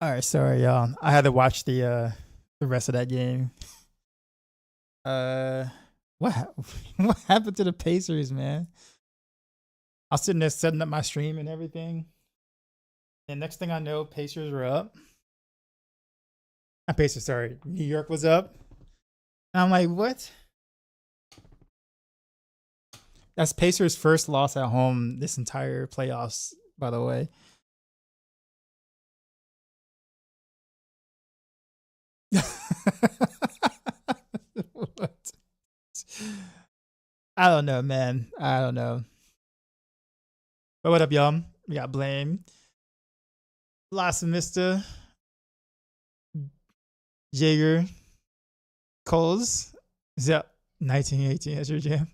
All right, sorry, y'all. I had to watch the rest of that game. Uh, what happened to the Pacers, man? I was sitting there setting up my stream and everything, and next thing I know, Pacers were up. Not Pacers, sorry, New York was up. And I'm like, what? That's Pacers' first loss at home this entire playoffs, by the way. What? I don't know, man. I don't know. But what up, y'all? We got Blame, Lost Mister, Jaeger, Coles. Yep, 1918 as your jam.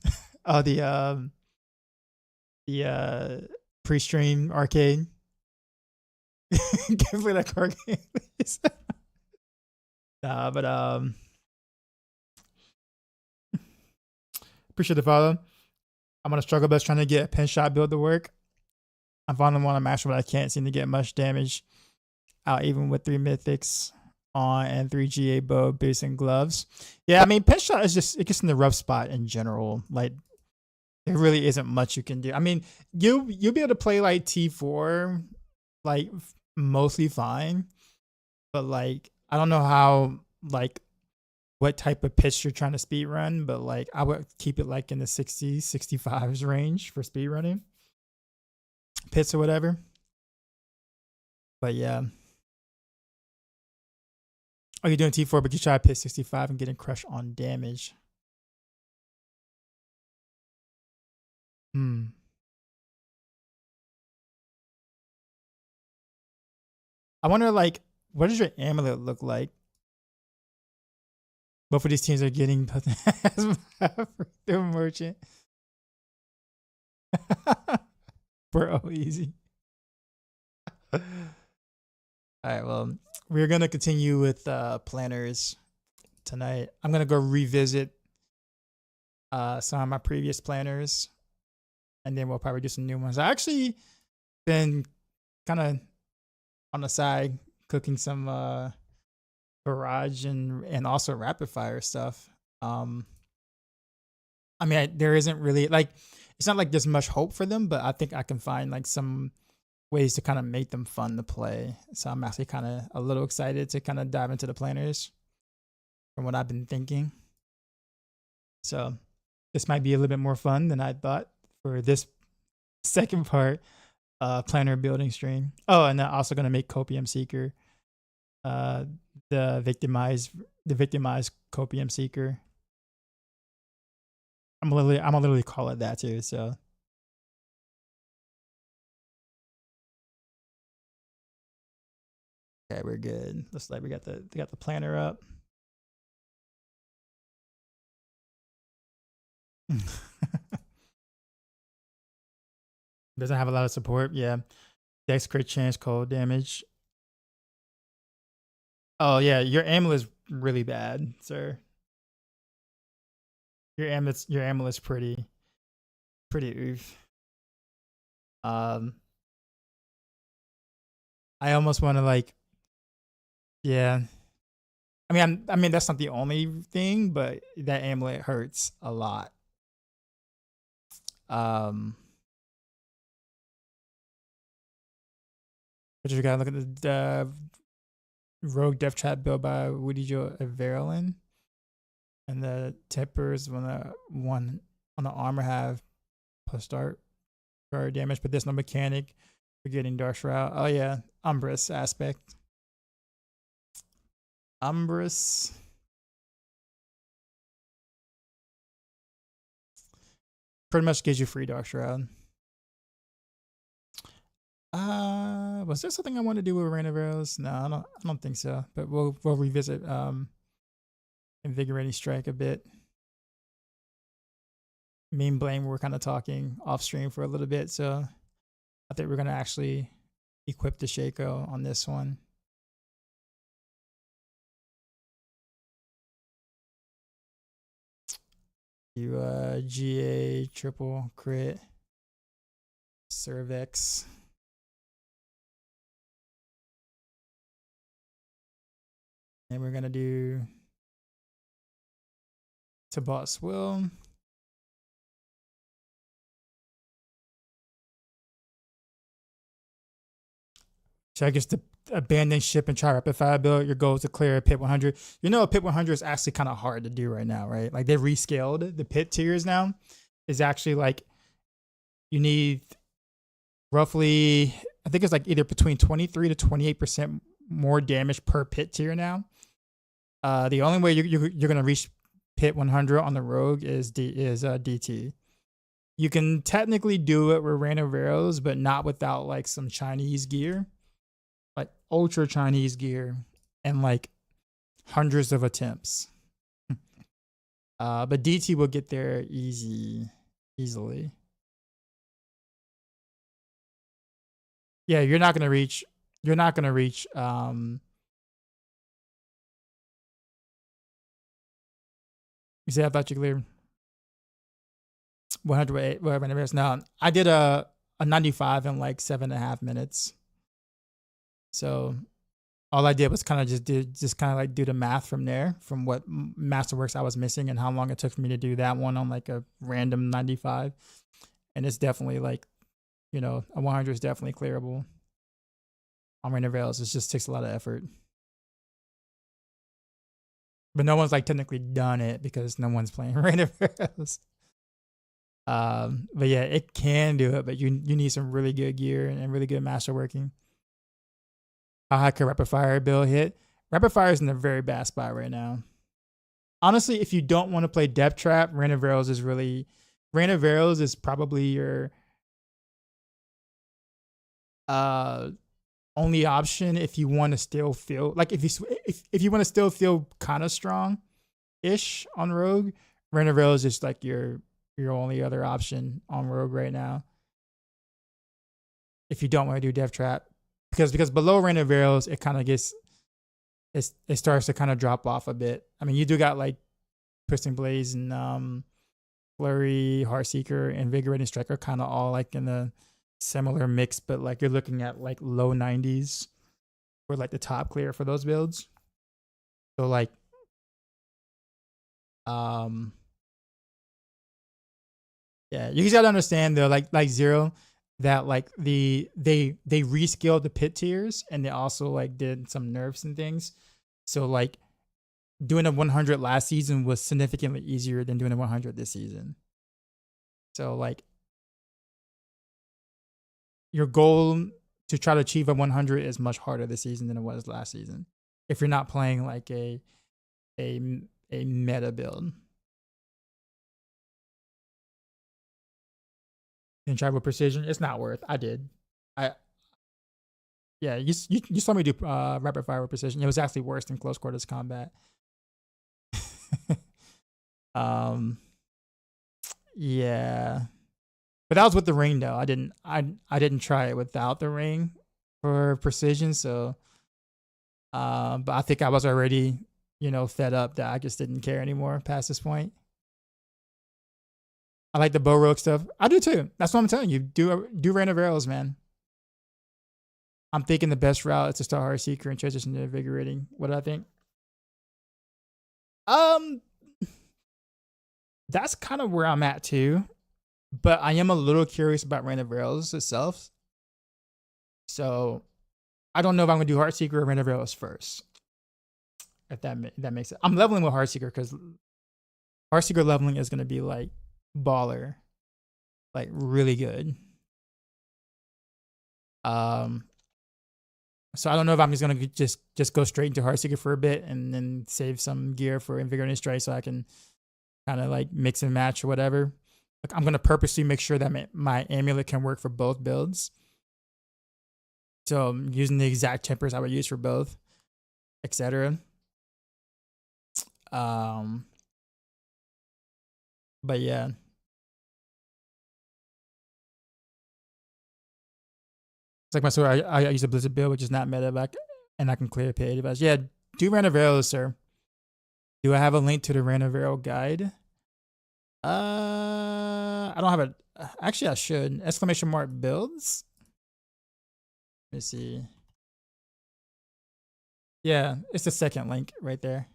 Oh, the pre-stream arcade. Can't play that card game, please. Nah, but appreciate the follow. I'm gonna struggle best trying to get a pinshot build to work. I finally want a Maxroll, but I can't seem to get much damage out even with 3 mythics on and 3 GA bow, boots, and gloves. Yeah, I mean, pinshot is just, it gets in the rough spot in general. Like, there really isn't much you can do. I mean, you'll be able to play like T4, like mostly fine, but like I don't know how, like, what type of pitch you're trying to speed run, but like I would keep it like in the 60s, 65s range for speed running pits or whatever. But yeah. Oh, you're doing T4, but you try to pit 65 and getting crushed on damage. Hmm. I wonder, like, what does your amulet look like? Both of these teams are getting their merchant. We're all easy. All right, well, we're gonna continue with planners tonight. I'm gonna go revisit some of my previous planners, and then we'll probably do some new ones. I actually been kind of on the side cooking some Barrage and also rapid fire stuff. I mean, there isn't really, like, it's not like there's much hope for them, but I think I can find like some ways to kind of make them fun to play. So I'm actually kind of a little excited to kind of dive into the planners from what I've been thinking. So this might be a little bit more fun than I thought for this second part planner building stream. Oh, and I'm also gonna make Copium Seeker, the Victimize Copium Seeker. I'm gonna literally call it that too. So okay, we're good. Looks like we got the planner up. Doesn't have a lot of support. Yeah, Dex crit chance, cold damage. Oh yeah, your amulet's really bad, sir. Your amulet's pretty oof. Um, I almost want to, like, yeah. I mean that's not the only thing, but that amulet hurts a lot. Um, but you gotta look at the Rogue Death Trap built by Woody Joe Verlin, and the tippers when the one on the armor have plus start guard damage, but there's no mechanic for getting Dark Shroud. Oh yeah, Umbrus aspect. Umbrus. Pretty much gives you free Dark Shroud. Was there something I want to do with Rain of Arrows? No, I don't think so. But we'll revisit Invigorating Strike a bit. Me and Blame were kind of talking off stream for a little bit, so I think we're gonna actually equip the Shaco on this one. You GA triple crit Cervix. And we're gonna do to boss will. So I guess the abandon ship and try rapid fire build. Your goal is to clear a pit 100. You know, a pit 100 is actually kind of hard to do right now, right? Like they rescaled the pit tiers now. Is actually like you need roughly, I think it's like either between 23 to 28% more damage per pit tier now. The only way you're gonna reach pit 100 on the rogue is DT. You can technically do it with random arrows, but not without like some Chinese gear, like ultra Chinese gear, and like hundreds of attempts. But DT will get there easily. Yeah, you're not gonna reach. You're not gonna reach. You say I thought you cleared 108 whatever minutes. No, I did a 95 in like 7.5 minutes. So all I did was kind of just kind of like do the math from there, from what masterworks I was missing and how long it took for me to do that one on like a random 95. And it's definitely like, you know, a 100 is definitely clearable. On random rails, it just takes a lot of effort. But no one's like technically done it because no one's playing random rails. But yeah, it can do it, but you need some really good gear and really good masterworking. How could rapid fire build hit? Rapid fire is in a very bad spot right now. Honestly, if you don't want to play depth trap, random rails is probably your only option if you want to still feel like if you want to still feel kind of strong ish on rogue. Random rails is like your only other option on rogue right now. If you don't want to do death trap, because below random rails it kind of gets it starts to kind of drop off a bit. I mean, you do got like Twisting Blaze and Flurry, Heartseeker, Invigorating Striker kind of all like in the similar mix, but like you're looking at like low 90s for like the top clear for those builds. So like yeah, you just gotta understand though, like Zero, that like they rescaled the pit tiers and they also like did some nerfs and things. So like doing a 100 last season was significantly easier than doing a 100 this season. So like your goal to try to achieve a 100 is much harder this season than it was last season if you're not playing like a meta build. And try with precision, it's not worth. Yeah, you saw me do rapid fire with precision. It was actually worse than close quarters combat. Yeah, but that was with the ring though. I didn't try it without the ring for precision. So, but I think I was already, you know, fed up that I just didn't care anymore past this point. I like the bow rogue stuff. I do too. That's what I'm telling you. Do random arrows, man. I'm thinking the best route is to start Heartseeker and transition to invigorating. What do I think? That's kind of where I'm at too. But I am a little curious about random arrows itself. So I don't know if I'm gonna do Heartseeker or random arrows first. If that makes sense. I'm leveling with Heartseeker because Heartseeker leveling is gonna be like baller, like really good. So I don't know if I'm just gonna just go straight into Heartseeker for a bit and then save some gear for Invigorating Strike so I can kind of like mix and match or whatever. Like I'm gonna purposely make sure that my amulet can work for both builds. So I'm using the exact tempers I would use for both, etc. But yeah. It's like my sword. I use a Blizzard build, which is not meta back, and I can clear pay device. Yeah, do random arrows, sir. Do I have a link to the random arrow guide? I don't have a. Actually, I should. Exclamation mark builds. Let me see. Yeah, it's the second link right there.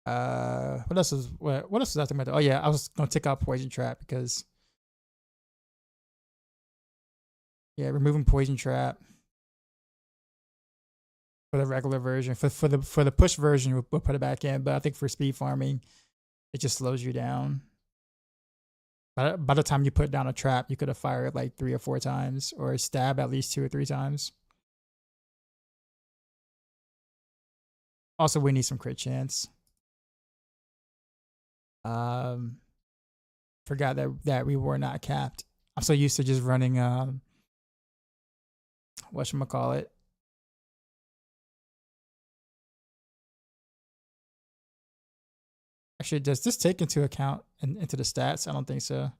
What else was I talking about? Oh yeah, I was gonna take out poison trap because yeah, removing poison trap for the regular version. For the push version, we'll put it back in. But I think for speed farming, it just slows you down. By the time you put down a trap, you could have fired like 3 or 4 times, or stab at least 2 or 3 times. Also, we need some crit chance. Forgot that we were not capped. I'm so used to just running whatchamacallit. Actually, does this take into account into the stats? I don't think so.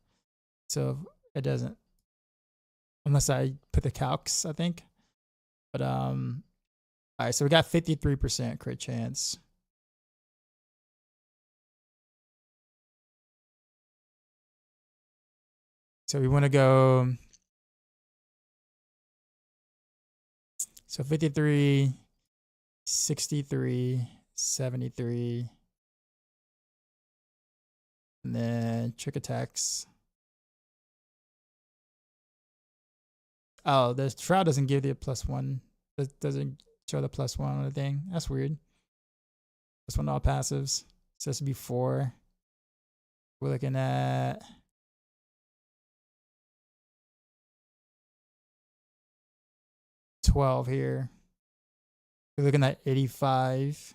So it doesn't, unless I put the calcs, I think. But all right. So we got 53% crit chance. So we want to go. So 53, 63, 73. And then trick attacks. Oh, the shroud doesn't give the +1. It doesn't show the +1 on the thing. That's weird. This one all passives. It's supposed to be 4. We're looking at 12 here. We're looking at 85.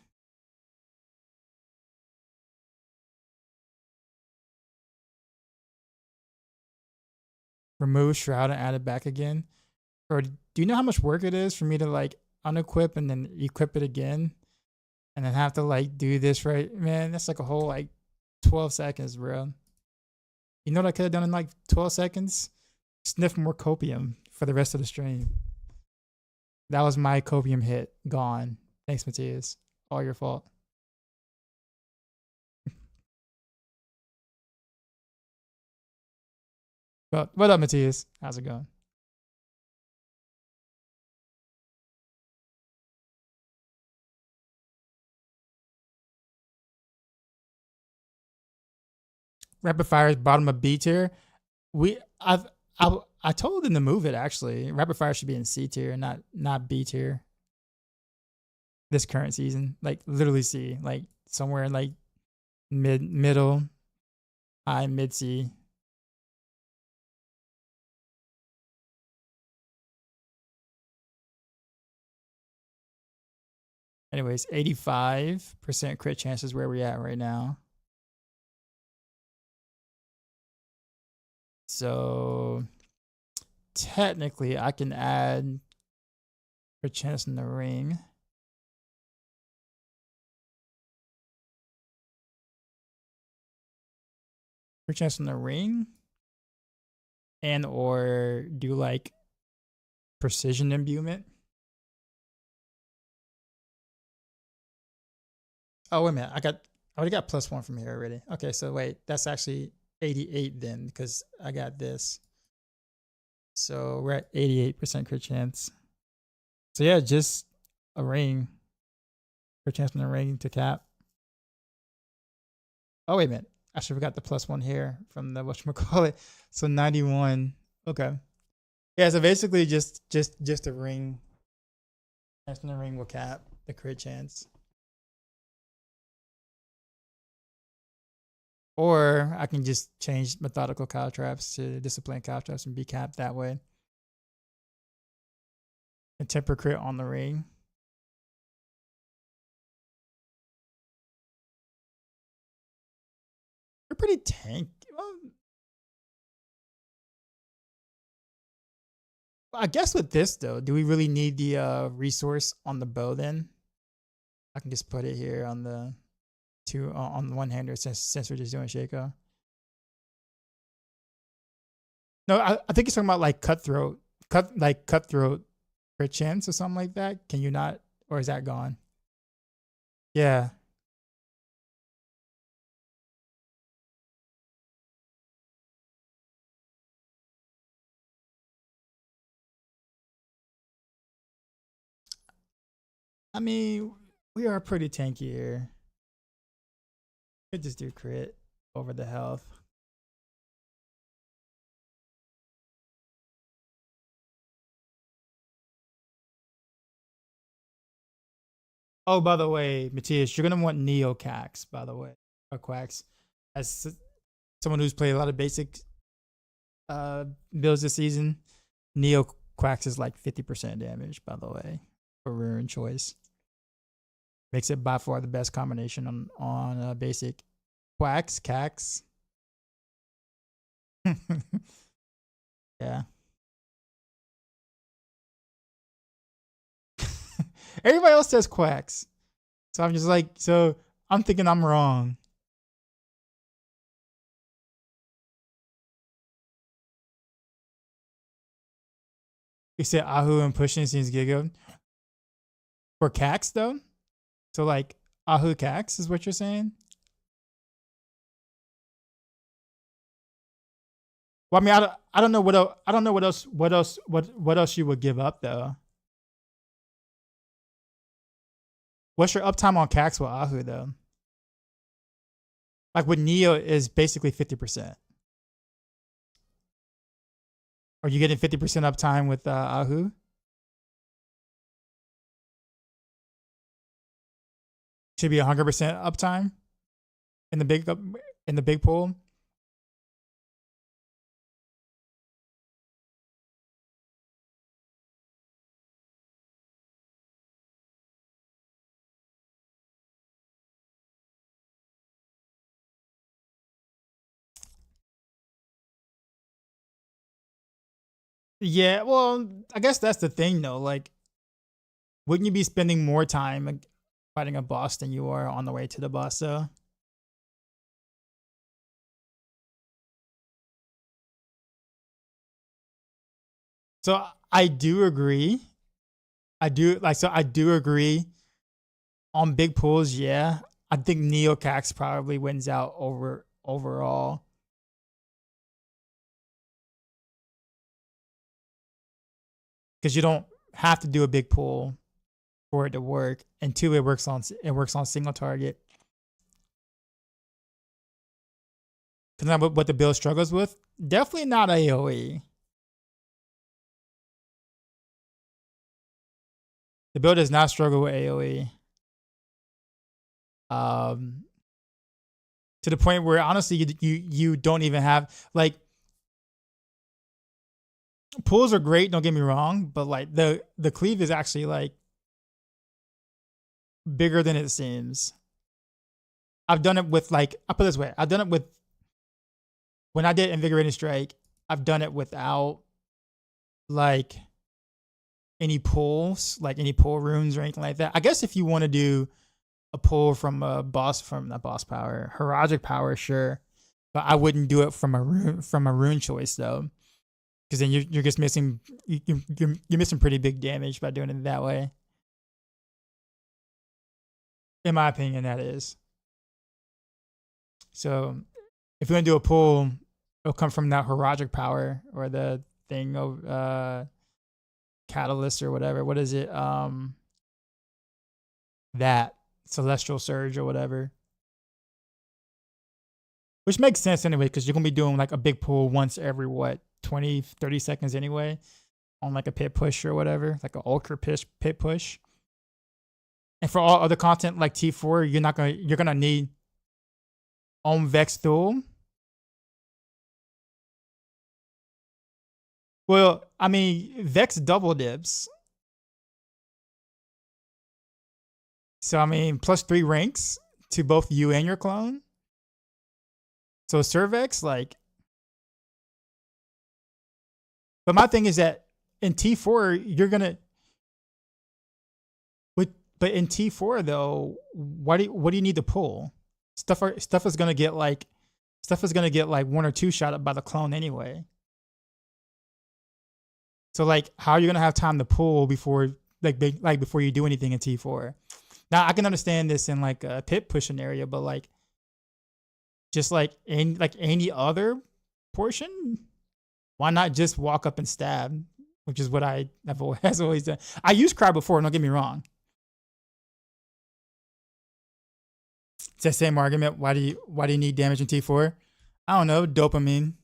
Remove shroud and add it back again. Or do you know how much work it is for me to like unequip and then equip it again? And then have to like do this, right? Man, that's like a whole like 12 seconds, bro. You know what I could have done in like 12 seconds? Sniff more copium for the rest of the stream. That was my copium hit. Gone. Thanks, Matthias. All your fault. Well, what up, Matthias? How's it going? Rapid Fire is bottom of B tier. I told them to move it actually. Rapid Fire should be in C tier, not B tier. This current season, like literally C, like somewhere in like middle, high, mid C. Anyways, 85% crit chance is where we're at right now. So technically, I can add crit chance in the ring. Crit chance in the ring, and or do like precision imbuement. Oh wait a minute, I already got +1 from here already. Okay, so wait, that's actually 88 then because I got this. So we're at 88% crit chance. So yeah, just a ring. Crit chance in the ring to cap. Oh wait a minute, I should have got the +1 here from the whatchamacallit. So 91. Okay. Yeah, so basically just a ring. Chance in the ring will cap the crit chance. Or I can just change methodical caltraps to disciplined caltraps and be capped that way. And temper crit on the ring. We're pretty tank. Well, I guess with this though, do we really need the resource on the bow then? I can just put it here on the on the one hander since we're just doing Shaco. No, I think he's talking about like cutthroat crit chance or something like that. Can you not, or is that gone? Yeah. I mean, we are pretty tanky here. Could just do crit over the health. Oh, by the way, Matthias, you're gonna want Neo Cax, by the way, or Quacks. As someone who's played a lot of basic builds this season, Neo Quacks is like 50% damage, by the way, for rune choice. Makes it by far the best combination on basic. Quacks, Cax. Yeah. Everybody else says Quacks. So I'm just like, so I'm thinking I'm wrong. You said Ahu and pushing seems Giga. For Cax though? So like Ahu Cax is what you're saying? Well, I mean, I don't know what else, I don't know what else you would give up though. What's your uptime on Cax with Ahu though? Like with Neo is basically 50%. Are you getting 50% uptime with Ahu? Should be 100% uptime in the big pool. Yeah, well, I guess that's the thing though. Like, wouldn't you be spending more time fighting a boss than you are on the way to the boss though? So I do agree. I do agree. On big pools, yeah. I think Neocax probably wins out overall. Because you don't have to do a big pool for it to work. And two, it works on single target. Because that's what the build struggles with. Definitely not AoE. The build does not struggle with AoE. To the point where honestly you don't even have like pools are great, don't get me wrong, but like the cleave is actually like bigger than it seems. I've done it with like, I'll put it this way, I've done it with when I did Invigorating Strike, I've done it without like any pulls, like any pull runes or anything like that. I guess if you want to do a pull from a boss, from not boss power, Heroic power, sure, but I wouldn't do it from a rune choice though, because then you're just missing you're missing pretty big damage by doing it that way. In my opinion, that is. So if you're gonna do a pull, it'll come from that Heroic power or the thing of catalyst or whatever. What is it? That celestial surge or whatever. Which makes sense anyway, because you're gonna be doing like a big pull once every what 20-30 seconds anyway, on like a pit push or whatever, like an ultra pit push. And for all other content like T4, you're gonna need Vex Thul. Well, I mean, Vex double dips. So I mean, +3 ranks to both you and your clone. So Cervex, like, but my thing is that in T4 you're gonna, but in T4 though, what do you need to pull? Stuff is gonna get like 1 or 2 shot up by the clone anyway. So like, how are you gonna have time to pull before before you do anything in T4? Now I can understand this in like a pit push scenario, but like just like any other portion, why not just walk up and stab? Which is what I have always done. I used Cry before, don't get me wrong. It's the same argument. Why do you need damage in T4? I don't know, dopamine.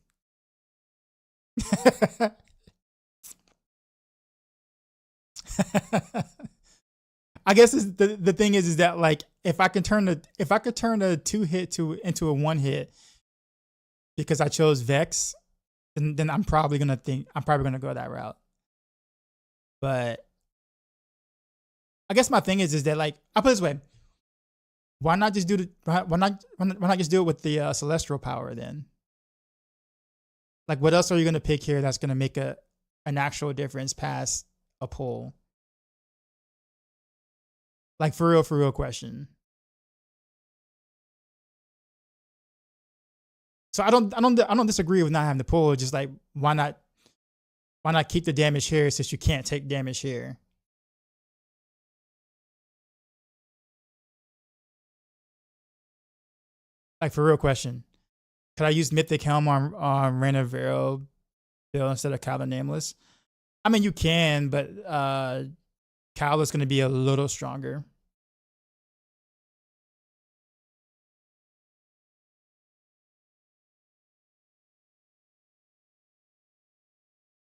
I guess the thing is that like if I could turn a 2-hit into a 1-hit because I chose Vex, then I'm probably gonna go that route. But I guess my thing is that like I'll put it this way. Why not just do it with the celestial power then? Like what else are you gonna pick here that's gonna make an actual difference past a pull? Like for real question. So I don't disagree with not having the pull. Just like why not keep the damage here since you can't take damage here? Like for real question. Could I use Mythic Helm on Reign of Vero build instead of Kyle the Nameless? I mean you can, but Kyle is gonna be a little stronger.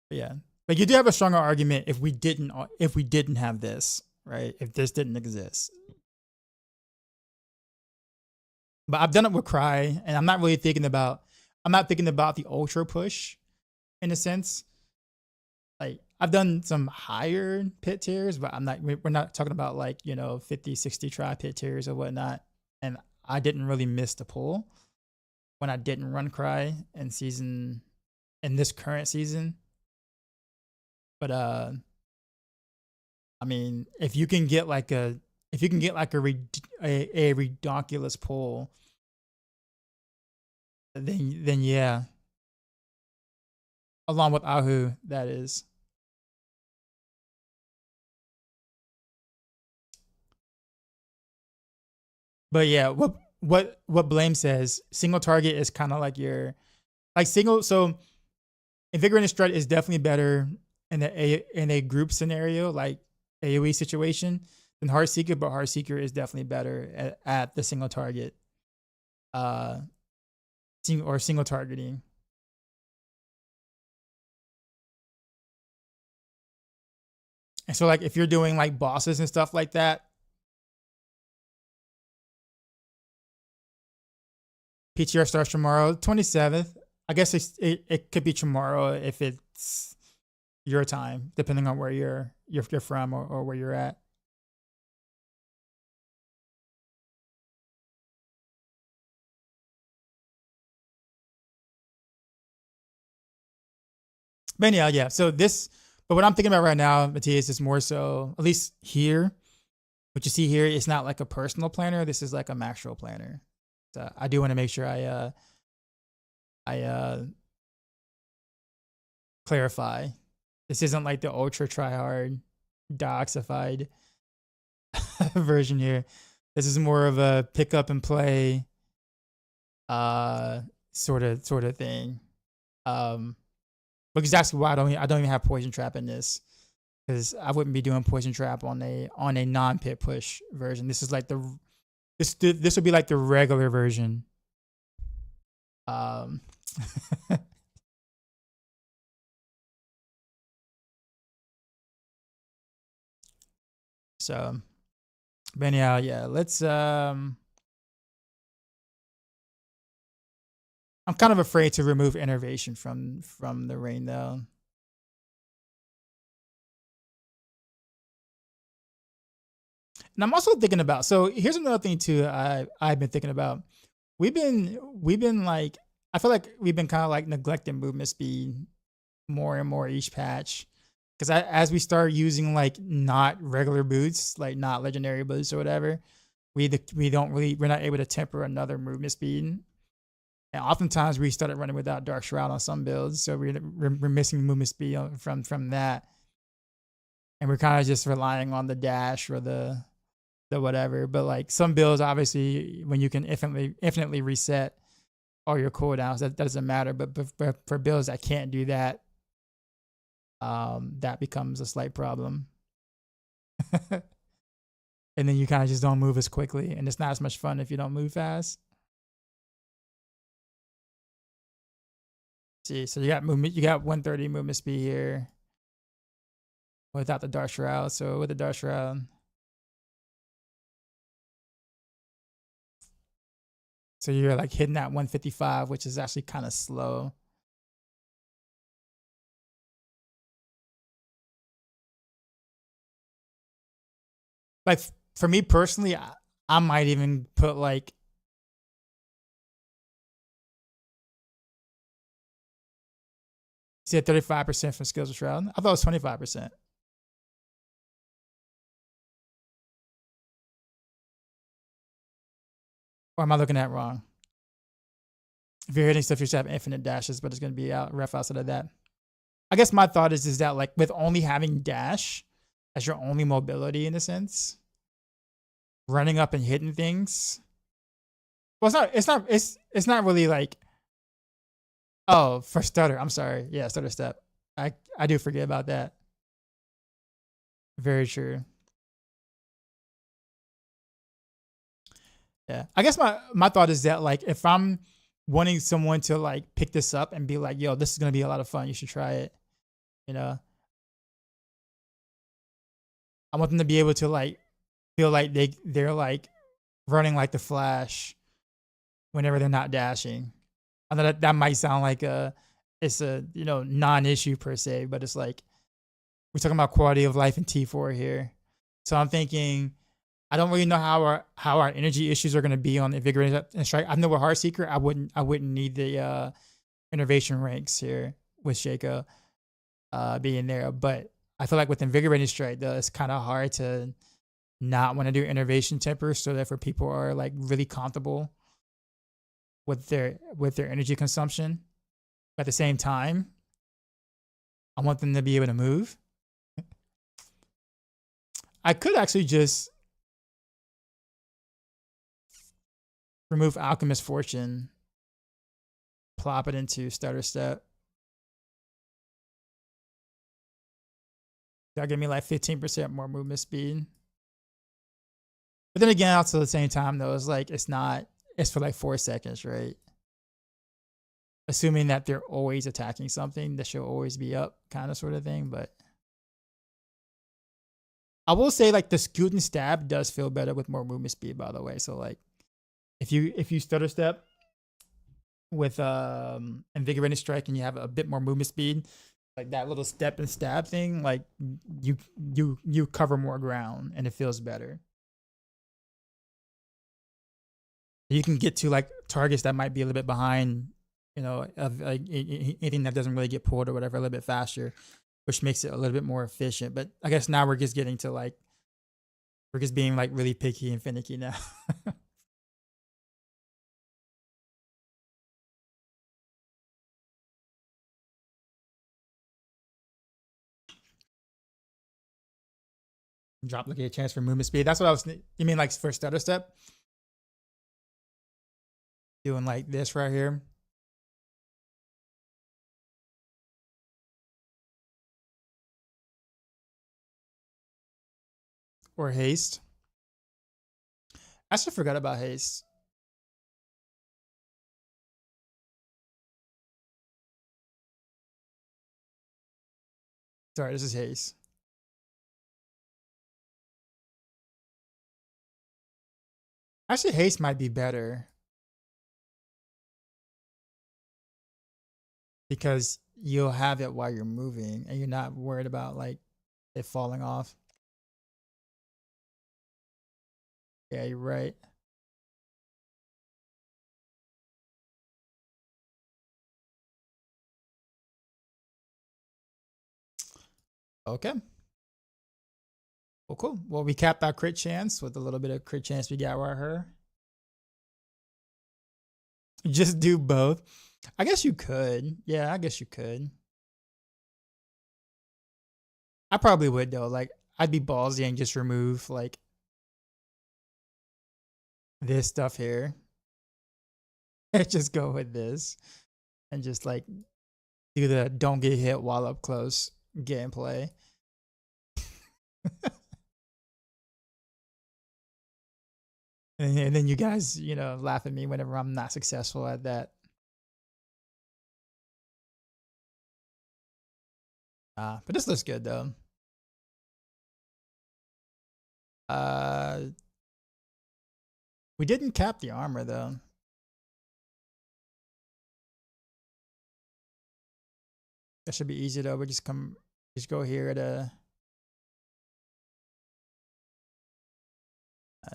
Yeah, but you do have a stronger argument if we didn't have this, right? If this didn't exist. But I've done it with Cry, and I'm not thinking about the ultra push in a sense. Like I've done some higher pit tiers, but we're not talking about like, 50, 60 try pit tiers or whatnot. And I didn't really miss the pull when I didn't run Cry in this current season. But I mean, if you can get like a redonkulous pull, then yeah. Along with Ahu, that is. But yeah, what Blame says, single target is kind of like your single. So Invigorating Strut is definitely better in a group scenario, like AoE situation, than Heartseeker, but Heartseeker is definitely better at the single target, single targeting. And so like if you're doing like bosses and stuff like that, PTR starts tomorrow, 27th. I guess it could be tomorrow if it's your time, depending on where you're from or where you're at. But anyhow, yeah. So but what I'm thinking about right now, Matthias, is more so, at least here, what you see here is not like a personal planner. This is like a Maxroll planner. So I do want to make sure I clarify. This isn't like the ultra tryhard doxified version here. This is more of a pick up and play sort of thing. Which is actually why I don't even have Poison Trap in this, because I wouldn't be doing Poison Trap on a non-pit push version. This is like this would be like the regular version. So, but anyhow, yeah, let's I'm kind of afraid to remove Innervation from the Reign though. And I'm also thinking about, so here's another thing too I've been thinking about. We've been like, I feel like we've been kind of like neglecting movement speed more and more each patch. Because as we start using like not regular boots, like not legendary boots or whatever, we're not able to temper another movement speed. And oftentimes we started running without Dark Shroud on some builds, so we're missing movement speed from that, and we're kind of just relying on the dash or the whatever. But like some builds, obviously, when you can infinitely reset all your cooldowns, that doesn't matter. But for builds that can't do that, that becomes a slight problem. and then you kind of just don't move as quickly, and it's not as much fun if you don't move fast. See, so you got movement, you got 130 movement speed here without the Dark Shroud. So with the Dark Shroud, so you're like hitting that 155, which is actually kind of slow. Like for me personally, I might even put like, see, at 35% from Skills of Shroud. I thought it was 25%. Or am I looking at it wrong? If you're hitting stuff, you should have infinite dashes, but it's going to be out rough outside of that. I guess my thought is that like with only having dash as your only mobility in a sense, running up and hitting things. Well, it's not really like, oh, for stutter. I'm sorry. Yeah, stutter step. I do forget about that. Very true. Yeah. I guess my thought is that like if I'm wanting someone to like pick this up and be like, yo, this is gonna be a lot of fun, you should try it. You know? I want them to be able to like feel like they're like running like the Flash whenever they're not dashing. I know that might sound like it's a non-issue per se, but it's like we're talking about quality of life in T4 here. So I'm thinking I don't really know how our energy issues are going to be on invigorate and strike. I know with Heartseeker, I wouldn't need the innovation ranks here with Shaco being there, but I feel like with invigorating strike, though, it's kind of hard to not want to do innovation temper, so therefore people are like really comfortable with their energy consumption. But at the same time, I want them to be able to move. I could actually just remove Alchemist Fortune, plop it into Stutter Step. That'll give me like 15% more movement speed. But then again, also at the same time though, it's like it's for like 4 seconds, right? Assuming that they're always attacking something that should always be up, kind of sort of thing. But I will say like the scoot and stab does feel better with more movement speed, by the way. So like if you stutter step with invigorating strike and you have a bit more movement speed, like that little step and stab thing, like you cover more ground and it feels better. You can get to like targets that might be a little bit behind, of like anything that doesn't really get pulled or whatever a little bit faster, which makes it a little bit more efficient. But I guess now we're just getting to like, we're just being like really picky and finicky now. Drop looking at chance for movement speed. That's what I was. You mean like for stutter step? Doing like this right here. Or haste. I actually forgot about haste. Sorry, this is haste. Actually, haste might be better because you'll have it while you're moving and you're not worried about like it falling off. Yeah, you're right. Okay. Well, cool. Well, we capped our crit chance with a little bit of crit chance we got right here. Just do both. I guess you could. Yeah, I guess you could. I probably would though. Like, I'd be ballsy and just remove like this stuff here. Just go with this and just like do the don't get hit while up close gameplay. And then you guys, you know, laugh at me whenever I'm not successful at that. But this looks good though. We didn't cap the armor though. That should be easy though. We just go here to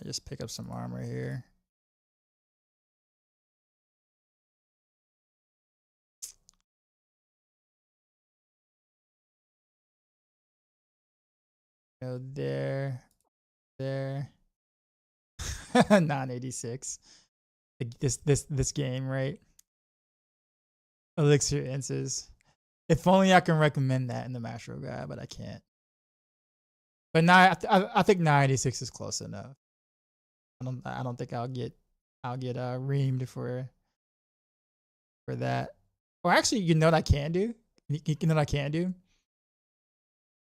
just pick up some armor here. Go there, there. 986. This game, right? Elixir Inces. If only I can recommend that in the Maxroll guide, but I can't. But I think 986 is close enough. I don't think I'll get reamed for that. Or actually, you know what I can do? You know what I can do?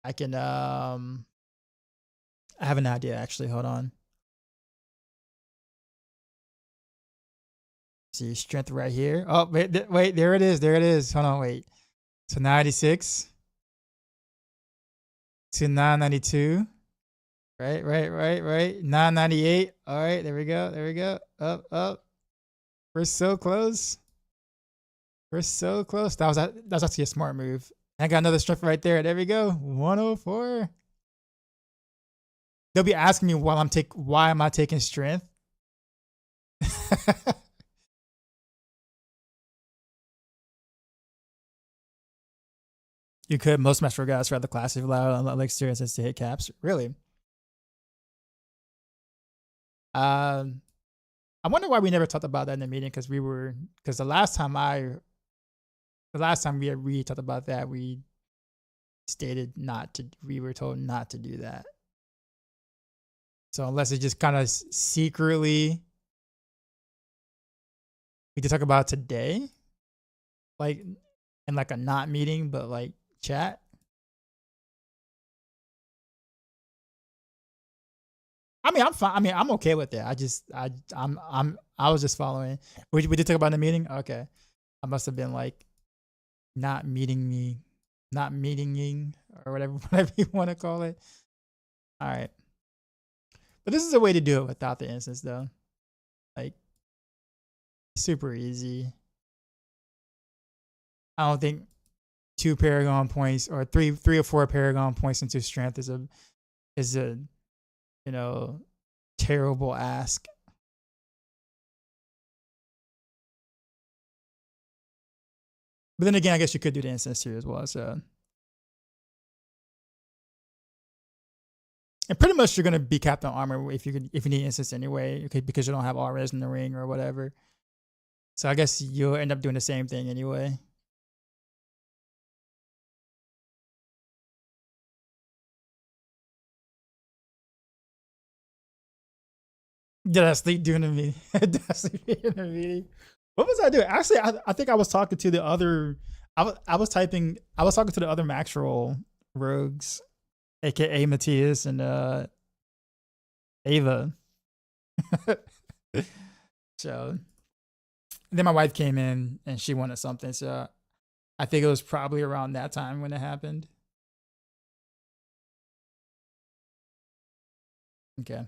I can I have an idea actually. Hold on. See strength right here. Oh wait, there it is. There it is. Hold on, wait. So 96 to 992. Right. 998. All right, there we go. Up. We're so close. That was actually a smart move. I got another strength right there. There we go. 104. They'll be asking me why am I taking strength? You could. Most Maxroll guys rather classic loud on elixir instance to hit caps. Really? I wonder why we never talked about that in the meeting because the last time we talked about that, we stated we were told not to do that. So unless it's just kind of secretly, we did talk about it today, like in like a not meeting, but like chat. I mean, I'm fine. I mean, I'm okay with it. I was just following. We did talk about in the meeting. Okay, I must have been like not meeting or whatever you want to call it. All right, but this is a way to do it without the instance, though. Like super easy. I don't think 2 paragon points or three or 4 paragon points into strength is a you know, terrible ask. But then again, I guess you could do the instance here as well. So, and pretty much you're gonna be capped on armor if you need instance anyway, because you don't have all res in the ring or whatever. So I guess you'll end up doing the same thing anyway. Did I sleep during the meeting? Did I sleep in the meeting? What was I doing? Actually, I think I was talking to the other. I was talking to the other Maxroll rogues, aka Matthias and Ava. So then my wife came in and she wanted something. So I think it was probably around that time when it happened. Okay.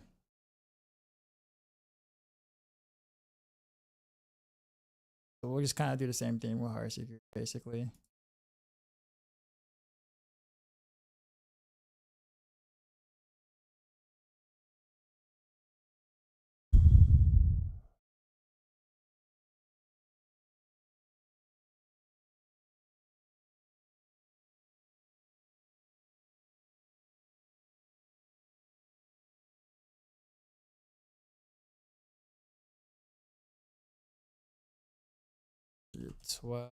So we'll just kind of do the same thing with Heartseeker, basically. It's what?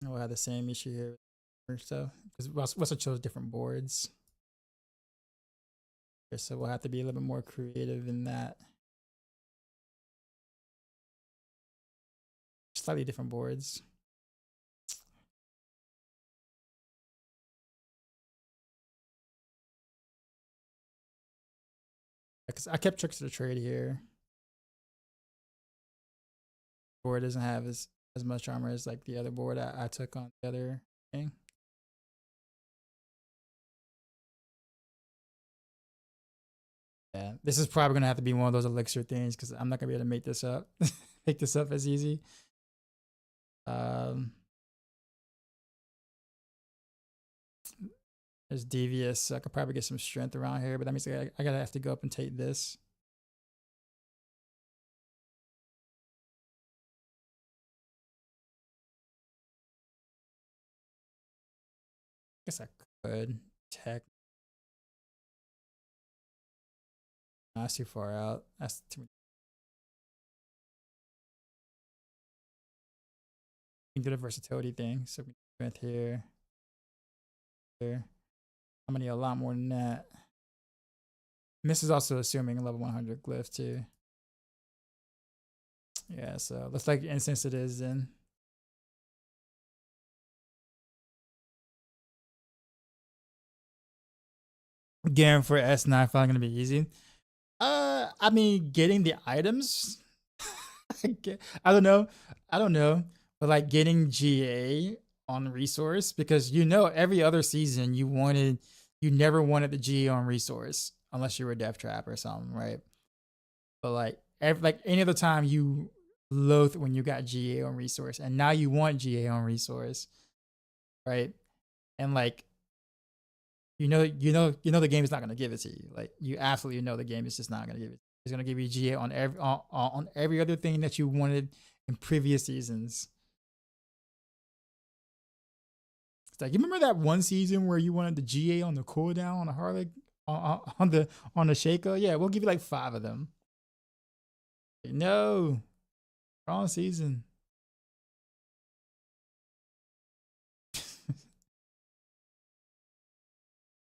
We'll have the same issue here or so because we also chose different boards. So we'll have to be a little bit more creative in that. Slightly different boards. Because I kept Tricks of the Trade here. Board doesn't have as much armor as like the other board I took on the other thing. Yeah, this is probably gonna have to be one of those elixir things because I'm not gonna be able to make this up. Make this up as easy. There's devious. So I could probably get some strength around here, but that means I gotta have to go up and take this. I guess I could tech. No, that's too far out. That's too. We can do the versatility thing. So we strength here. Here. I'm gonna need a lot more than that. And this is also assuming a level 100 glyph too. Yeah, so looks like instance it is then. Again, for S9 probably gonna be easy. I mean, getting the items. I don't know, but like getting GA on resource because every other season you never wanted the GA on resource unless you were a Death Trap or something, right? But like any other time you loathed when you got GA on resource, and now you want GA on resource, right? And like the game is not gonna give it to you. Like you absolutely know the game is just not gonna give it. It's gonna give you GA on every other thing that you wanted in previous seasons. It's like you remember that one season where you wanted the GA on the cooldown on the Harley on the Shaker? Yeah, we'll give you like 5 of them. No, wrong season.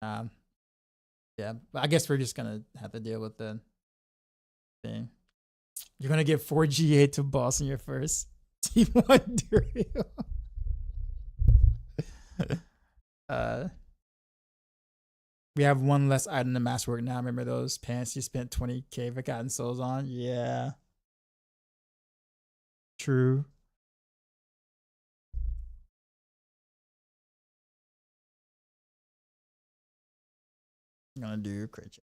Yeah, but I guess we're just gonna have to deal with the thing. You're gonna get 4 GA to boss in your first T1 Duriel. We have one less item to masterwork now. Remember those pants you spent 20k Forgotten Souls on? Yeah. True. I'm gonna do crit check.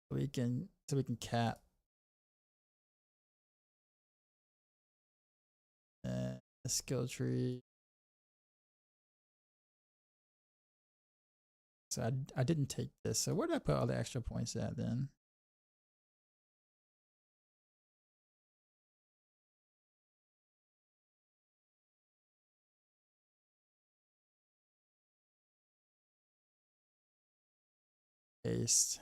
So we can cap a skill tree. So I didn't take this. So where did I put all the extra points at then? Paste.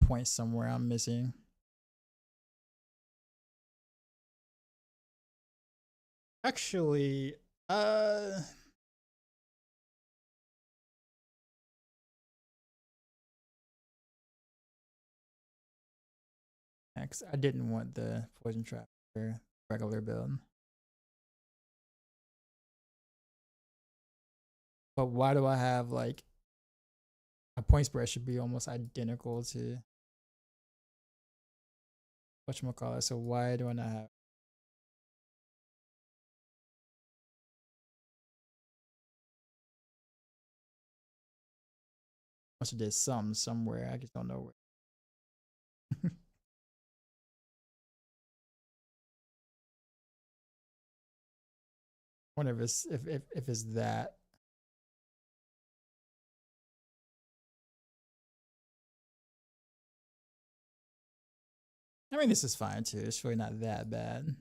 Point somewhere I'm missing. Actually, I didn't want the poison trap for regular build. But why do I have like my point spread should be almost identical to whatchamacallit? So why do I not have must have did some somewhere. I just don't know where. Wonder if it's that. I mean, this is fine too. It's really not that bad.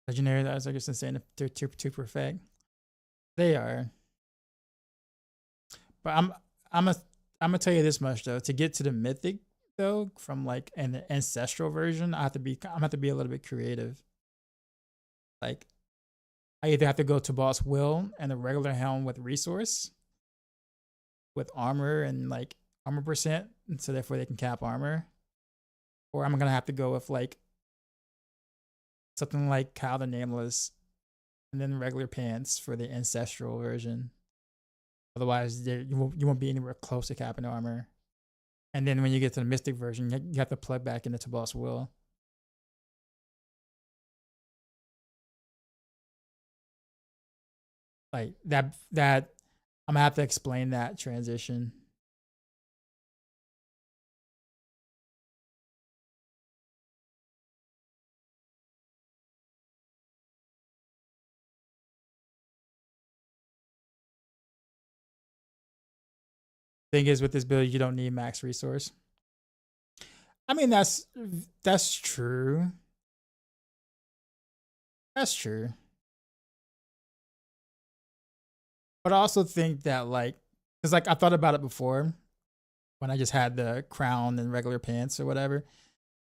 Legendary, that was like just insane. They're too perfect. They are. But I'm gonna tell you this much though. To get to the mythic though, from like an ancestral version, I'm gonna have to be a little bit creative. Like I either have to go to boss will and a regular helm with resource, with armor and like armor percent, and so therefore they can cap armor. Or I'm gonna have to go with like something like Kyle the Nameless, and then regular pants for the ancestral version. Otherwise, you won't be anywhere close to capping armor. And then when you get to the mystic version, you have to plug back into boss will. Like that I'm gonna have to explain that transition. Thing is, with this build, you don't need max resource. I mean, that's true. That's true. But I also think that like, because like I thought about it before when I just had the crown and regular pants or whatever.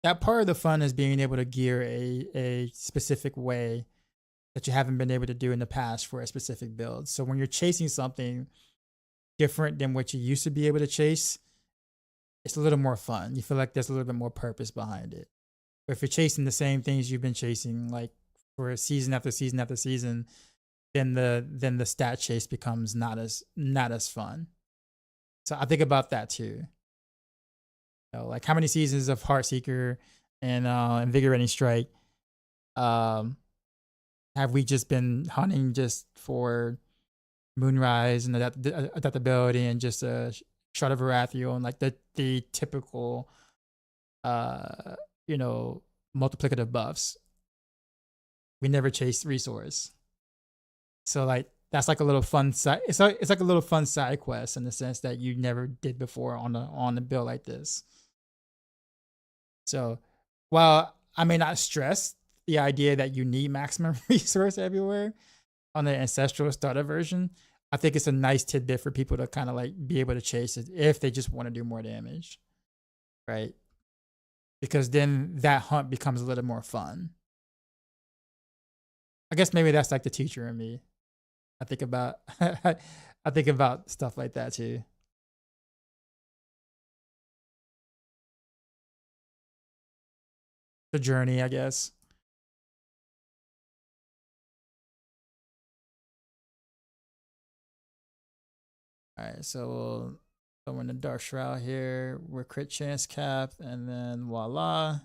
That part of the fun is being able to gear a specific way that you haven't been able to do in the past for a specific build. So when you're chasing something different than what you used to be able to chase, it's a little more fun. You feel like there's a little bit more purpose behind it. But if you're chasing the same things you've been chasing like for season after season after season, then the stat chase becomes not as fun. So I think about that too. You know, like how many seasons of Heartseeker and Invigorating Strike have we just been hunting just for Moonrise and adaptability and just a Shard of Varathio and like the typical you know, multiplicative buffs. We never chased resource. So like that's like a little fun side. It's like a little fun side quest in the sense that you never did before on a build like this. So while I may not stress the idea that you need maximum resource everywhere on the ancestral starter version, I think it's a nice tidbit for people to kind of like be able to chase it if they just want to do more damage, right? Because then that hunt becomes a little more fun. I guess maybe that's like the teacher in me. I think about I think about stuff like that too. The journey, I guess. All right, so we'll throw in the Dark Shroud here. We're crit chance cap, and then voila.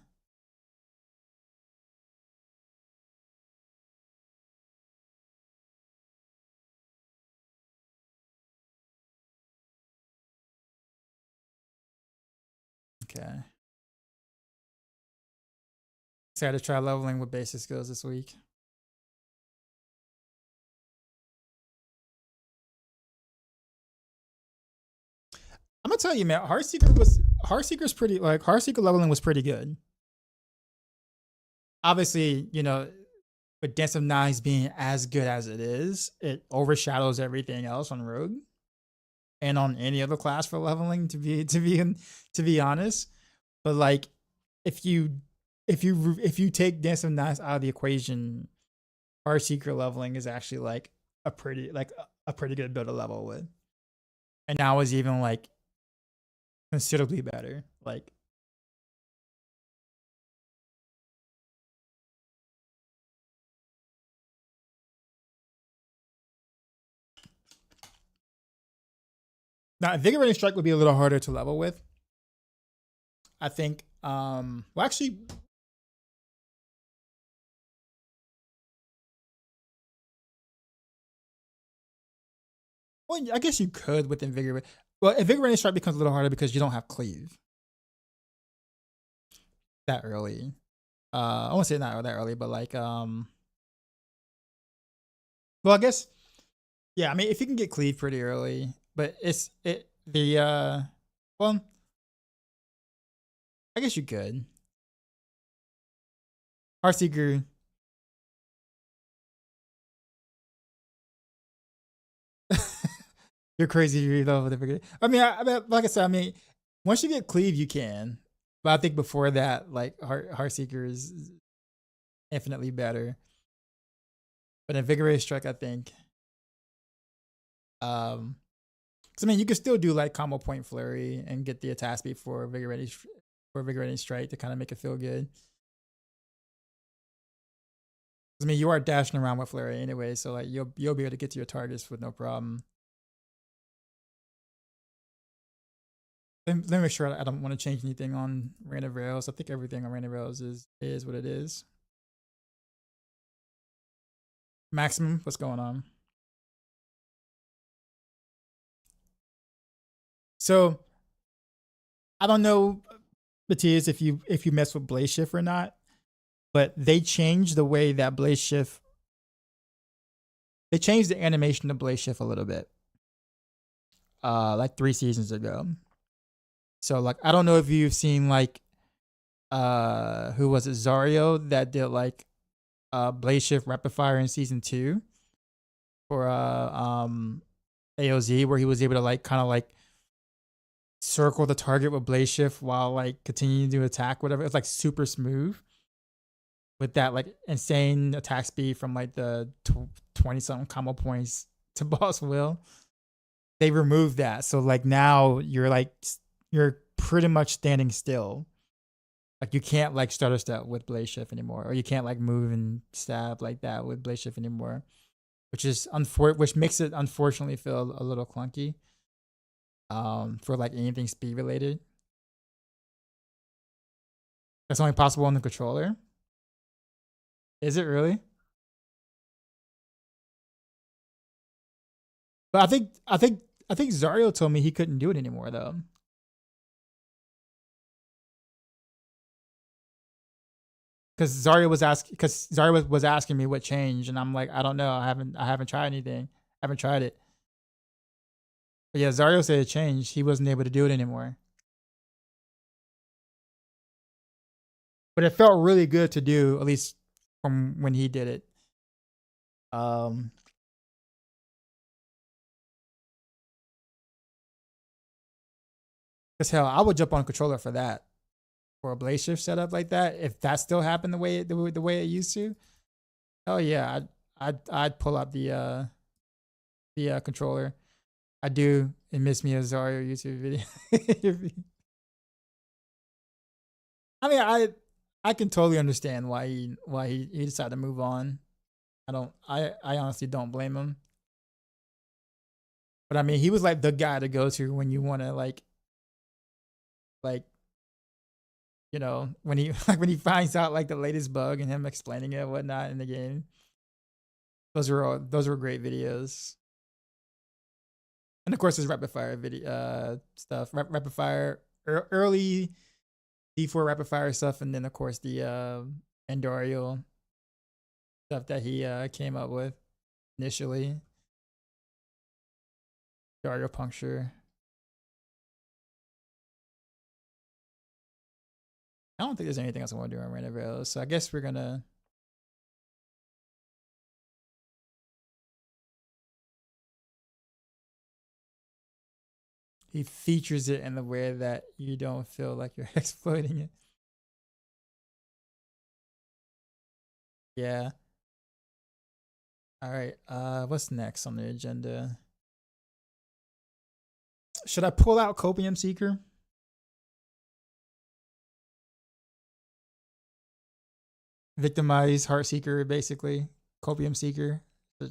Okay. Excited to try leveling with basic skills this week. I'm gonna tell you, man, Heartseeker's pretty like Heartseeker leveling was pretty good. Obviously, you know, with Dance of Nines being as good as it is, it overshadows everything else on Rogue and on any other class for leveling. To be honest, but like if you take Dance of Nines out of the equation, Heartseeker leveling is actually like a pretty good build to level with, and now is even like considerably better. Like now, Invigorating Strike would be a little harder to level with. I think. Well, actually, well, I guess you could with Invigorate. Well, Invigorating Strike becomes a little harder because you don't have Cleave that early. I won't say not that early, but like, well, I guess, yeah. I mean, if you can get Cleave pretty early, but well, I guess you could. Heartseeker. You're crazy. You love the I mean, like I said, I mean, once you get cleave, you can. But I think before that, like Heartseeker is infinitely better. But invigorate strike, I think. Because I mean, you can still do like combo point flurry and get the attack speed for invigorating strike to kind of make it feel good. I mean, you are dashing around with flurry anyway, so like you'll be able to get to your targets with no problem. Let me make sure I don't want to change anything on random rails. I think everything on random rails is what it is. Maximum, what's going on? So I don't know, Matthias, if you mess with Blaze Shift or not, but they changed the way that Blaze Shift. They changed the animation of Blaze Shift a little bit, like 3 seasons ago. So like I don't know if you've seen like who was it, Zario, that did like Blaze Shift Rapid Fire in season 2 for AOZ, where he was able to like kind of like circle the target with Blaze Shift while like continuing to attack, whatever. It's like super smooth with that like insane attack speed from like the 20 something combo points to boss will. They removed that, so like now you're pretty much standing still. Like you can't like stutter step with Blaze Shift anymore, or you can't like move and stab like that with Blaze Shift anymore, which makes it unfortunately feel a little clunky. For like anything speed related. That's only possible on the controller. Is it really? But I think Zario told me he couldn't do it anymore though. Because Zario was asking me what changed, and I'm like, I don't know. I haven't tried anything. I haven't tried it. But yeah, Zario said it changed. He wasn't able to do it anymore. But it felt really good to do, at least from when he did it. Because hell, I would jump on a controller for that, for a Blaze Shift setup like that. If that still happened the way it used to, oh yeah, I'd pull up the controller. I do. It missed me a Zario YouTube video. I mean, I can totally understand why he decided to move on. I honestly don't blame him. But I mean, he was like the guy to go to when you want to like you know, when he when he finds out like the latest bug and him explaining it and whatnot in the game. Those were great videos. And of course, there's rapid fire video stuff, rapid fire early D4 rapid fire stuff, and then of course the Endorio stuff that he came up with initially. Dario puncture. I don't think there's anything else I want to do on Random Rails, so I guess we're gonna. He features it in the way that you don't feel like you're exploiting it. Yeah. All right. What's next on the agenda? Should I pull out Copium Seeker? Victimize Heartseeker, basically. Copium Seeker.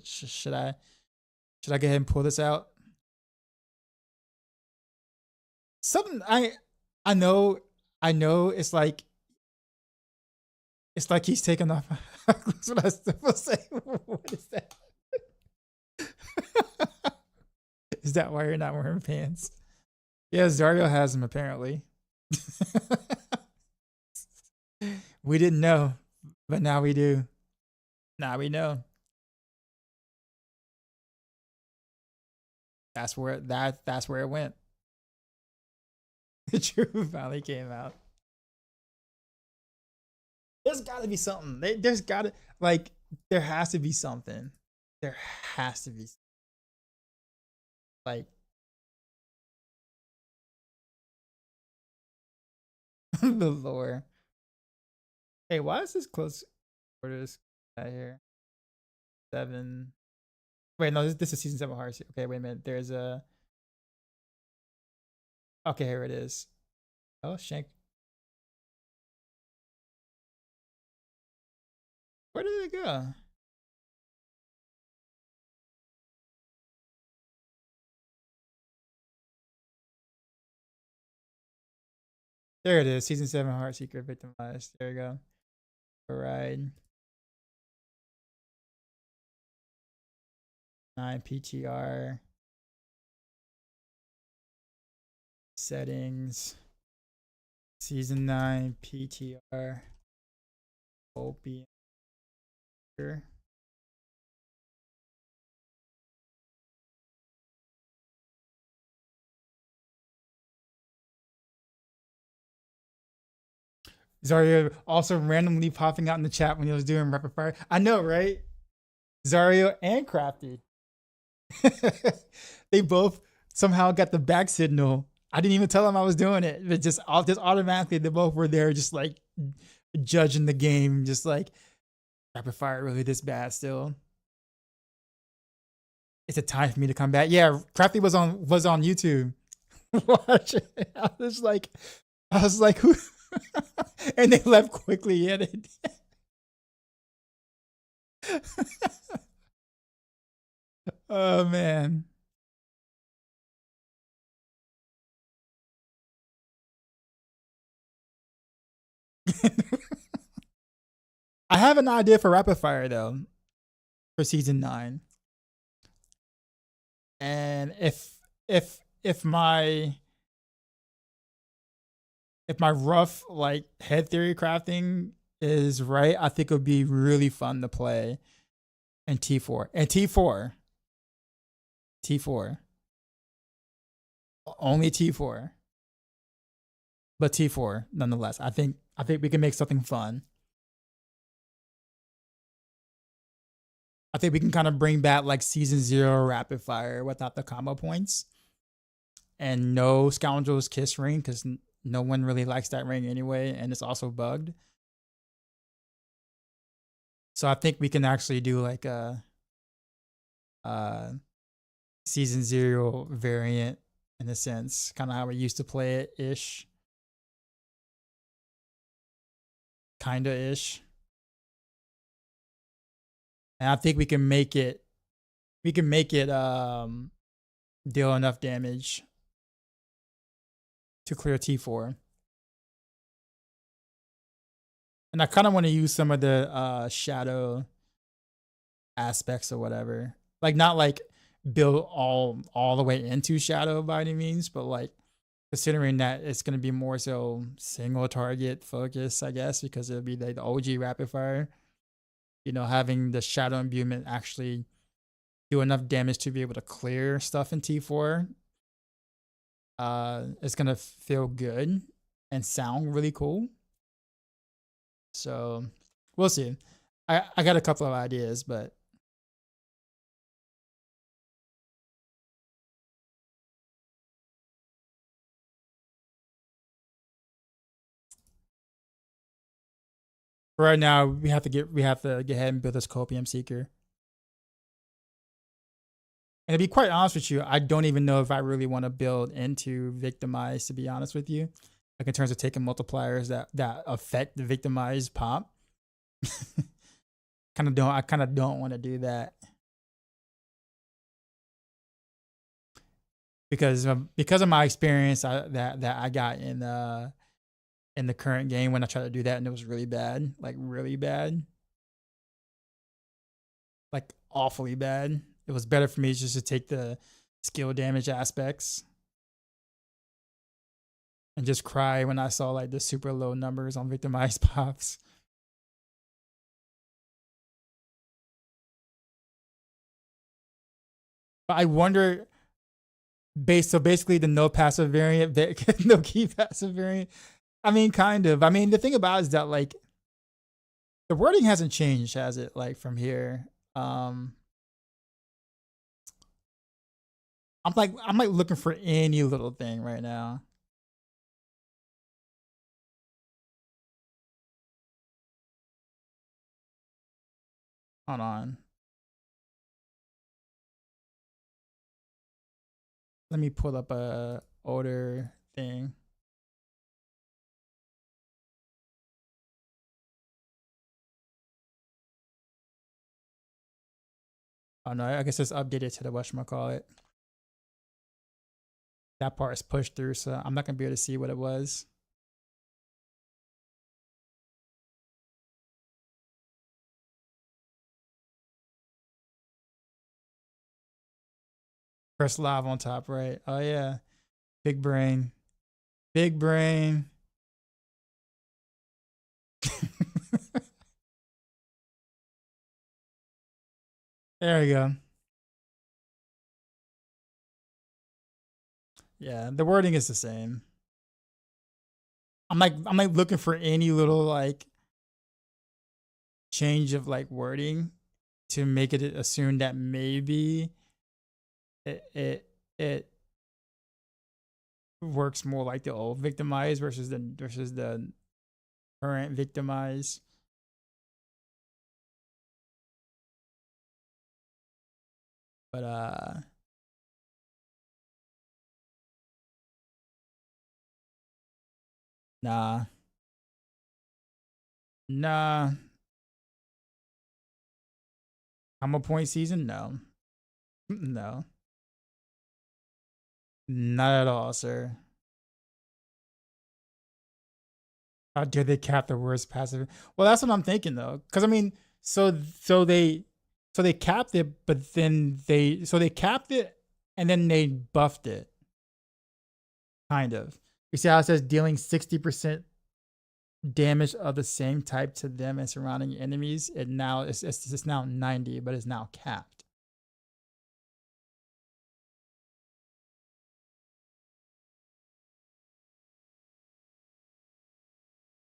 Should I go ahead and pull this out? Something I know it's like he's taking off. That's what I was supposed to say. What is that? Is that why you're not wearing pants? Yeah, Zario has them apparently. We didn't know, but now we do. Now we know. That's where it went. The truth finally came out. There's got to be something. There's got to there has to be something. There has to be. Like The lore. Hey, why is this close quarters out here? 7. Wait, no, this is season 7 Hearts. Okay, wait a minute. There's a. Okay, here it is. Oh, Shank. Where did it go? There it is. Season 7 Heartseeker Victimized. There we go. All right. 9 PTR. Settings. Season 9 PTR. Copium. Zario also randomly popping out in the chat when he was doing rapid fire. I know, right? Zario and Crafty. They both somehow got the back signal. I didn't even tell them I was doing it, but just automatically they both were there, just like judging the game, just like rapid fire really this bad still. It's a time for me to come back. Yeah, Crafty was on YouTube. Watch it. I was like, who? And they left quickly. Yeah, they did. Oh man. I have an idea for rapid fire though for season 9. And if my rough like head theory crafting is right, I think it would be really fun to play in T4. And T4. Only T4. But T4 nonetheless. I think we can make something fun. I think we can kind of bring back like season 0 rapid fire without the combo points. And no Scoundrel's Kiss ring, because no one really likes that ring anyway, and it's also bugged. So I think we can actually do like a season 0 variant in a sense, kind of how we used to play it ish. Kinda ish. And I think we can make it deal enough damage to clear T4. And I kind of want to use some of the shadow aspects or whatever. Like not like build all the way into shadow by any means, but like considering that it's going to be more so single target focus, I guess, because it'll be like the OG rapid fire. You know, having the shadow imbuement actually do enough damage to be able to clear stuff in T4. It's gonna feel good and sound really cool. So we'll see. I got a couple of ideas, but right now we have to get ahead and build this Copium Seeker. And to be quite honest with you, I don't even know if I really want to build into Victimize, to be honest with you. Like in terms of taking multipliers that affect the Victimize pop. I kind of don't want to do that. Because of my experience that I got in the current game when I tried to do that, and it was really bad, like really bad, like awfully bad. It was better for me just to take the skill damage aspects and just cry when I saw like the super low numbers on Victimized pops. But I wonder, so basically the no passive variant, no key passive variant. I mean, kind of. I mean, the thing about it is that like the wording hasn't changed, has it? Like from here. I'm like looking for any little thing right now. Hold on. Let me pull up a older thing. Oh no, I guess it's updated to the whatchamacallit. That part is pushed through, so I'm not gonna be able to see what it was. Press live on top, right? Oh yeah. Big brain. Big brain. There we go. Yeah, the wording is the same. I'm like looking for any little like change of like wording to make it assume that maybe it works more like the old Victimize versus the current Victimize. But nah. I'm a point season? No. No. Not at all, sir. How dare they cap the worst passive? Well, that's what I'm thinking though. Cause I mean, so they capped it, but then they capped it and then they buffed it. Kind of. You see how it says dealing 60% damage of the same type to them and surrounding enemies? It now it's now 90, but it's now capped.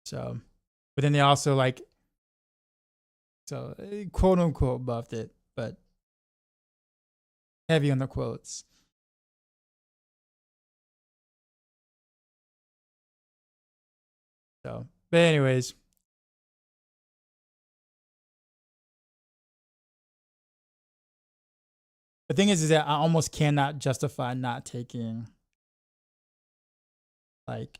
So, but then they also like, so quote unquote buffed it, but heavy on the quotes. So, but anyways, the thing is that I almost cannot justify not taking like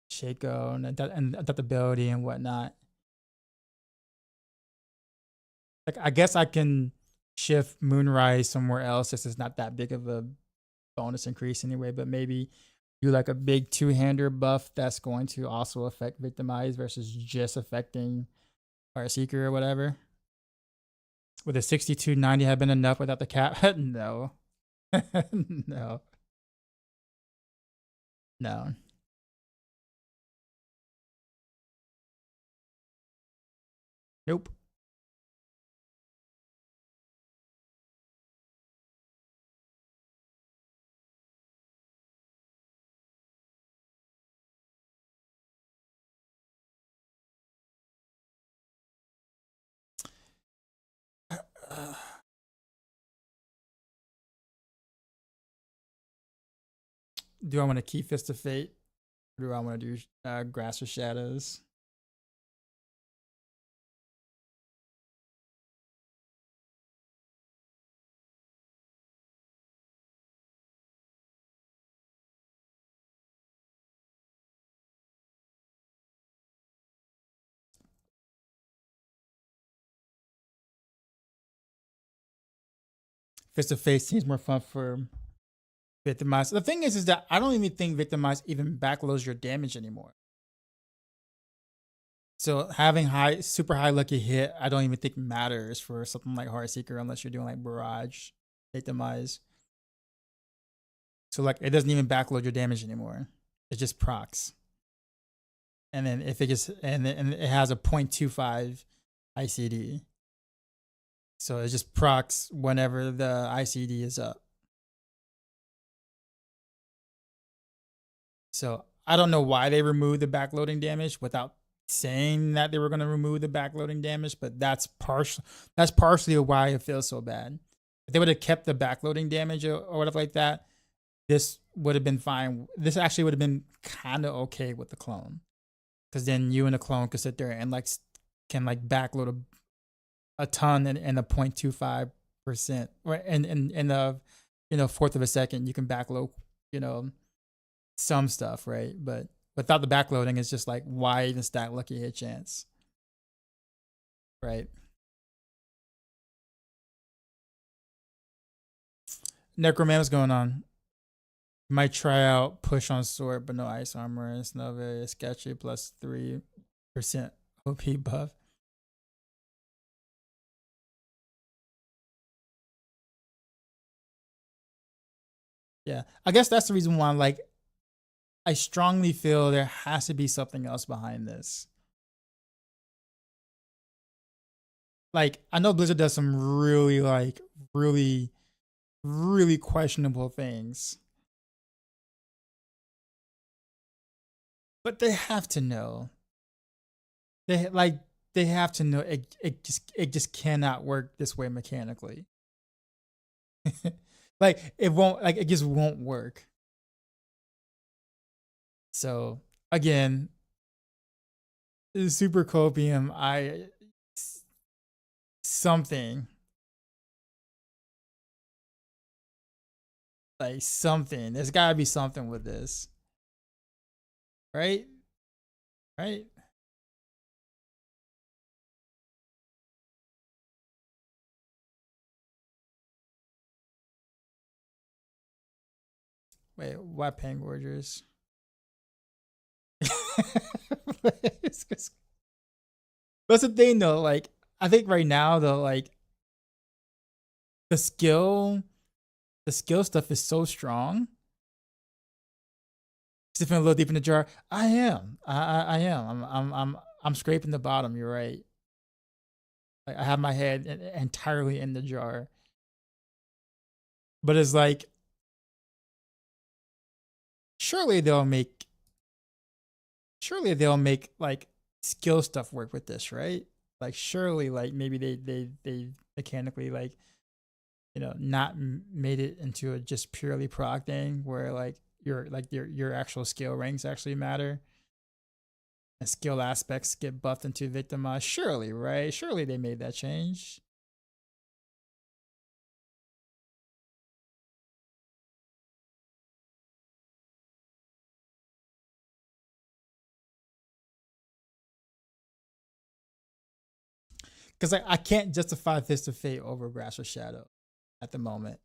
Shaco and adaptability and whatnot. Like I guess I can shift Moonrise somewhere else. This is not that big of a bonus increase anyway, but maybe do like a big two-hander buff that's going to also affect Victimize versus just affecting Heartseeker or whatever. Would a 6290 have been enough without the cap? No. No. No. Nope. Do I want to keep Fist of Fate? Or do I want to do Grass of Shadows? Fist of Fate seems more fun for Victimize. The thing is that I don't even think Victimize even backloads your damage anymore. So having super high lucky hit, I don't even think matters for something like Heartseeker unless you're doing like Barrage, Victimize. So like it doesn't even backload your damage anymore. It just procs. And then if it just and it has a 0.25 ICD. So it just procs whenever the ICD is up. So I don't know why they removed the backloading damage without saying that they were going to remove the backloading damage, but that's partially why it feels so bad. If they would have kept the backloading damage or whatever like that, this would have been fine. This actually would have been kind of okay with the clone, because then you and the clone could sit there and like can like backload a ton in a 0.25%, right? And in the fourth of a second, you can backload, some stuff, right? But without the backloading, it's just like, why even stack lucky hit chance, right? Necroman, what's going on? Might try out push on sword, but no ice armor. It's not very sketchy. Plus 3% OP buff. Yeah, I guess that's the reason why I'm like, I strongly feel there has to be something else behind this. Like, I know Blizzard does some really, like, really, really questionable things, but they have to know. They have to know it just cannot work this way mechanically. Like, it just won't work. So again, Super Copium, something like something. There's gotta be something with this. Right? Right? Wait, why Pangorgers? That's the thing though, like, I think right now though, like, the skill stuff is so strong. Sipping a little deep in the jar. I am. I am. I'm scraping the bottom, you're right. Like, I have my head entirely in the jar. But it's like, surely they'll make like skill stuff work with this, right? Like, surely, like, maybe they mechanically, like, not made it into a just purely proc thing where like your actual skill ranks actually matter and skill aspects get buffed into Victimize. Surely, right? Surely they made that change. Because I can't justify Fist of Fate over Grasp of Shadow at the moment.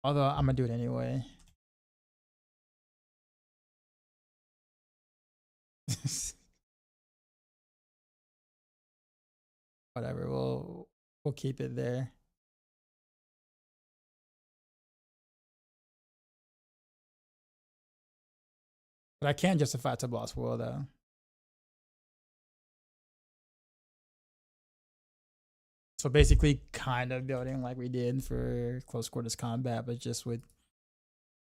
Although I'm gonna do it anyway. Whatever, we'll keep it there. But I can justify to Boss World though. So basically, kind of building like we did for close quarters combat, but just with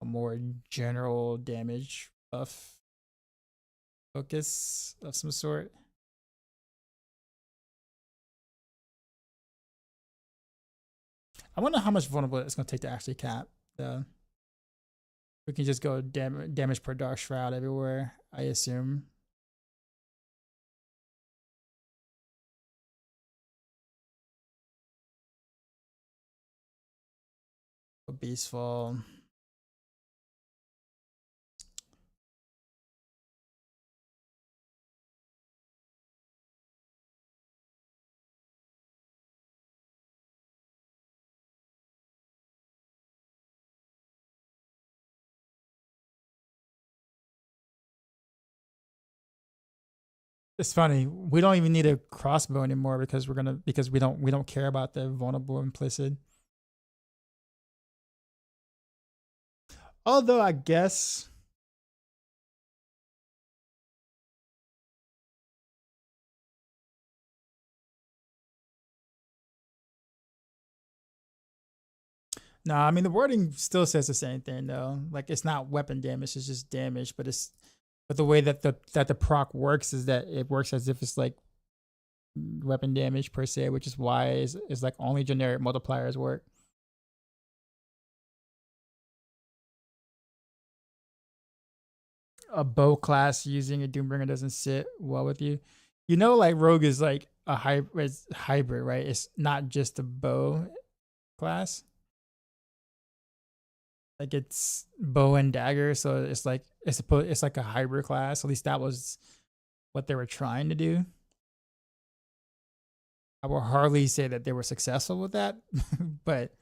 a more general damage buff focus of some sort. I wonder how much vulnerable it's going to take to actually cap, though. We can just go damage per Dark Shroud everywhere, I assume. Beastfall. It's funny. We don't even need a crossbow anymore because we don't care about the vulnerable implicit. Although I guess I mean the wording still says the same thing though. Like, it's not weapon damage, it's just damage, but the way that the proc works is that it works as if it's like weapon damage per se, which is why is like only generic multipliers work. a bow class using a Doombringer doesn't sit well with you. You know, like Rogue is like a hybrid, right? It's not just a bow class. Like it's bow and dagger, so it's like it's like a hybrid class. At least that was what they were trying to do. I will hardly say that they were successful with that, but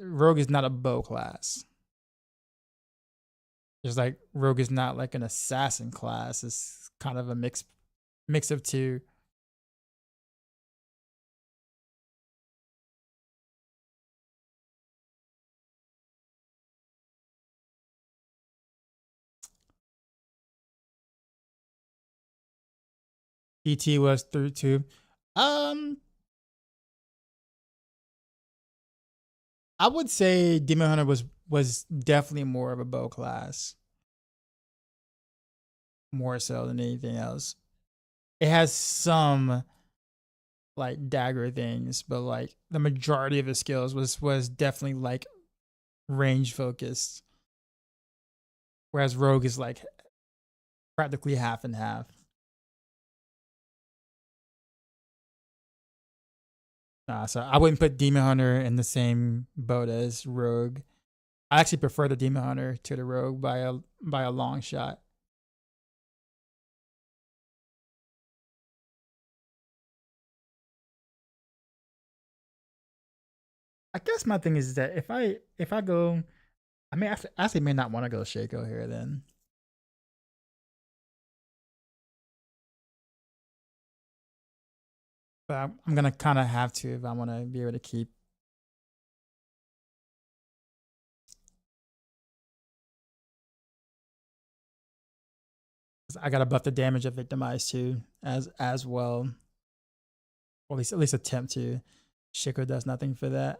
Rogue is not a bow class. Just like Rogue is not like an assassin class. It's kind of a mix of two. ET was through two. Um, I would say Demon Hunter was definitely more of a bow class, more so than anything else. It has some like dagger things, but like the majority of his skills was definitely like range focused. Whereas Rogue is like practically half and half. So I wouldn't put Demon Hunter in the same boat as Rogue. I actually prefer the Demon Hunter to the Rogue by a long shot. I guess my thing is that if I go, I mean, I actually may not want to go Shaco here then. But I'm gonna kind of have to if I want to be able to keep. I gotta buff the damage of Victimize too, as well. Or at least attempt to. Shaco does nothing for that.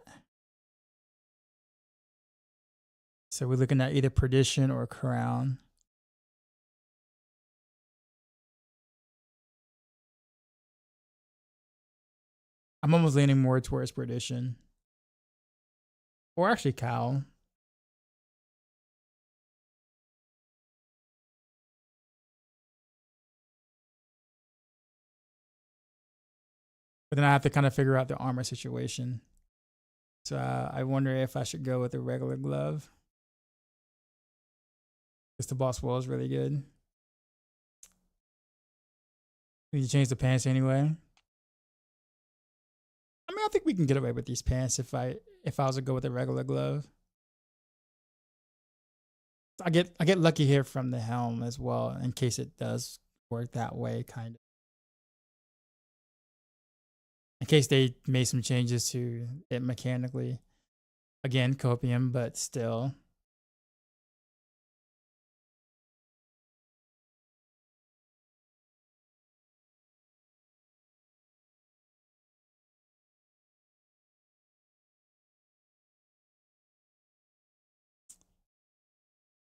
So we're looking at either Perdition or Crown. I'm almost leaning more towards Perdition. Or actually Cow. But then I have to kind of figure out the armor situation. So I wonder if I should go with a regular glove. Because the boss wall is really good. Need to change the pants anyway. I mean, I think we can get away with these pants if I was to go with a regular glove. I get lucky here from the helm as well, in case it does work that way, kind of. In case they made some changes to it mechanically. Again, Copium, but still.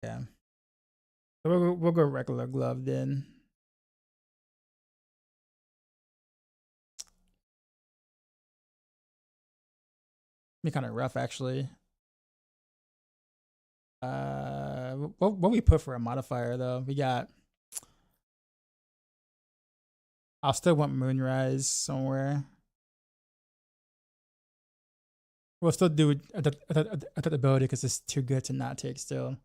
Yeah. So we'll go regular glove then. Be kind of rough actually. What we put for a modifier though? We got. I'll still want Moonrise somewhere. We'll still do adaptability because it's too good to not take still.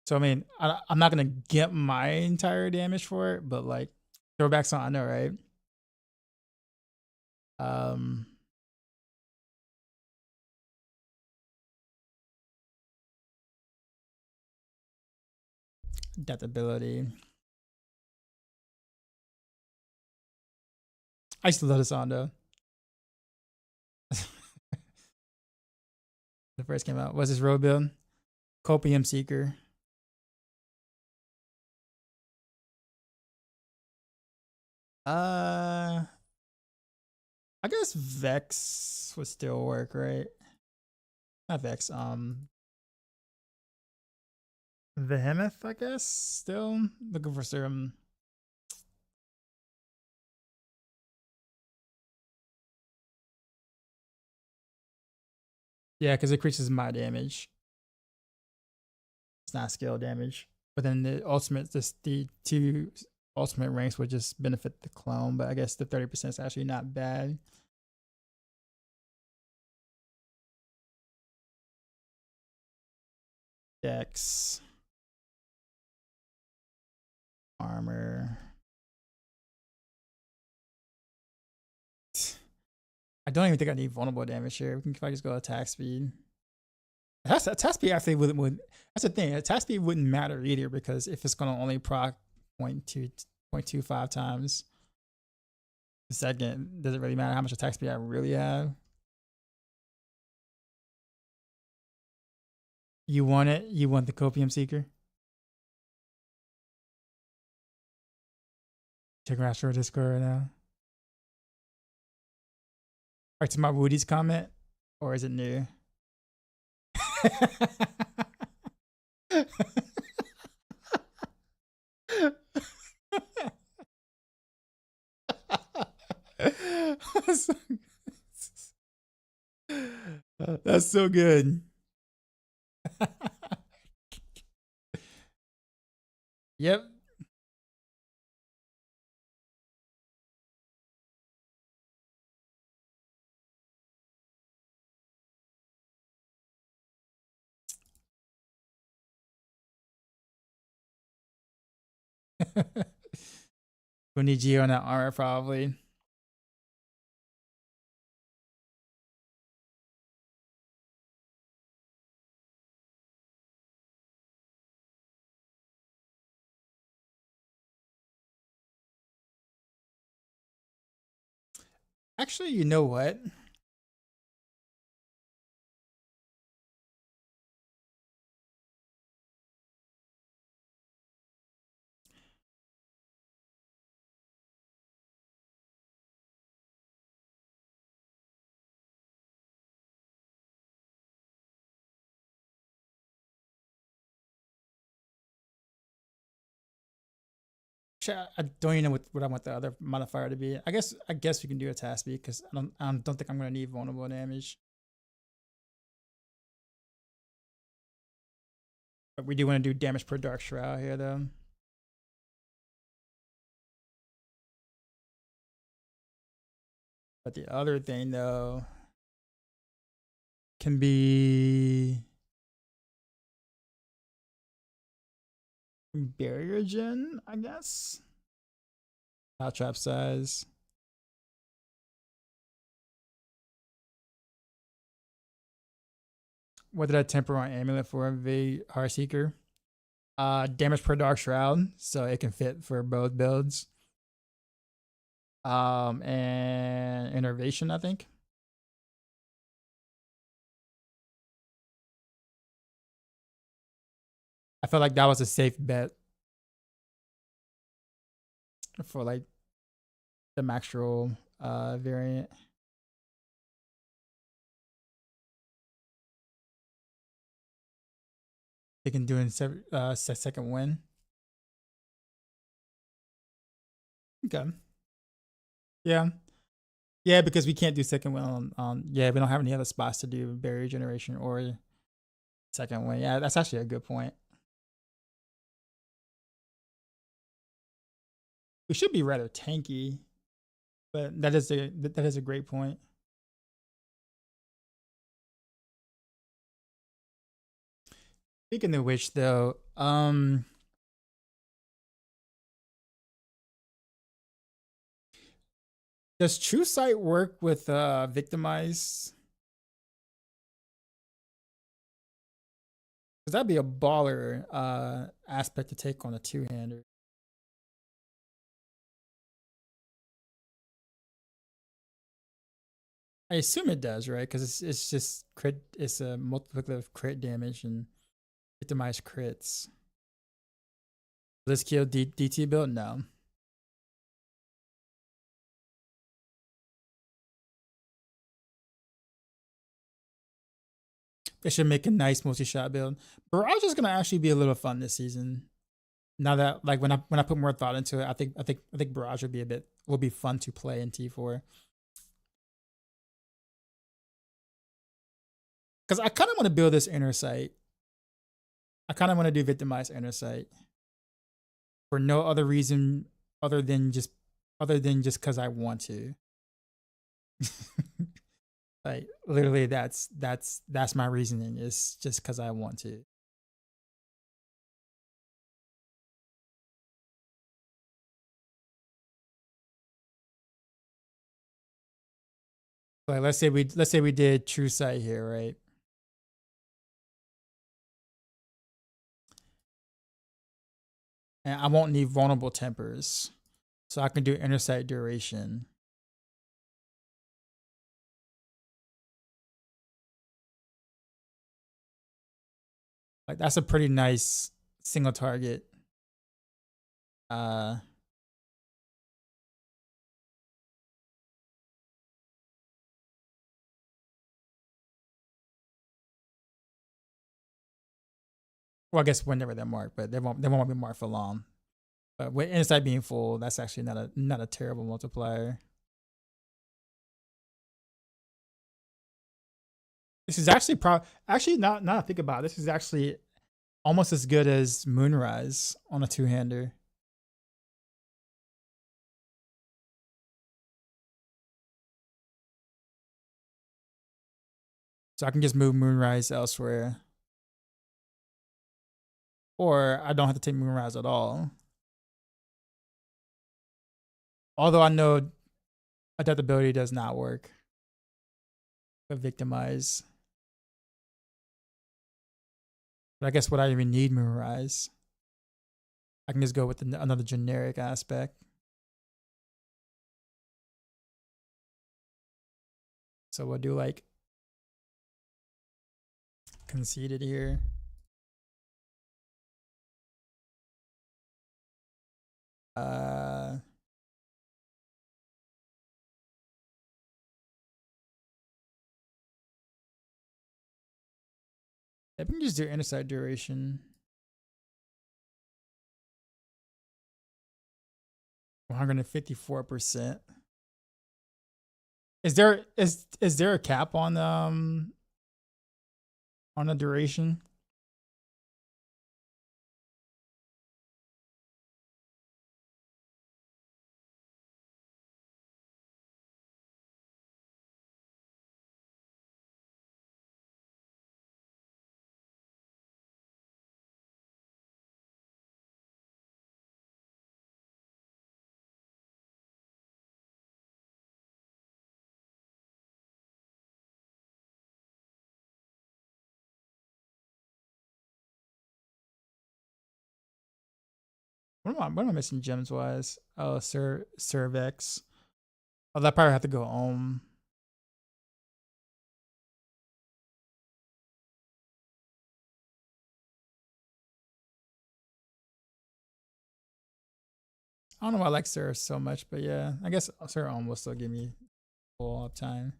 So I mean, I'm not gonna get my entire damage for it, but like throwbacks on, I know, right? Adaptability. I used to love this on though. The first came out. What's this road build? Copium Seeker. I guess Vex would still work, right? Not Vex. Behemoth, I guess. Still looking for some. Yeah, because it increases my damage. It's not skill damage. But then the ultimate, just the 2 ultimate ranks would just benefit the clone. But I guess the 30% is actually not bad. Dex. Armor. I don't even think I need vulnerable damage here. We can probably just go attack speed. Attack speed actually would that's the thing. Attack speed wouldn't matter either, because if it's gonna only proc 0.25 times a second, does it really matter how much attack speed I really have? You want it? You want the Copium Seeker? Check Astro Discord right now. Back to my Woody's comment, or is it new? That's so good. Yep. We'll need Geo on that armor probably. Actually, you know what? Actually, I don't even know what I want the other modifier to be. I guess we can do a task speed, because I don't think I'm gonna need vulnerable damage. But we do want to do damage per dark shroud here though. But the other thing though can be barrier gen, I guess. Not trap size. What did I temper on amulet for the Heartseeker? Damage per dark shroud, so it can fit for both builds. And innervation, I think. I felt like that was a safe bet for like the Maxroll variant. They can do in second win. Okay. Yeah. Yeah, because we can't do second win on yeah, we don't have any other spots to do barrier generation or second win. Yeah, that's actually a good point. We should be rather tanky, but that is a great point. Speaking of which, though, does True Sight work with Victimize? Because that'd be a baller aspect to take on a two-hander. I assume it does, right? Because it's just crit. It's a multiplicative crit damage and Victimize crits. Let's kill DT build? No. They should make a nice multi-shot build. Barrage is gonna actually be a little fun this season. Now that like when I put more thought into it, I think Barrage will be fun to play in T4. Because I kind of want to build this inner sight. I kind of want to do Victimize Inner Sight for no other reason other than just because I want to. Like literally, that's my reasoning. Is just because I want to. Like let's say we did True Sight here, right? And I won't need vulnerable tempers, so I can do Inner Sight duration. Like that's a pretty nice single target. Well, I guess whenever they're marked, but they won't be marked for long. But with Inner Sight being full, that's actually not a terrible multiplier. This is actually actually not to think about it, this is actually almost as good as Moonrise on a two-hander. So I can just move Moonrise elsewhere. Or I don't have to take Moonrise at all. Although I know adaptability does not work. But Victimize. But I guess would I even need Moonrise? I can just go with another generic aspect. So we'll do like conceded here. I can just do Inner Sight duration. 154%. Is there a cap on the duration? What am I missing gems wise? Oh, Cervex. Oh, that probably have to go home. I don't know why I like Sir so much, but yeah, I guess Sir Ohm will still give me full uptime.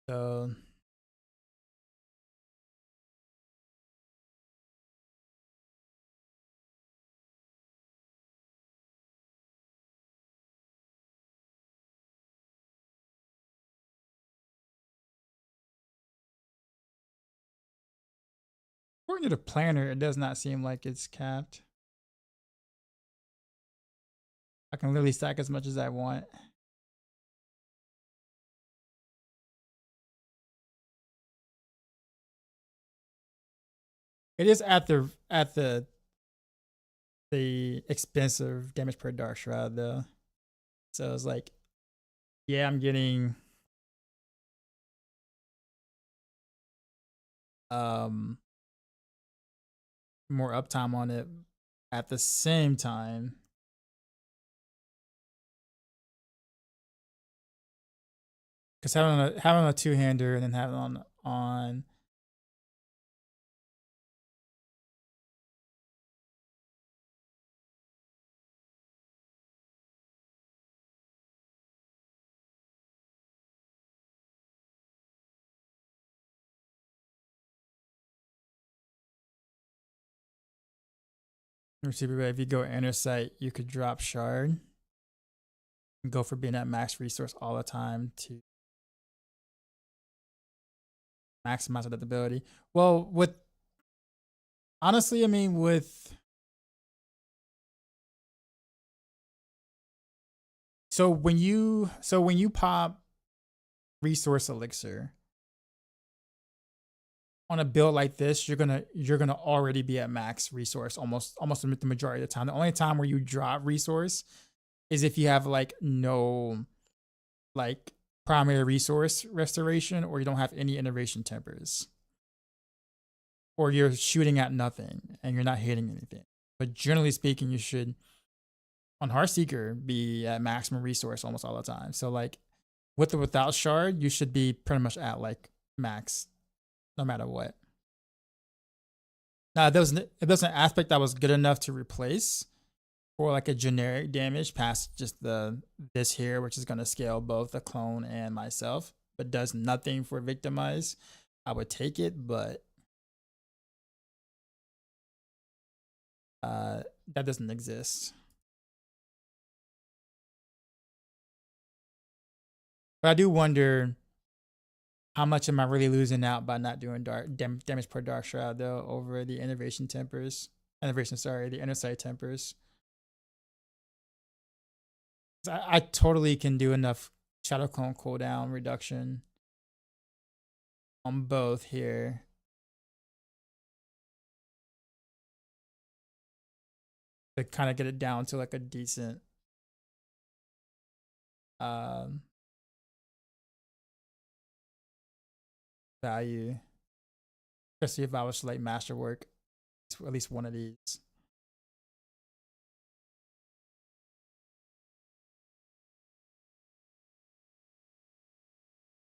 So according to the planner, it does not seem like it's capped. I can literally stack as much as I want. It is at the expensive damage per Dark Shroud though. So it's like, yeah, I'm getting more uptime on it at the same time, because having a two-hander and then having on if you go inner sight, you could drop shard and go for being at max resource all the time to maximize that ability. Well, with honestly, I mean, with so when you pop resource elixir on a build like this, you're gonna already be at max resource almost the majority of the time. The only time where you drop resource is if you have like no like primary resource restoration, or you don't have any innovation tempers, or you're shooting at nothing and you're not hitting anything. But generally speaking, you should on Heartseeker be at maximum resource almost all the time. So like with or without shard, you should be pretty much at like max no matter what. Now, if there's an aspect that was good enough to replace for like a generic damage past just this here, which is going to scale both the clone and myself, but does nothing for Victimize, I would take it, but that doesn't exist. But I do wonder, how much am I really losing out by not doing damage per Dark Shroud though over the the inner sight tempers? I totally can do enough Shadow Clone cooldown reduction on both here. To kind of get it down to like a decent value, especially if I was to like masterwork at least one of these.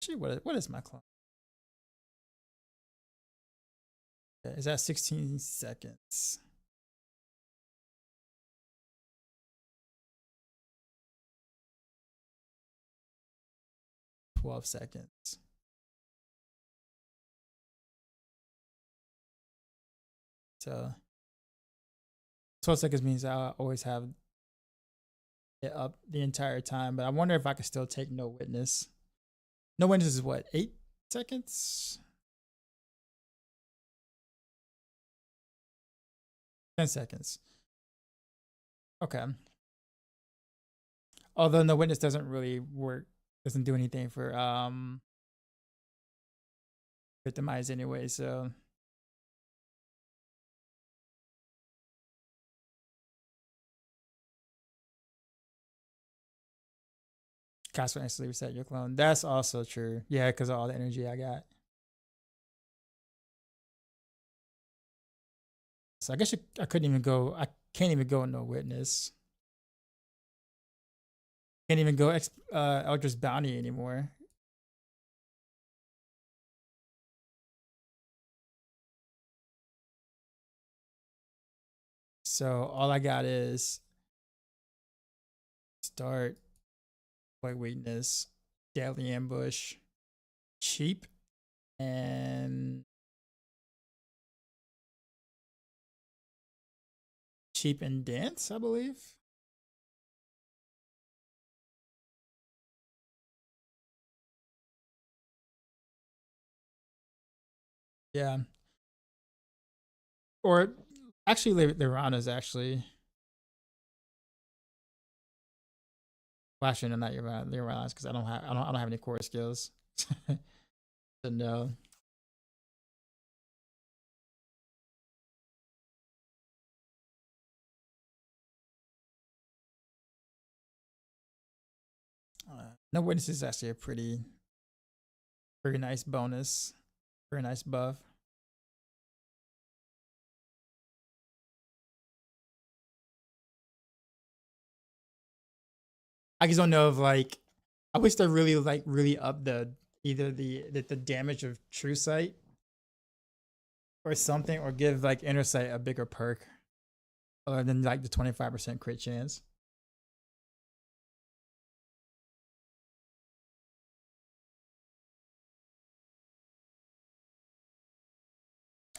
Actually, what is my clone? Is that 16 seconds? $12 seconds. So 12 seconds means I always have it up the entire time, but I wonder if I could still take no witness. No witness is what, 8 seconds? 10 seconds. Okay. Although no witness doesn't really work, doesn't do anything for Victimize anyway, so cast will instantly reset your clone. That's also true. Yeah, because of all the energy I got. So I guess I couldn't even go. I can't even go no witness. Can't even go Eldritch Bounty anymore. So all I got is start, White Weakness, Deadly Ambush, Cheap, and Dance, I believe. Yeah. Or actually, Lyrana's actually. Well, actually, no, not Lyrana's because I don't have any core skills. So no. No Witness is actually a pretty nice bonus, very nice buff. I just don't know if like I wish they really up the either the damage of True Sight or something, or give like Inner Sight a bigger perk other than like the 25% crit chance.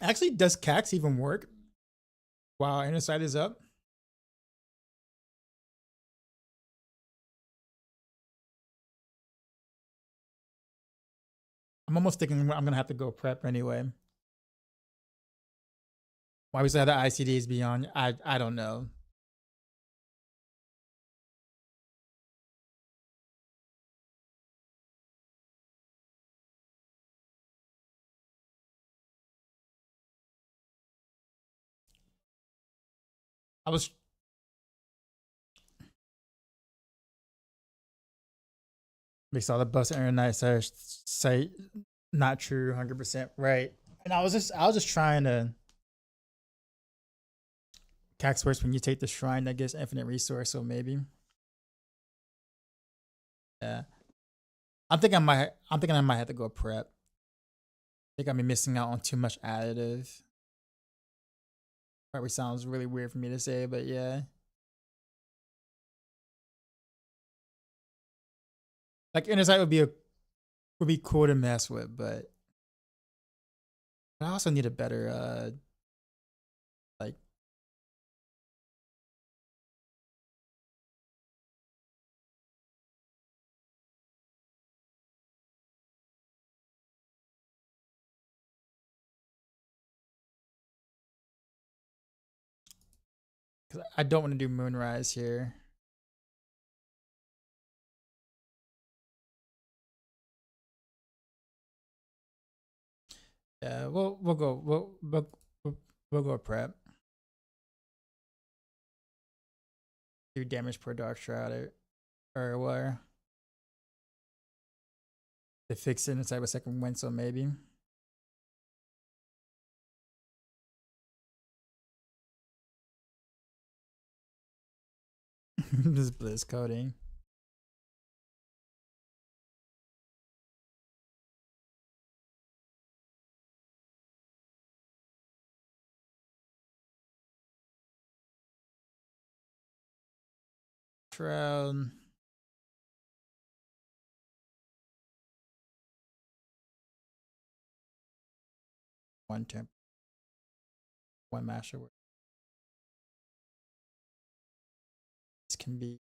Actually, does Cax even work while Inner Sight is up? I'm almost thinking I'm gonna have to go prep anyway. Why we still have the ICDs beyond? I don't know. I was makes all the bus internet say not true 100% right. And I was just trying to Cax works when you take the shrine that gives infinite resource, so maybe. Yeah. I'm thinking I might have to go prep. I think I'm missing out on too much additive. Probably sounds really weird for me to say, but yeah. Like Inner Sight would be cool to mess with, but I also need a better like cuz I don't want to do Moonrise here. Yeah, we'll go prep. Do damage per dark shroud or where to fix it inside of a second win, so maybe. This Blizz coding. Shroud. One temp. One master. This can be.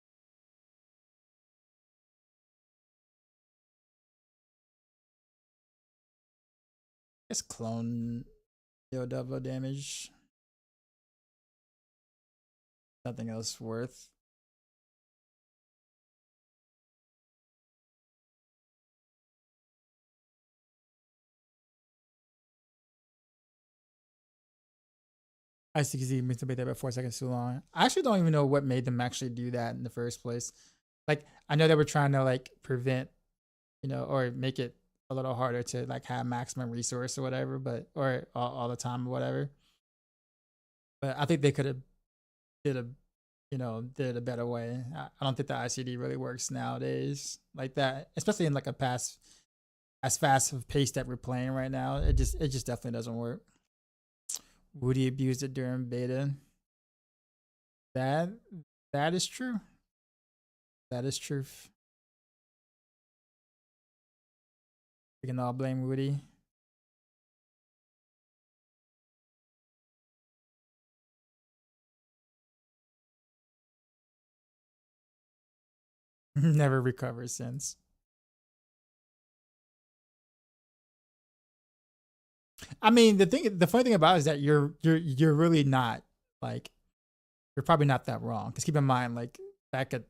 It's clone deal double damage. Nothing else worth. I see because he missed a bit there, but 4 seconds too long. I actually don't even know what made them actually do that in the first place. Like, I know they were trying to like prevent, or make it a little harder to like have maximum resource or whatever, but or all the time or whatever. But I think they could have did a, did a better way. I don't think the ICD really works nowadays like that, especially in like a past as fast of pace that we're playing right now. It just definitely doesn't work. Woody abused it during beta. That that is true. That is truth. We can all blame Woody. Never recovered since. I mean, the funny thing about it is that you're really not like you're probably not that wrong. Because keep in mind, like back at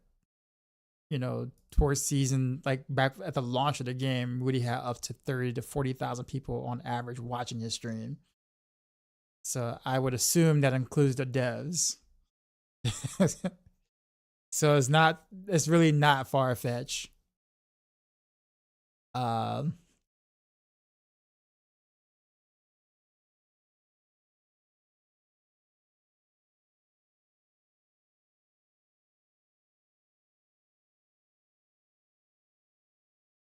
towards season, like back at the launch of the game, Woody had up to 30 to 40,000 people on average watching his stream. So I would assume that includes the devs. So it's really not far fetched. Um,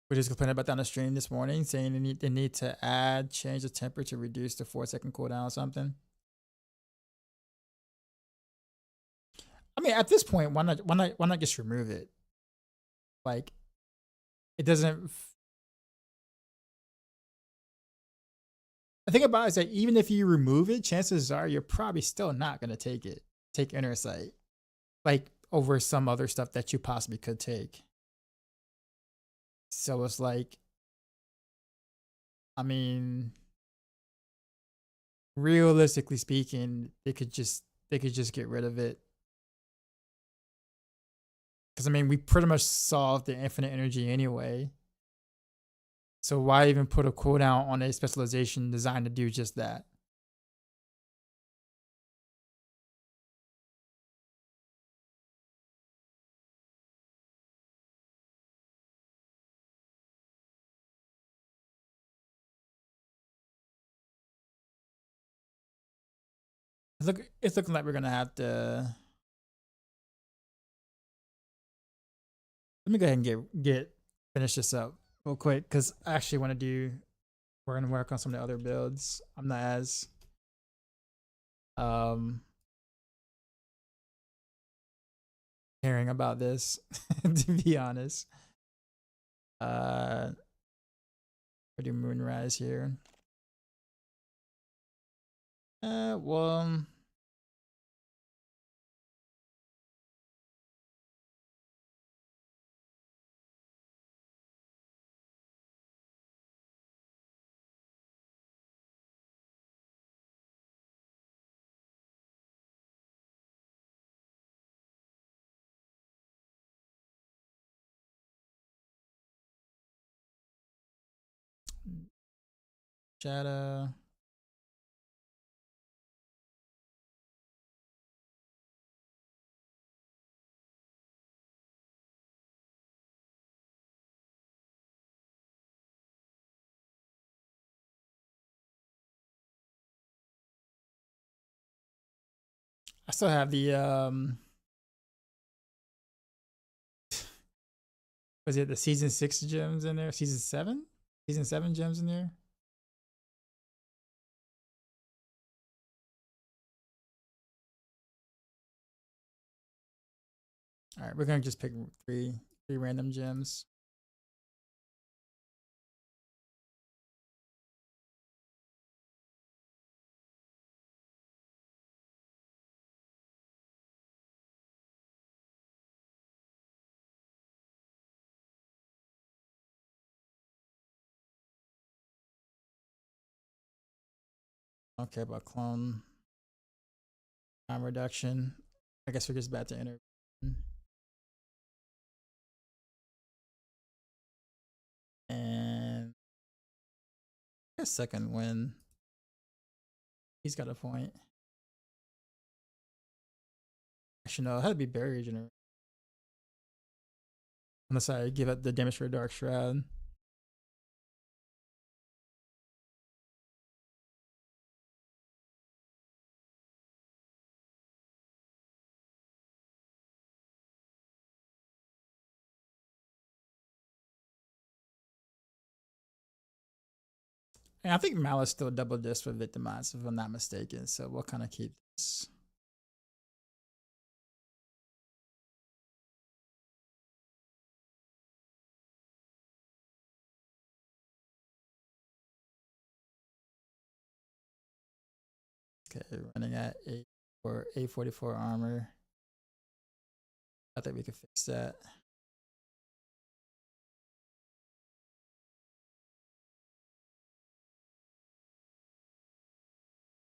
We just complaining about that on the stream this morning, saying they need to change the temperature, reduce the 4-second cooldown or something. I mean, at this point, why not just remove it? Like, it doesn't. The thing about it is that even if you remove it, chances are you're probably still not gonna take Inner Sight, like over some other stuff that you possibly could take. So it's like, I mean, realistically speaking, they could just get rid of it. Because I mean, we pretty much solved the infinite energy anyway. So why even put a cooldown on a specialization designed to do just that? It's looking like we're gonna have to. Let me go ahead and finish this up real quick because I actually want to do. We're gonna work on some of the other builds. I'm not as caring about this to be honest. We'll do Moonrise here. Well. Shadow. I still have the was it the season 6 gems in there? Season 7? Season 7 gems in there? All right, we're gonna just pick three random gems. Okay, about clone time reduction. I guess we're just about to enter. And a second win. He's got a point. Actually, no, it had to be Barrage in it. Unless I give up the damage for a Dark Shroud. And I think Malice still double disc for Victimize, if I'm not mistaken. So we'll kind of keep this. Okay, running at 844 armor. I think we can fix that.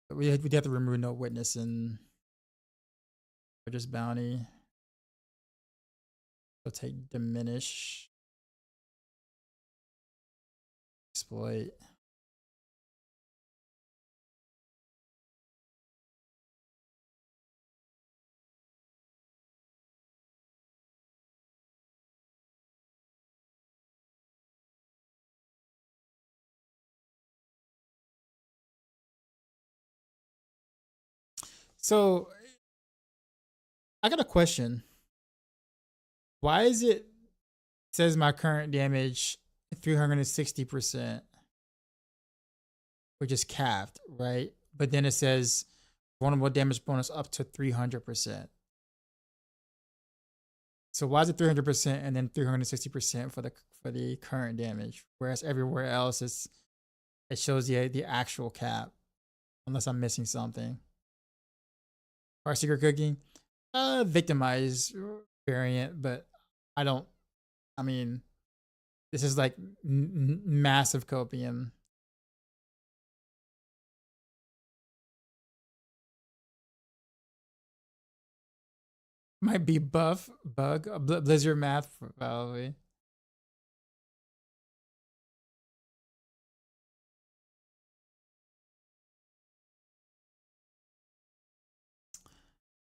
But we'd have to remove no witness and just bounty. We'll take diminish. Exploit. So I got a question. Why is it says my current damage 360%, which is capped, right? But then it says vulnerable damage bonus up to 300%. So why is it 300% and then 360% for the current damage, whereas everywhere else it shows the actual cap, unless I'm missing something. Heartseeker cooking, Victimize variant, but I mean, this is like massive Copium. Might be bug, Blizzard math probably.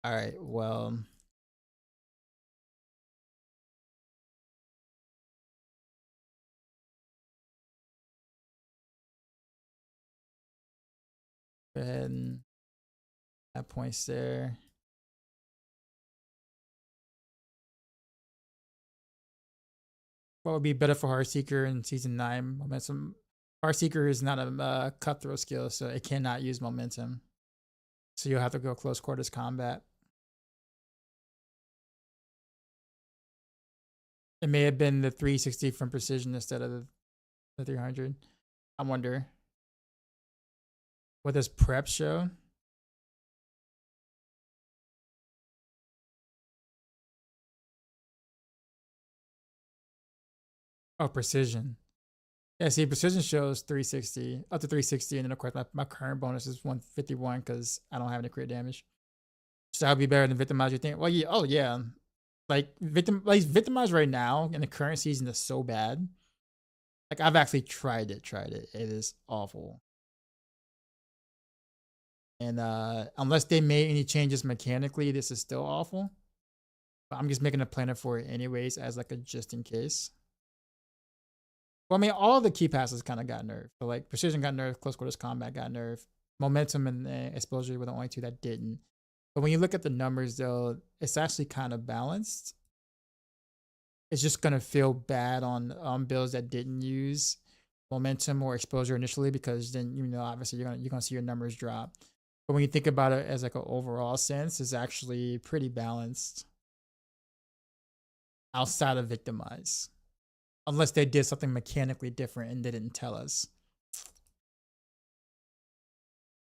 All right, well. Go ahead and add points there. What would be better for Heartseeker in season 9? Momentum. Heartseeker is not a cutthroat skill, so it cannot use momentum. So you'll have to go close quarters combat. It may have been the 360 from precision instead of the 300. I wonder. What does prep show? Oh, precision. Yeah, see, precision shows 360, up to 360, and then of course my current bonus is 151 because I don't have any crit damage. So that would be better than Victimize, you think? Well, yeah, oh yeah. Like Victimize right now in the current season is so bad. Like I've actually tried it. It is awful. And unless they made any changes mechanically, this is still awful. But I'm just making a planner for it anyways as like a just in case. Well, I mean, all the key passes kind of got nerfed. So like precision got nerfed, close quarters combat got nerfed, momentum and exposure were the only two that didn't. But when you look at the numbers though, it's actually kind of balanced. It's just gonna feel bad on builds that didn't use momentum or exposure initially, because then obviously you're gonna see your numbers drop. But when you think about it as like an overall sense, it's actually pretty balanced outside of Victimize. Unless they did something mechanically different and they didn't tell us.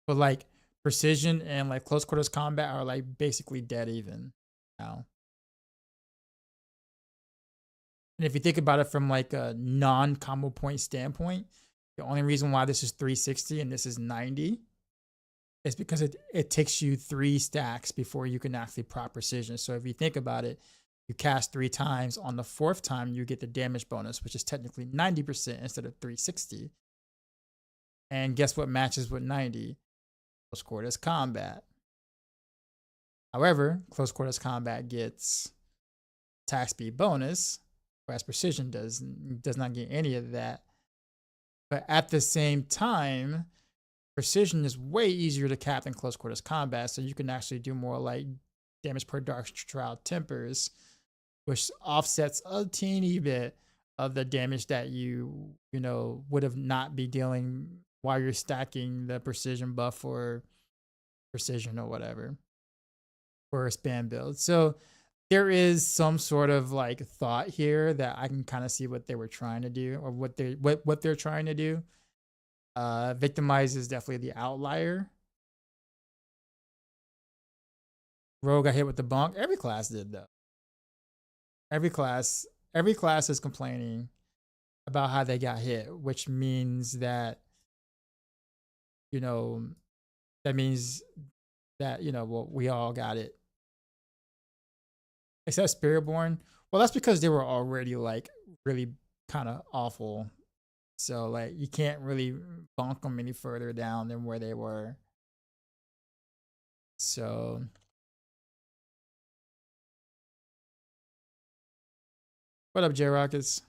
But like precision and like close quarters combat are like basically dead even now. And if you think about it from like a non-combo point standpoint, the only reason why this is 360 and this is 90 is because it takes you 3 stacks before you can actually prop precision. So if you think about it, you cast 3 times. On the 4th time, you get the damage bonus, which is technically 90% instead of 360. And guess what matches with 90? Close quarters combat. However, close quarters combat gets attack speed bonus, whereas precision does not get any of that. But at the same time, precision is way easier to cap than close quarters combat, so you can actually do more like damage per dark trial tempers, which offsets a teeny bit of the damage that you would have not be dealing while you're stacking the precision buff for precision or whatever for a spam build. So there is some sort of like thought here that I can kind of see what they were trying to do, or what they're trying to do. Victimize is definitely the outlier. Rogue got hit with the bonk. Every class did though. Every class is complaining about how they got hit, which means that that means that well, we all got it. Except Spiritborn. Well, that's because they were already like really kind of awful. So like you can't really bonk them any further down than where they were. So what up, J Rockets?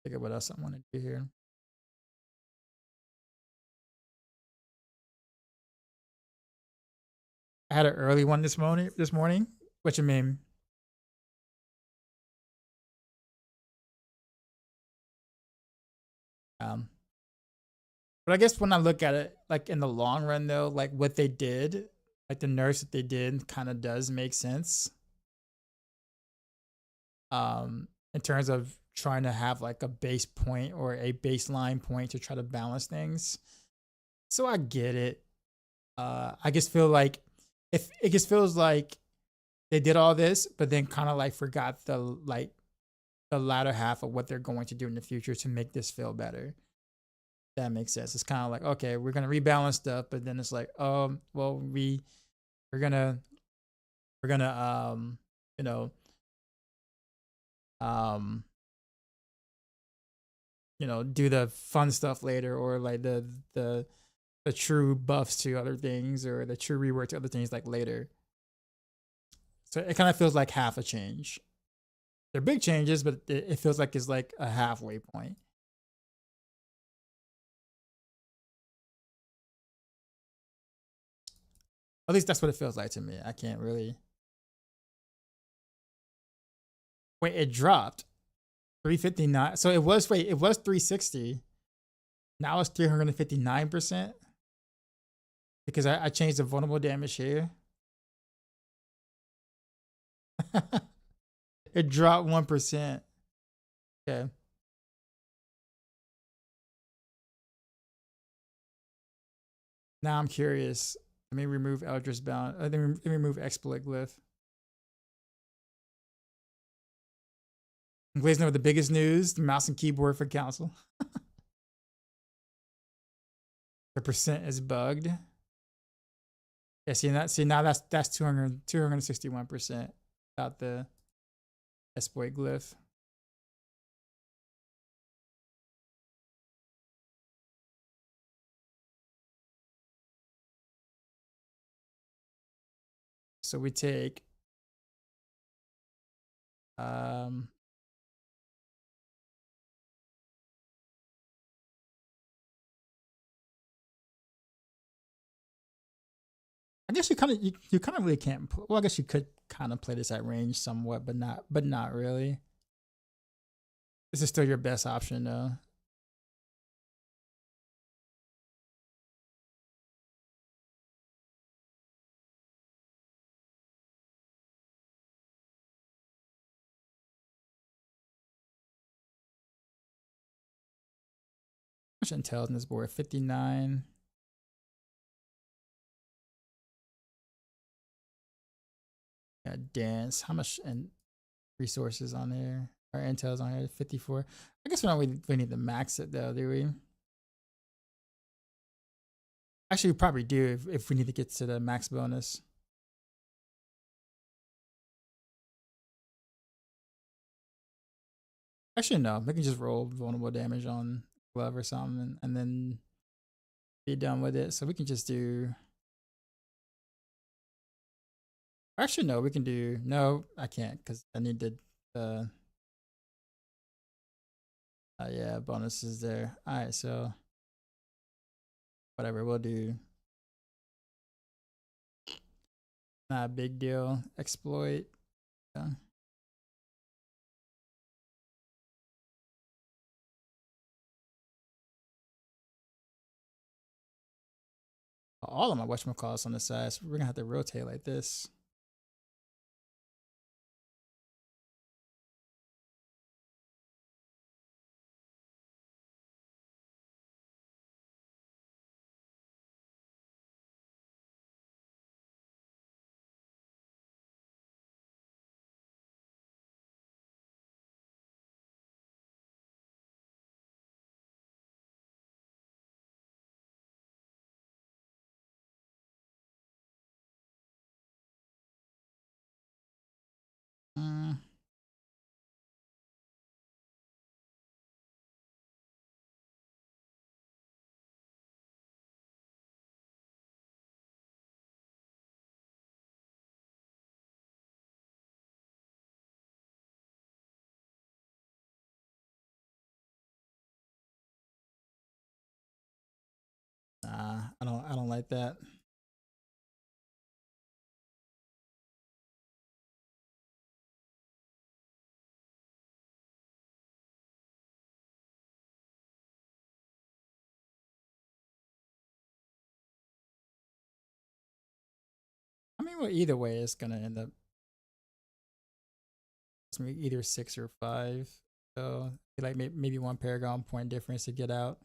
Think of what else I want to do here. I had an early one this morning. What you mean? But I guess when I look at it, like in the long run, though, like what they did, like the nerfs that they did, kind of does make sense. In terms of trying to have like a base point or a baseline point to try to balance things. So I get it. I just feel like if it just feels like they did all this, but then kind of like forgot the latter half of what they're going to do in the future to make this feel better. That makes sense. It's kind of like, okay, we're gonna rebalance stuff, but then it's like, well, we're gonna you know um do the fun stuff later, or like the true buffs to other things, or the true rework to other things like later. So it kind of feels like half a change. They're big changes, but it feels like it's like a halfway point. At least that's what it feels like to me. I can't really. Wait, it dropped 359. So it was 360. Now it's 359% because I changed the vulnerable damage here. It dropped 1%. Okay. Now I'm curious. Let me remove Eldritch Bound. Let me remove Exploit Glyph. I'm glazing over the biggest news: the mouse and keyboard for council. The percent is bugged. Yeah, see now that's 261% without the exploit glyph. So we take I guess you kind of really can't. Well, I guess you could kind of play this at range somewhat, but not really. This is still your best option though. How much intel in this board? 59. Yeah, dance. How much resources on there? Our intel's on here. 54. I guess we don't we need to max it though, do we? Actually, we probably do if we need to get to the max bonus. Actually, no. We can just roll vulnerable damage on glove or something, and then be done with it. So we can just do. Actually, no. We can do. No, I can't because I need to. Yeah, bonuses there. All right, so whatever we'll do. Not a big deal. Exploit. Yeah. All of my whatchamacalls on the side, so we're gonna have to rotate like this. Mm. Nah, I don't like that. I mean, well, either way, it's gonna end up either 6 or 5. So like maybe 1 paragon point difference to get out.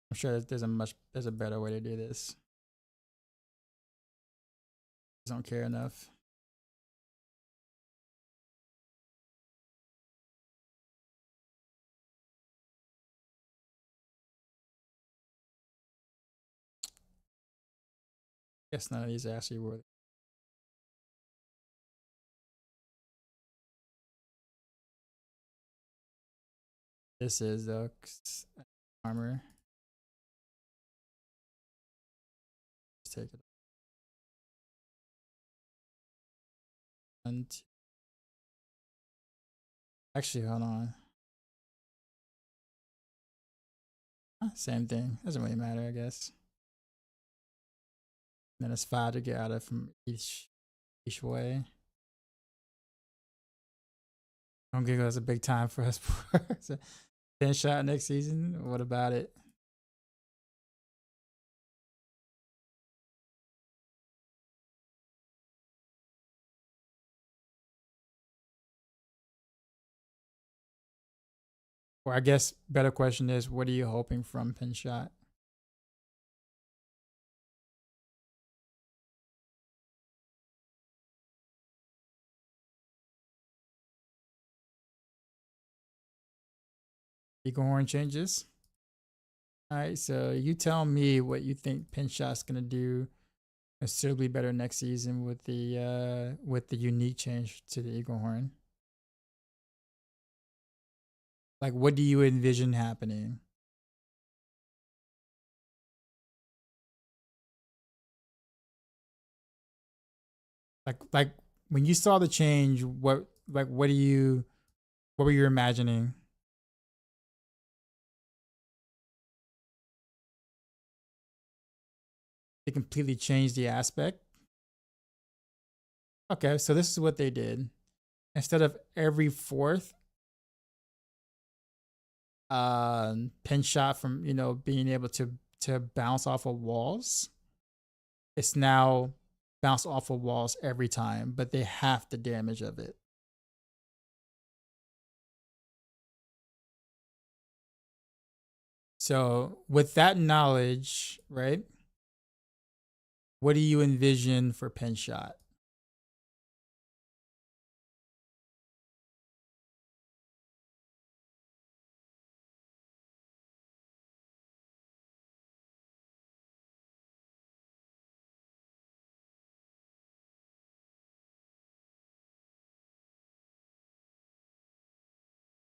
I'm sure there's a better way to do this. I don't care enough. Guess none of these are actually worth it. This is though armor. Let's take it. And actually, hold on. Same thing. Doesn't really matter, I guess. And then it's 5 to get out of from each way. Don't giggle. That's a big time for us. So, pinshot next season. What about it? Or I guess better question is, what are you hoping from pinshot? Eaglehorn changes. All right, so you tell me what you think pinshot's gonna do considerably better next season with the unique change to the Eaglehorn. Like, what do you envision happening? Like when you saw the change, what were you imagining? They completely changed the aspect. Okay, so this is what they did. Instead of every 4th pinshot from being able to bounce off of walls, it's now bounce off of walls every time, but they half the damage of it. So with that knowledge, right, what do you envision for pinshot?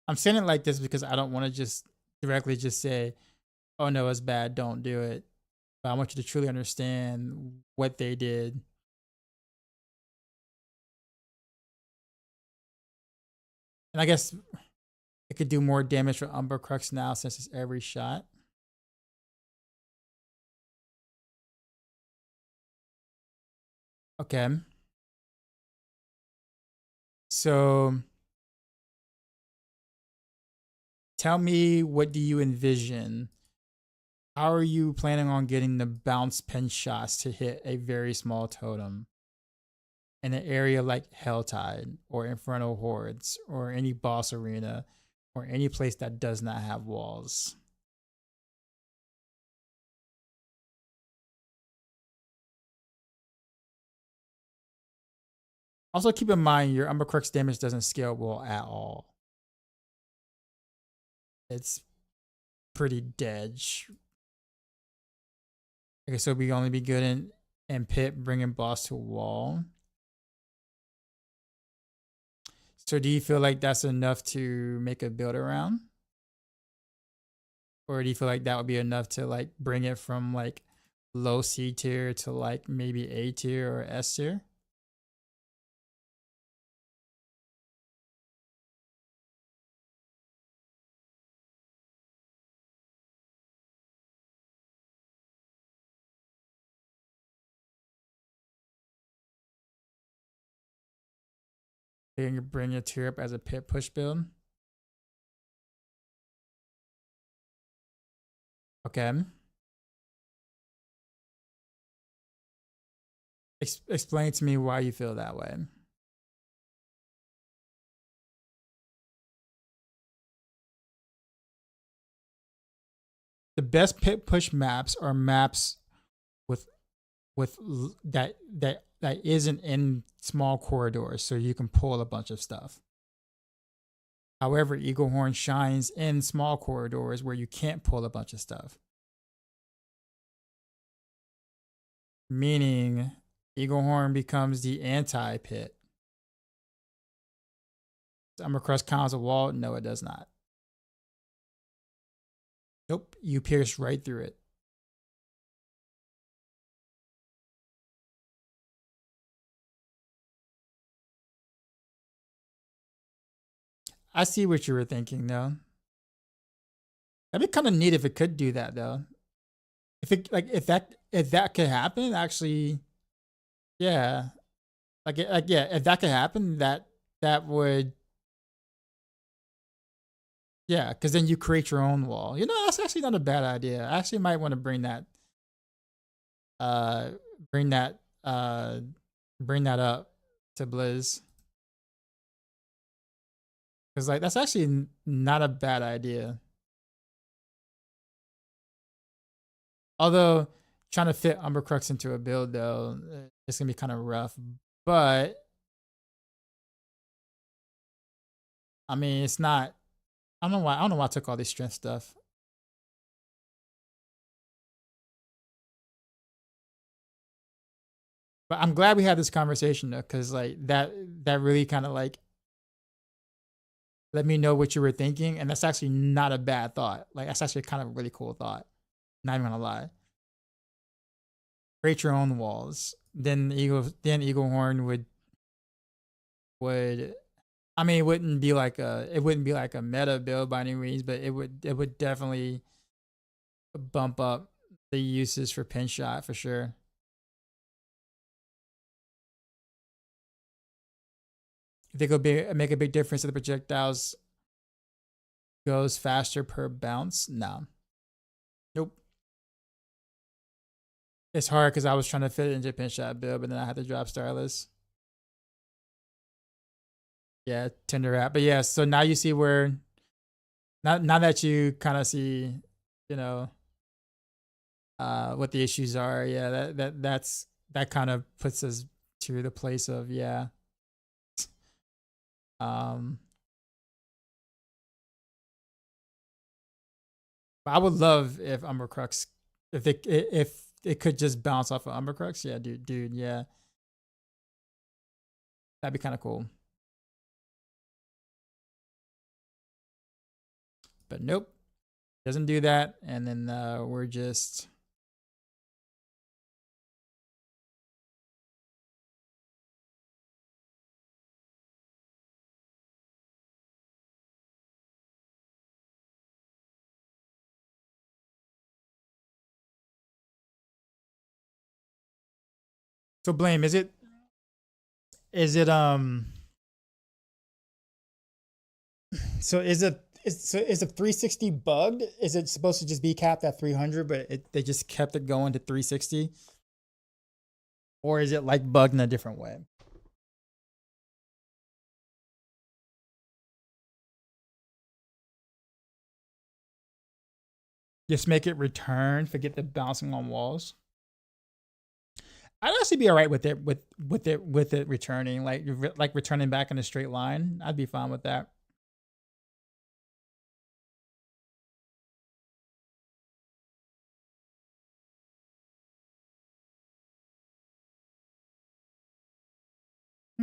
I'm saying it like this because I don't want to just directly just say, oh no, it's bad, don't do it. But I want you to truly understand what they did. And I guess it could do more damage for Umber Crux now since it's every shot. Okay. So tell me, what do you envision? How are you planning on getting the bounce pin shots to hit a very small totem in an area like Helltide or Infernal Hordes or any boss arena or any place that does not have walls? Also, keep in mind your Umber Crux damage doesn't scale well at all. It's pretty dead. Okay, so we only be good in pit bringing boss to a wall. So do you feel like that's enough to make a build around? Or do you feel like that would be enough to like bring it from like low C tier to like maybe A tier or S tier? You can bring your tier up as a pit push build. Okay. Explain to me why you feel that way. The best pit push maps are maps with that isn't in small corridors, so you can pull a bunch of stuff. However, Eaglehorn shines in small corridors where you can't pull a bunch of stuff. Meaning, Eaglehorn becomes the anti-pit. Umbercrust counts a wall? No, it does not. Nope, you pierce right through it. I see what you were thinking, though. That'd be kind of neat if it could do that, though. If that could happen, actually, yeah, yeah, if that could happen, that would, yeah, because then you create your own wall. You know, that's actually not a bad idea. I actually might want to bring that, uh, bring that, uh, bring that up to Blizz. Because like that's actually not a bad idea. Although trying to fit Umbercrux into a build though, it's gonna be kind of rough. But I mean, it's not. I don't know why. I don't know why I took all this strength stuff. But I'm glad we had this conversation though, because like that really kind of like let me know what you were thinking, and that's actually not a bad thought. Like that's actually kind of a really cool thought. Not even gonna lie. Create your own walls. Then Eaglehorn would I mean it wouldn't be like a meta build by any means, but it would definitely bump up the uses for pinshot for sure. You think it'll make a big difference if the projectiles goes faster per bounce? No. Nope. It's hard because I was trying to fit it into pinshot build, but then I had to drop Starless. Yeah, Tinder app. But yeah, so now you see where now that you kind of see, you know, what the issues are. Yeah, that kind of puts us to the place of yeah. Um, I would love if Umbercrux, if it could just bounce off of Umbercrux. Yeah, dude, yeah, that'd be kind of cool. But nope, doesn't do that. And then we're just so blame. Is it so is the 360 bugged? Is it supposed to just be capped at 300, but they just kept it going to 360? Or is it like bugged in a different way? Just make it return, forget the bouncing on walls. I'd actually be all right with it with it returning, like returning back in a straight line. I'd be fine with that.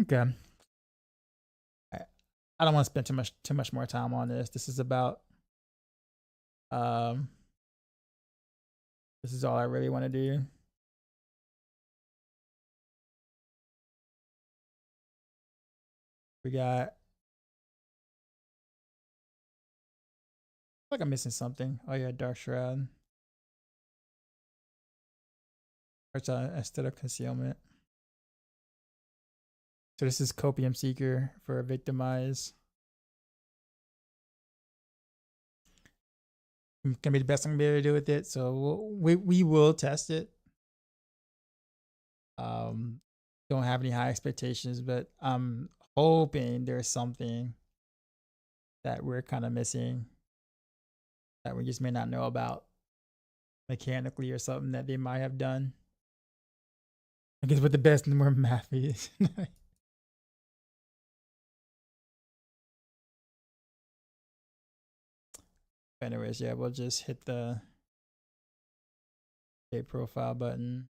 Okay. I don't want to spend too much more time on this. This is about this is all I really want to do. We got, like I'm missing something. Oh yeah, Dark Shroud. Instead of concealment. So this is Copium Seeker for Victimize. Gonna be the best I'm gonna be able to do with it. So we will test it. Don't have any high expectations, but I'm hoping there's something that we're kind of missing that we just may not know about mechanically, or something that they might have done. I guess with the best and more math is. Anyways, yeah, we'll just hit the save profile button.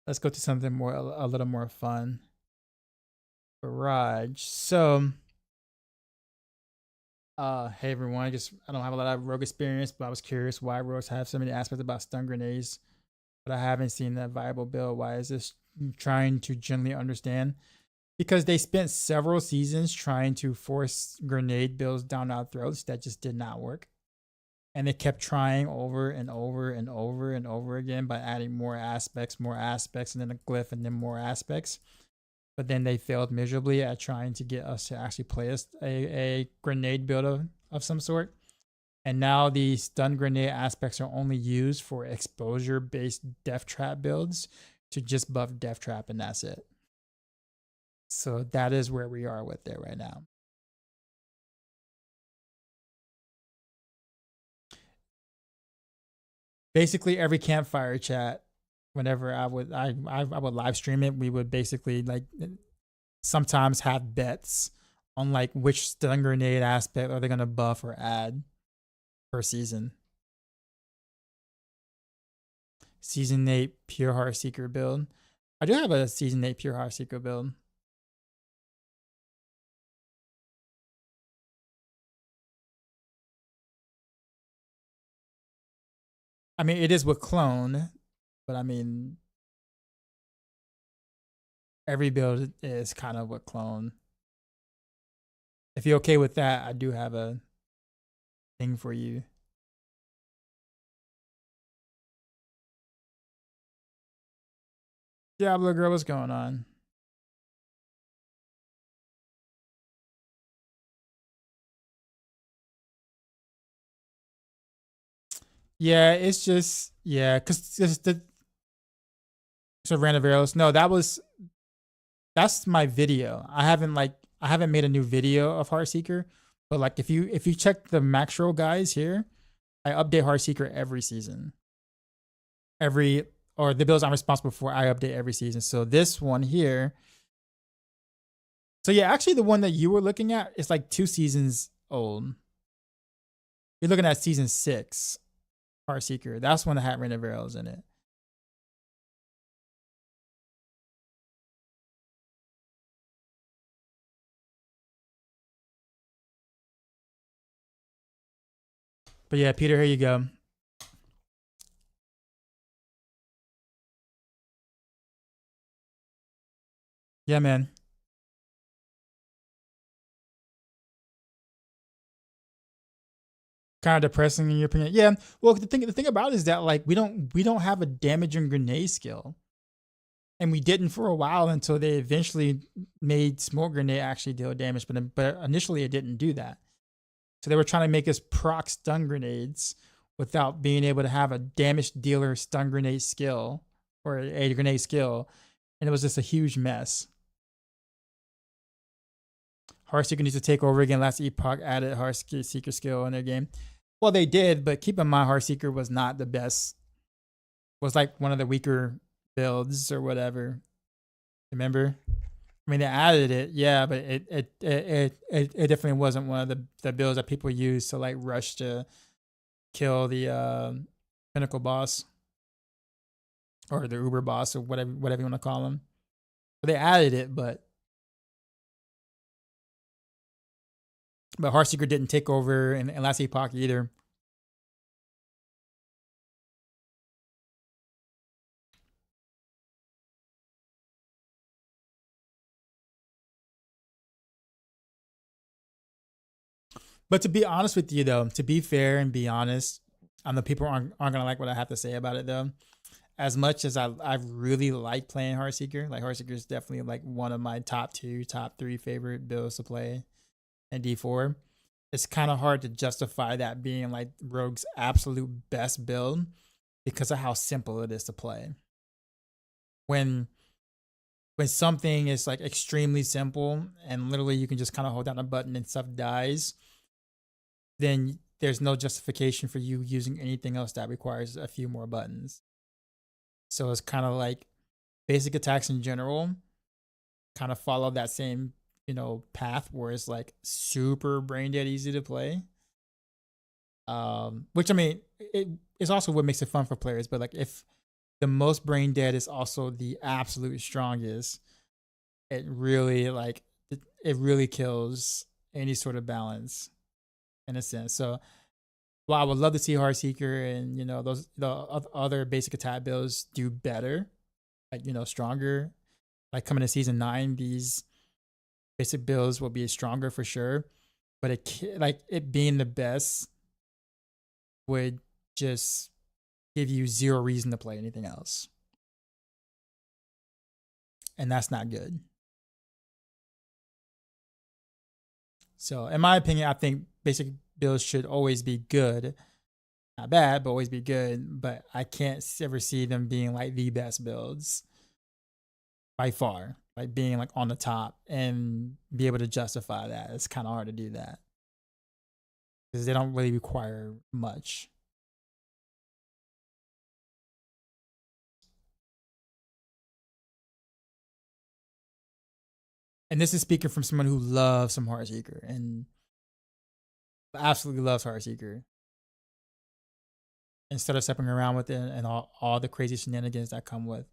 Let's go to something more, a little more fun. Barrage. So, hey everyone, I don't have a lot of rogue experience, but I was curious why rogues have so many aspects about stun grenades, but I haven't seen that viable build. Why is this? Trying to generally understand. Because they spent several seasons trying to force grenade builds down our throats that just did not work. And they kept trying over and over and over and over again by adding more aspects, and then a glyph, and then more aspects. But then they failed miserably at trying to get us to actually play a grenade build of some sort. And now the stun grenade aspects are only used for exposure-based death trap builds to just buff death trap, and that's it. So that is where we are with it right now. Basically, every campfire chat, whenever I would live stream it, we would basically like sometimes have bets on like which stun grenade aspect are they gonna buff or add per season. Season 8 Pure Heartseeker build. I do have a Season 8 Pure Heartseeker build. I mean, it is with clone, but I mean, every build is kind of with clone. If you're okay with that, I do have a thing for you. Diablo girl, what's going on? Yeah, it's just, yeah, because the so Ranaveros. No, that's my video. I haven't made a new video of Heartseeker, but like if you check the Maxroll guys here, I update Heartseeker every season. Or the builds I'm responsible for, I update every season. So this one here. So yeah, actually the one that you were looking at is like 2 seasons old. You're looking at season 6, Heartseeker. That's one that had Ranaveros in it. But yeah, Peter, here you go. Yeah, man. Kind of depressing in your opinion. Yeah. Well, the thing about it is that like we don't have a damage and grenade skill. And we didn't for a while until they eventually made smoke grenade actually deal damage, but initially it didn't do that. So they were trying to make us proc stun grenades without being able to have a damage dealer stun grenade skill or a grenade skill, and it was just a huge mess. Heartseeker needs to take over again. Last Epoch added Heartseeker skill in their game. Well, they did, but keep in mind Heartseeker was not the best. Was like one of the weaker builds or whatever. Remember? I mean, they added it, yeah, but it definitely wasn't one of the builds that people use to like rush to kill the pinnacle boss or the Uber boss or whatever you want to call them. But they added it, but But Heartseeker didn't take over in last epoch either. But to be honest with you, though, to be fair and be honest, I know people aren't gonna like what I have to say about it, though. As much as I really like playing Heartseeker, like Heartseeker is definitely like one of my top 2, top 3 favorite builds to play in D4. It's kind of hard to justify that being like Rogue's absolute best build because of how simple it is to play. When something is like extremely simple and literally you can just kind of hold down a button and stuff dies, then there's no justification for you using anything else that requires a few more buttons. So it's kind of like basic attacks in general kind of follow that same, path where it's like super brain dead easy to play. Which I mean, it's also what makes it fun for players. But like if the most brain dead is also the absolute strongest, it really it really kills any sort of balance in a sense. So while I would love to see Heartseeker and the other basic attack builds do better, like stronger, like coming to season 9, these basic builds will be stronger for sure. But it being the best would just give you zero reason to play anything else, and that's not good. So in my opinion, I think basic builds should always be good, not bad, but always be good. But I can't ever see them being like the best builds by far, like being like on the top and be able to justify that. It's kind of hard to do that because they don't really require much. And this is speaking from someone who loves some Heartseeker and absolutely loves Heartseeker. Instead of stepping around with it and all the crazy shenanigans that come with.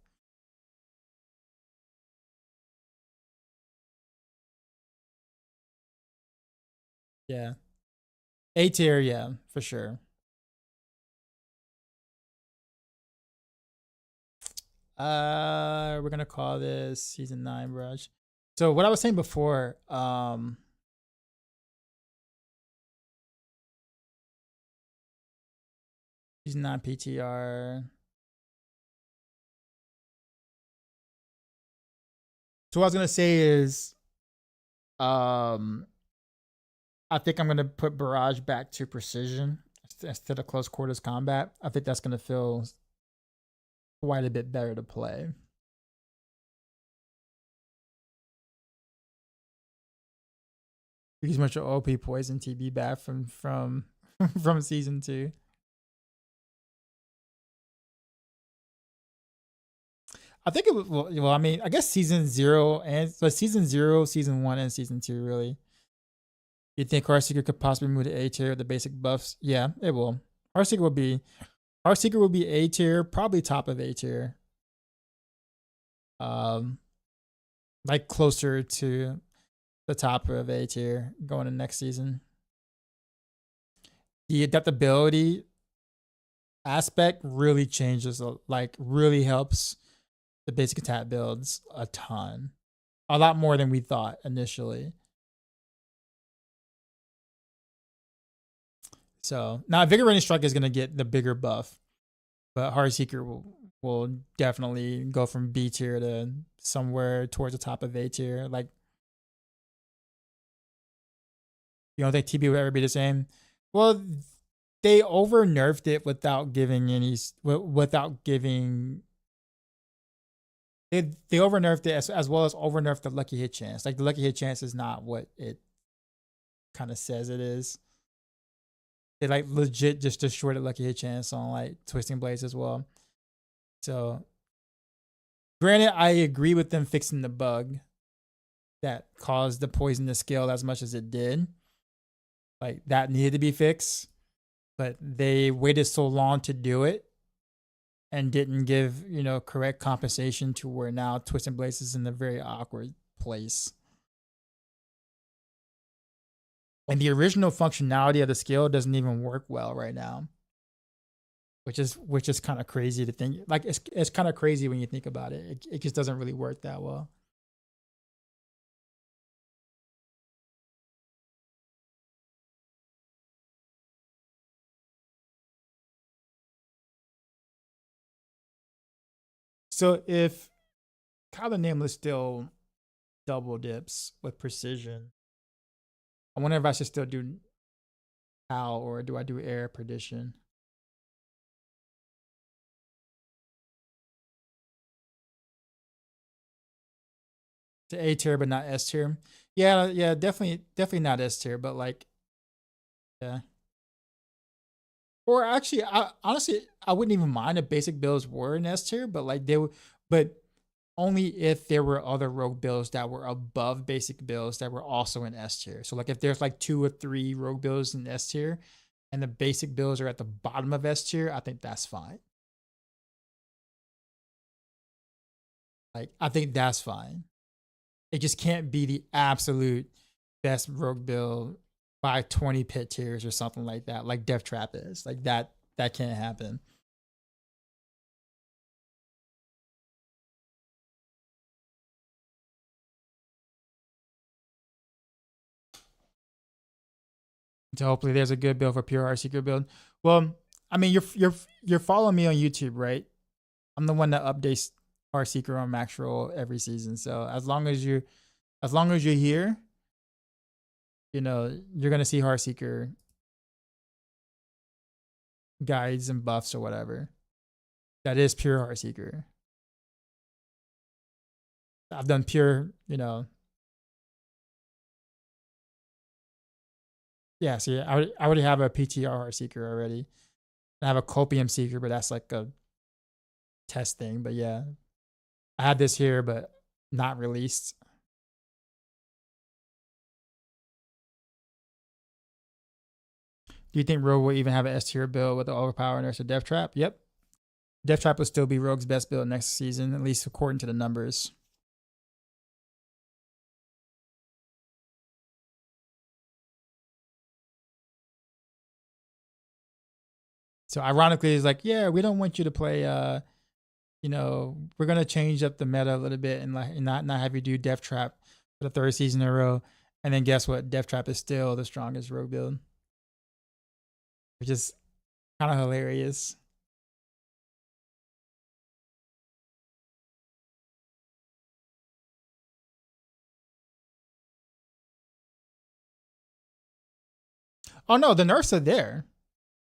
Yeah. A tier, yeah, for sure. We're gonna call this season 9 Barrage. So what I was saying before, season 9 PTR. So what I was gonna say is, I think I'm gonna put Barrage back to precision instead of close quarters combat. I think that's gonna feel quite a bit better to play. Use much of OP poison TB back from from season 2. I think it was well. I mean, I guess season 0 and so season 0, season 1, and season 2. Really, you think Heartseeker could possibly move to A tier with the basic buffs? Yeah, it will. Heartseeker will be A tier, probably top of A tier. Like closer to the top of A tier going to next season. The adaptability aspect really changes, like really helps the basic attack builds a ton. A lot more than we thought initially. So now Invigorating Strike is going to get the bigger buff, but Heartseeker will definitely go from B tier to somewhere towards the top of A tier. Like, you don't think TB will ever be the same? Well, they over nerfed it without giving any, without giving. They over nerfed it as well as over nerfed the lucky hit chance. Like the lucky hit chance is not what it kind of says it is. They like legit just destroyed the lucky hit chance on like Twisting Blades as well. So, granted, I agree with them fixing the bug that caused the poison to scale as much as it did. Like that needed to be fixed, but they waited so long to do it and didn't give correct compensation to where now Twisting Blades is in a very awkward place. And the original functionality of the skill doesn't even work well right now, which is kind of crazy to think. Like it's kind of crazy when you think about it. It just doesn't really work that well. So if Kyle the Nameless still double dips with precision, I wonder if I should still do Kyle or do I do air perdition? To A tier, but not S tier. Yeah, definitely not S tier, but like, yeah. Or actually, honestly, I wouldn't even mind if basic builds were in S tier, but like they would, but only if there were other rogue builds that were above basic builds that were also in S tier. So like if there's like 2 or 3 rogue builds in S tier, and the basic builds are at the bottom of S tier, I think that's fine. Like I think that's fine. It just can't be the absolute best rogue build by 20 pit tiers or something like that, like Death Trap is. Like that can't happen. So hopefully there's a good build for pure Heartseeker build. Well, I mean you're following me on YouTube, right? I'm the one that updates Heartseeker on Maxroll every season. So as long as you're here, you know, you're gonna see Heartseeker guides and buffs or whatever. That is pure Heartseeker. I've done pure, you know. Yeah, see, I already have a PTR Heartseeker already. I have a Copium Seeker, but that's like a test thing. But yeah, I had this here, but not released. Do you think Rogue will even have an S tier build with the overpower nurse or Death Trap? Yep. Death Trap will still be Rogue's best build next season, at least according to the numbers. So ironically, it's like, yeah, we don't want you to play. You know, we're gonna change up the meta a little bit and like and not have you do Death Trap for the 3rd season in a row. And then guess what? Death Trap is still the strongest rogue build, which is kind of hilarious. Oh no, the nerfs are there.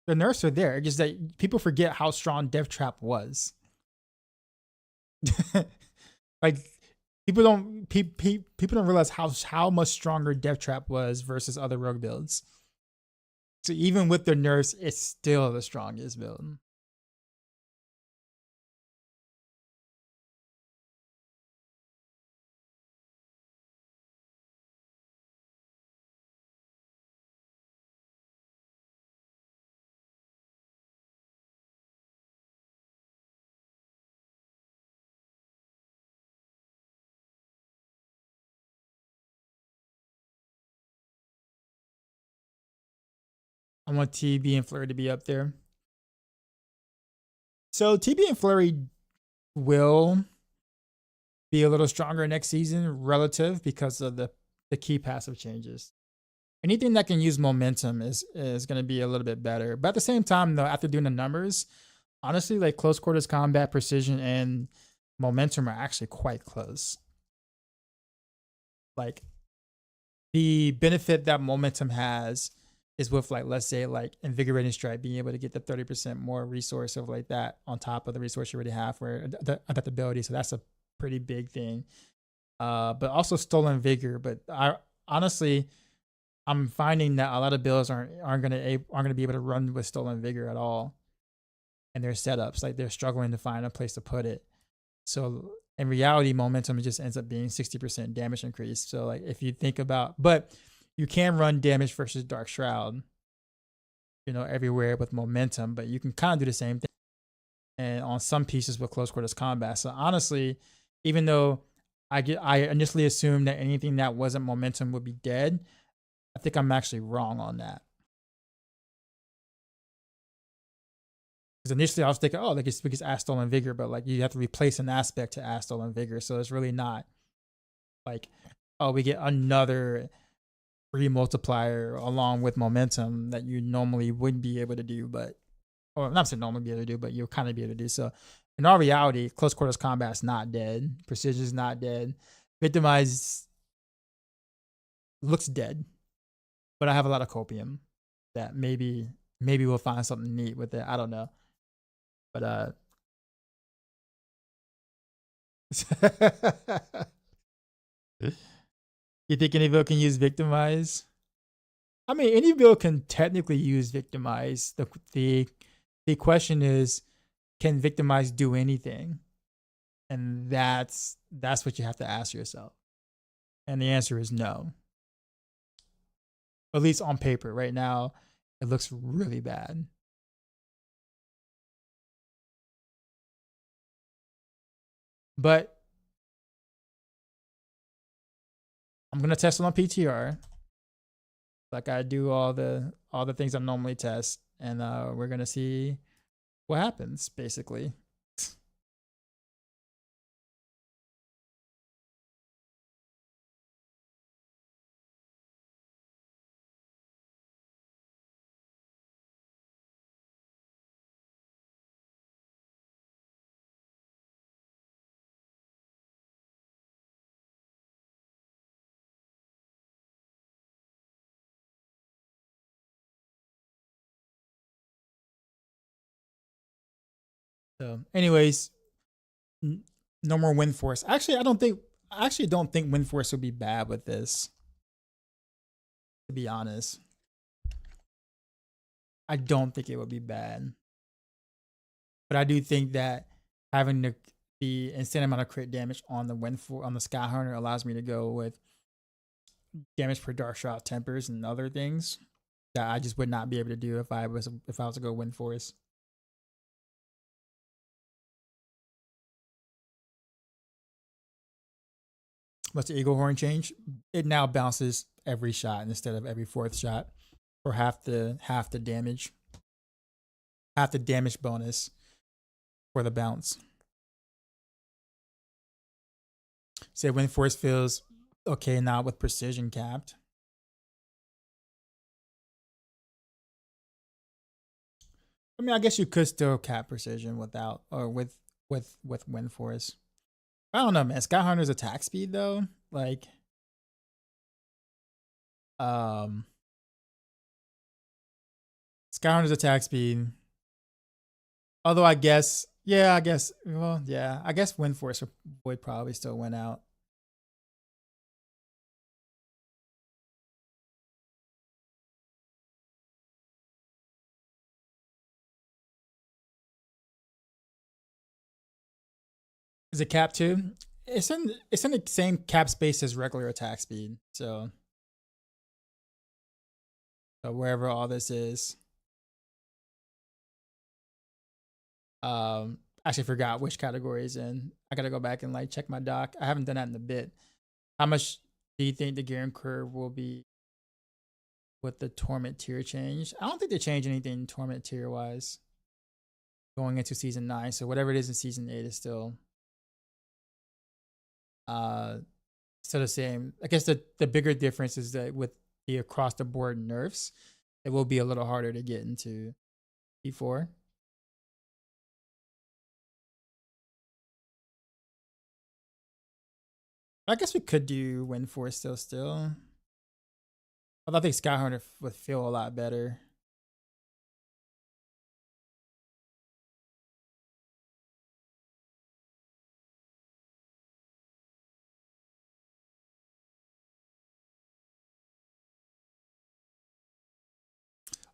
The nerfs are there. It's just that people forget how strong Death Trap was. Like people don't realize how much stronger Death Trap was versus other rogue builds. So even with the nerfs, it's still the strongest build. I want TB and Flurry to be up there. So TB and Flurry will be a little stronger next season relative because of the key passive changes. Anything that can use momentum is going to be a little bit better. But at the same time, though, after doing the numbers, honestly, like close quarters combat, precision, and momentum are actually quite close. Like the benefit that momentum has is with like, let's say like invigorating strike, being able to get the 30% more resource of like that on top of the resource you already have for adaptability. So that's a pretty big thing. But also stolen vigor. But I honestly, I'm finding that a lot of builds aren't gonna be able to run with stolen vigor at all, and their setups like they're struggling to find a place to put it. So in reality, momentum just ends up being 60% damage increase. So like if you think about, but you can run damage versus Dark Shroud, you know, everywhere with momentum, but you can kind of do the same thing and on some pieces with close quarters combat. So honestly, even though I initially assumed that anything that wasn't momentum would be dead, I think I'm actually wrong on that. Because initially I was thinking, oh, like it's because Astral and Vigor, but like you have to replace an aspect to Astral and Vigor, so it's really not like, oh, we get another free multiplier along with momentum that you normally wouldn't be able to do, but or not saying normally be able to do, but you'll kind of be able to do. So in all reality, close quarters combat's not dead. Precision's not dead. Victimize looks dead, but I have a lot of copium that maybe we'll find something neat with it. I don't know, but you think any build can use Victimize? I mean, any build can technically use Victimize. The question is, can Victimize do anything? And that's what you have to ask yourself. And the answer is no. At least on paper. Right now, it looks really bad. But I'm gonna test it on PTR. Like I do all the things I normally test, and we're gonna see what happens, basically. So, anyways, no more Wind Force. Actually, I don't think Wind Force would be bad with this. To be honest, I don't think it would be bad. But I do think that having the instant amount of crit damage on the on the Skyhunter allows me to go with damage per dark shot tempers and other things that I just would not be able to do if I was to go Wind Force. What's the Eaglehorn change? It now bounces every shot instead of every fourth shot, or half the damage bonus for the bounce. Say Wind Force feels okay now with precision capped. I mean, I guess you could still cap precision without or with Wind Force. I don't know, man. Skyhunter's attack speed though, like, Skyhunter's attack speed. Although I guess, yeah, I guess, well, yeah, I guess Wind Force would probably still win out. Is it cap too? It's in the same cap space as regular attack speed. So wherever all this is. Actually forgot which category is in. I gotta go back and like check my doc. I haven't done that in a bit. How much do you think the gearing curve will be with the Torment tier change? I don't think they change anything Torment tier wise going into season 9. So whatever it is in season 8 is still the same. I guess the bigger difference is that with the across the board nerfs, it will be a little harder to get into P4. I guess we could do Wind Force still. Although I think Skyhunter would feel a lot better.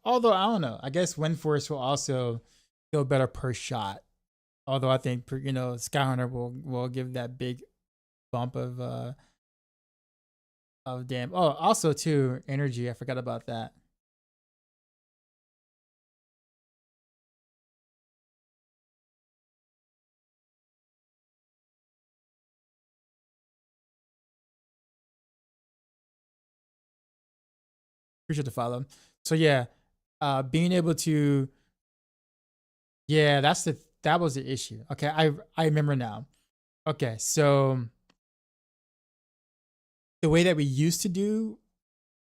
Although I don't know. I guess Wind Force will also feel better per shot. Although I think Skyhunter will give that big bump of damn. Oh, also too energy. I forgot about that. Appreciate the follow. So yeah, being able to, yeah, that was the issue. Okay, I remember now. Okay, so the way that we used to do,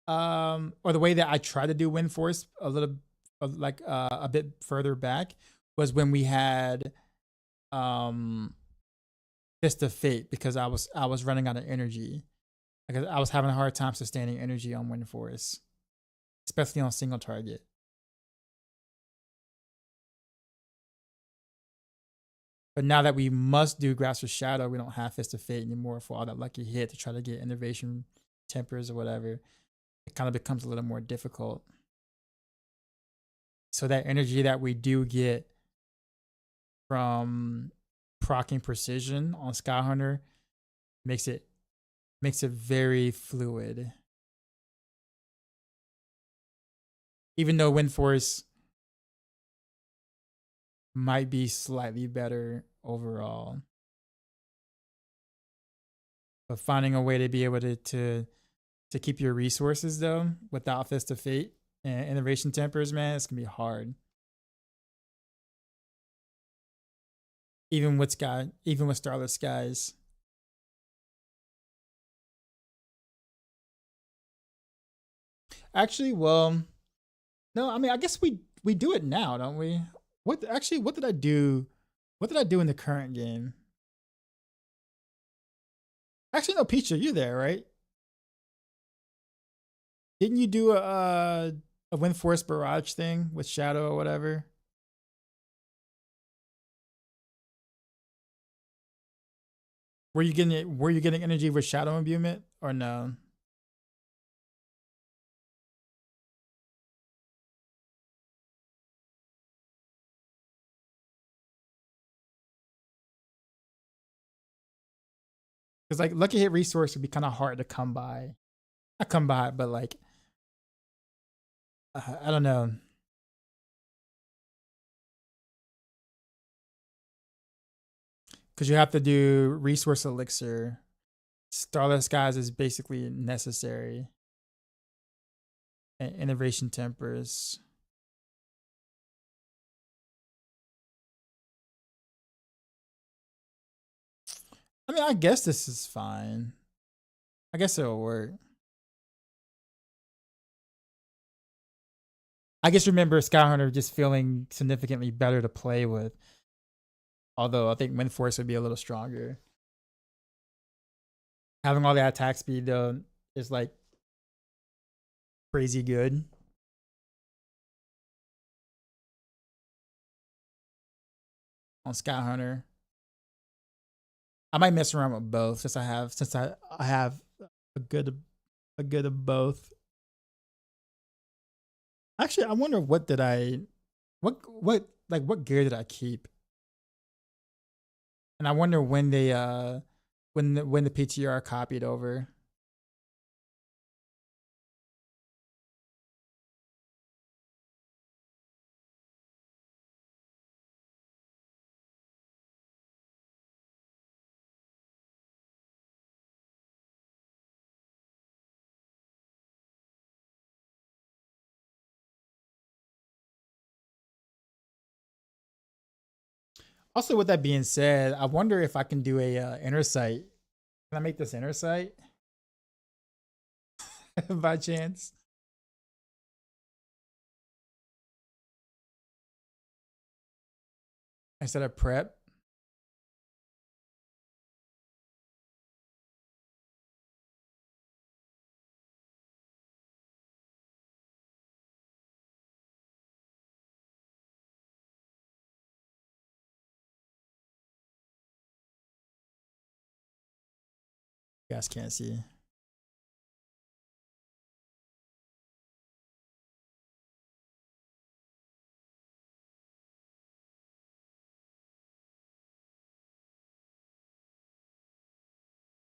or the way that I tried to do Wind Force a little, like a bit further back, was when we had Fist of Fate, because I was running out of energy. Like I was having a hard time sustaining energy on Wind Force, especially on single target. But now that we must do Grasp of Shadow, we don't have Fist of Fate anymore for all that lucky hit to try to get innovation tempers or whatever. It kind of becomes a little more difficult. So that energy that we do get from proccing precision on Sky Hunter makes it very fluid. Even though Wind Force might be slightly better overall, but finding a way to be able to keep your resources though without Fist of Fate and innovation tempers, man, it's gonna be hard. Even with Starless Skies. Actually, well, no, I mean, I guess we do it now, don't we? What did I do? What did I do in the current game? Actually, no, Peach, you're there, right? Didn't you do a Wind Force Barrage thing with Shadow or whatever? Were you getting it? Were you getting energy with Shadow imbuement or no? Because like lucky hit resource would be kind of hard to come by. Not come by, but like I don't know. Because you have to do resource elixir. Starless Skies is basically necessary. And innovation tempers. I mean, I guess this is fine. I guess it'll work. I just remember Sky Hunter just feeling significantly better to play with. Although I think Wind Force would be a little stronger. Having all that attack speed though is like crazy good. On Sky Hunter. I might mess around with both since I have a good of both. Actually, I wonder what gear did I keep? And I wonder when they when the PTR copied over. Also, with that being said, I wonder if I can do a inner sight. Can I make this inner sight by chance? Instead of prep? You guys can't see. You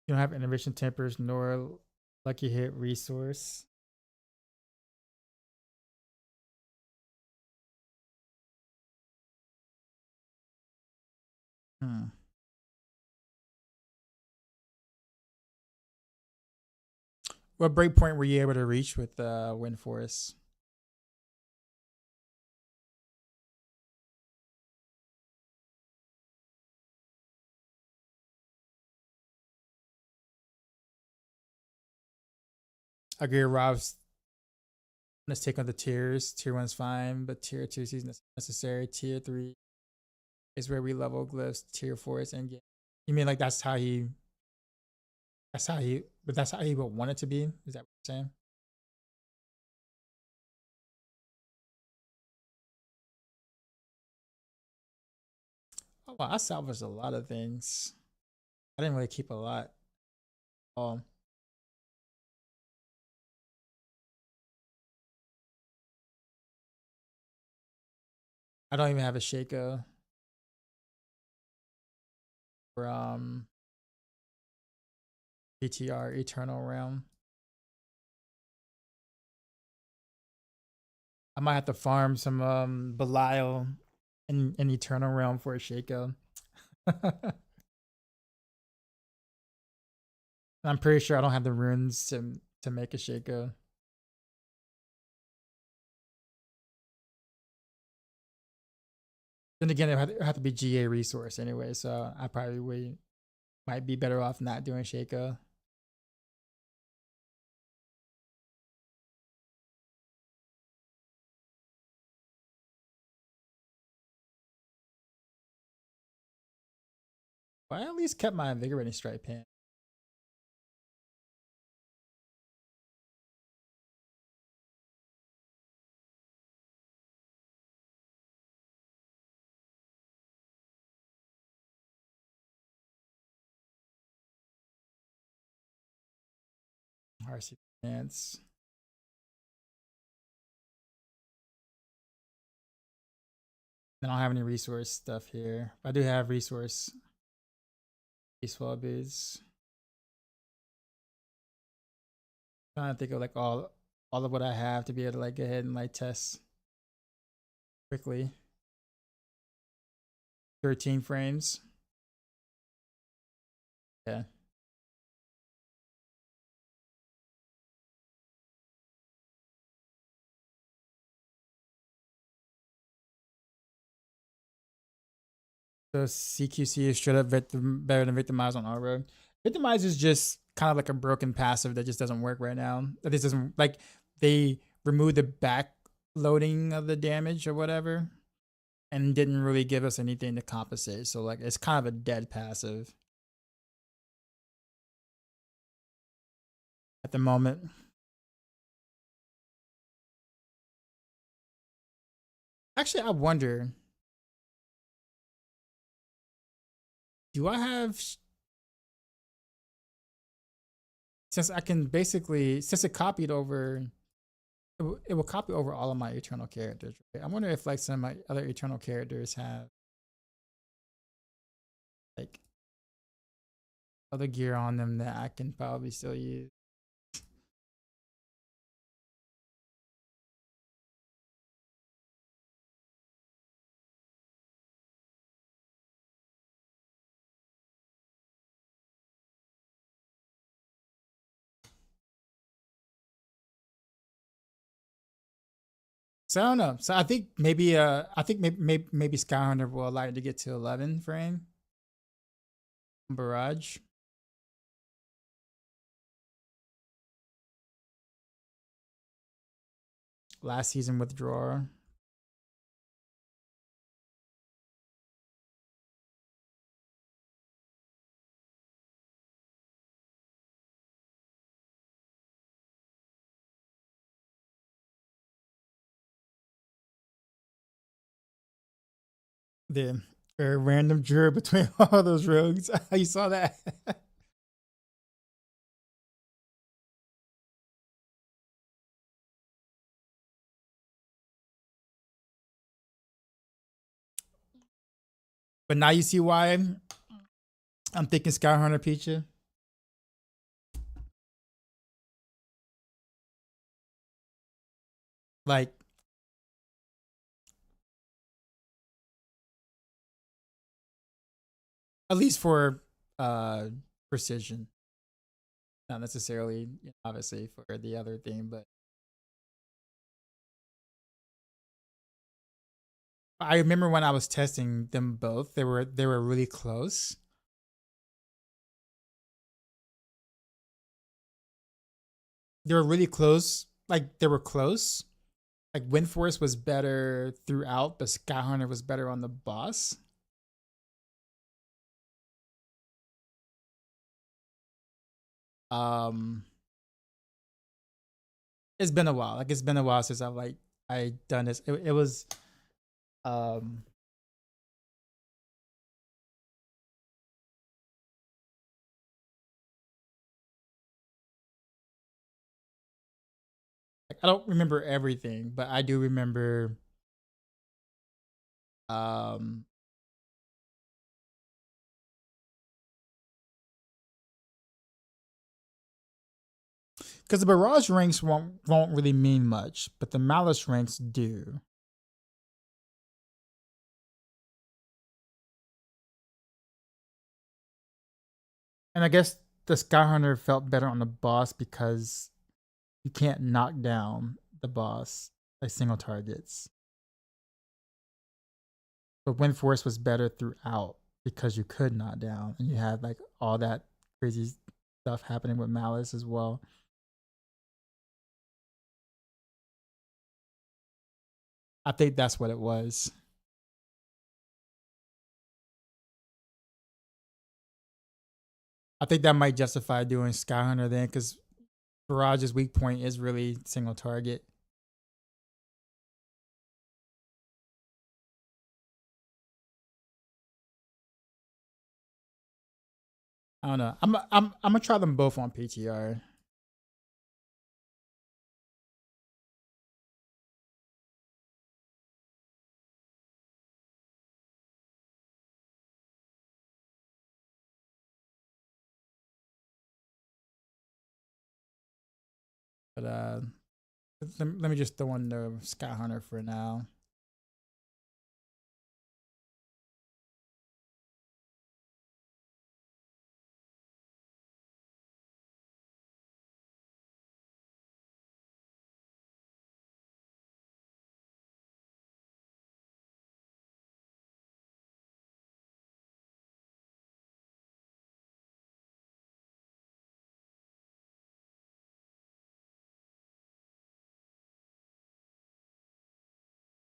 don't have innovation tempers nor lucky hit resource. Hmm. what breakpoint were you able to reach with Wind Force? I agree, Rob's. Let's take on the tiers. Tier 1's fine, but tier 2 is necessary. Tier 3 is where we level glyphs. Tier 4 is endgame. You mean like that's how he would want it to be? Is that what you're saying? Oh, wow, I salvaged a lot of things. I didn't really keep a lot. I don't even have a Shaco from PTR Eternal Realm. I might have to farm some Belial in Eternal Realm for a Shaco. I'm pretty sure I don't have the runes to make a Shaco. Then again, it would have to be GA resource anyway, so I probably might be better off not doing Shaco. But I at least kept my invigorating stripe pin. RC pants. I don't have any resource stuff here. I do have resource peaceful bids. Trying to think of like all of what I have to be able to like go ahead and like test quickly. 13 frames. Yeah. So CQC is straight up better than Victimize on our road. Victimize is just kind of like a broken passive that just doesn't work right now. That just doesn't like they removed the back loading of the damage or whatever and didn't really give us anything to compensate. So like it's kind of a dead passive at the moment. Actually, I wonder, do I have, since I can basically, since it copied over, it will copy over all of my eternal characters. Right? I wonder if like some of my other eternal characters have like other gear on them that I can probably still use. So I don't know. So I think maybe maybe Skyhunter will allow you to get to 11 frame. Barrage. Last season withdrawer. The very random draw between all those rogues. You saw that? But now you see why I'm thinking Skyhunter Peacha. Like, at least for precision. Not necessarily, obviously, for the other thing, but I remember when I was testing them both, they were really close. They were really close. Like they were close. Like Windforce was better throughout, but Skyhunter was better on the boss. It's been a while. Like it's been a while since I've I done this. It was like, I don't remember everything, but I do remember because the Barrage ranks won't really mean much, but the Malice ranks do. And I guess the Skyhunter felt better on the boss because you can't knock down the boss like single targets. But Windforce was better throughout because you could knock down and you had like all that crazy stuff happening with Malice as well. I think that's what it was. I think that might justify doing Skyhunter then, because Barrage's weak point is really single target. I don't know. I'm gonna try them both on PTR. But let me just throw in the Skyhunter for now.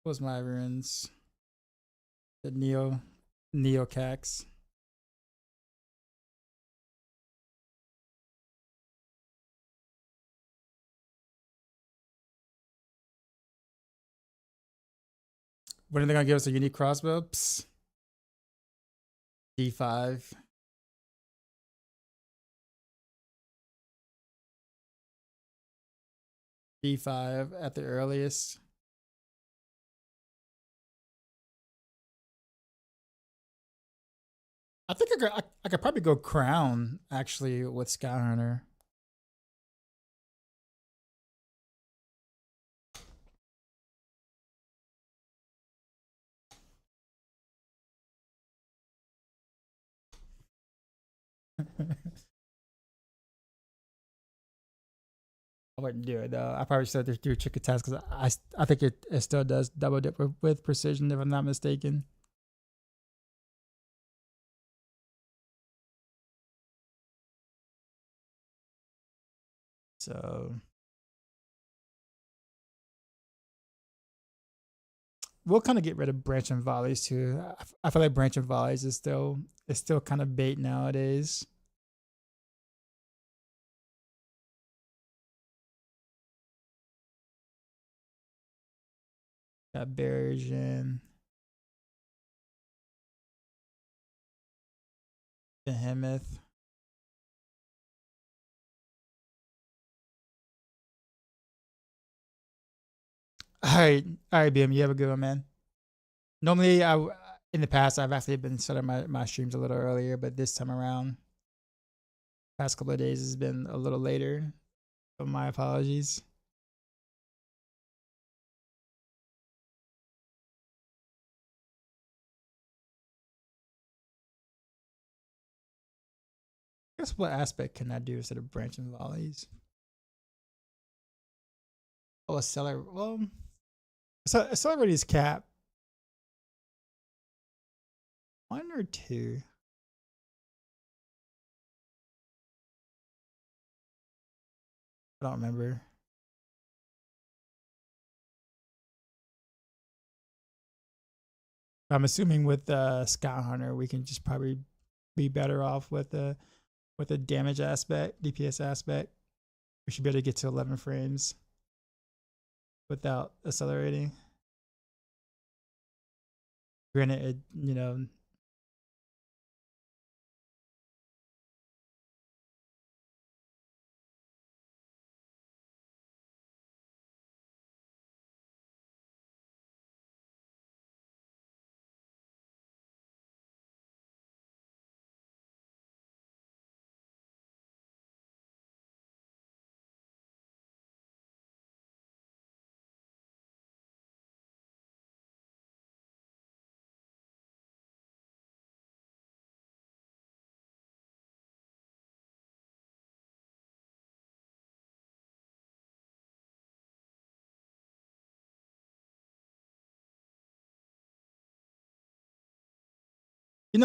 What was my runes? The Neocax. When are they gonna give us a unique crossbow? Psst. D5. D5 at the earliest. I think I could probably go Crown actually with Skyhunter. I wouldn't do it though. I probably should do trick attacks because I think it still does double dip with precision if I'm not mistaken. So we'll kind of get rid of branch and volleys too. I feel like branch and volleys is still kind of bait nowadays. Got Barrage in. Behemoth. All right, BM. You have a good one, man. Normally, in the past I've actually been starting my streams a little earlier, but this time around, past couple of days has been a little later. So my apologies. guess what aspect can I do instead of branching volleys? Oh, accelerate. Well, so accelerate is cap. 1 or 2? I don't remember. I'm assuming with Scout Hunter, we can just probably be better off with the damage aspect, DPS aspect. We should be able to get to 11 frames without accelerating. Granted, it, you know,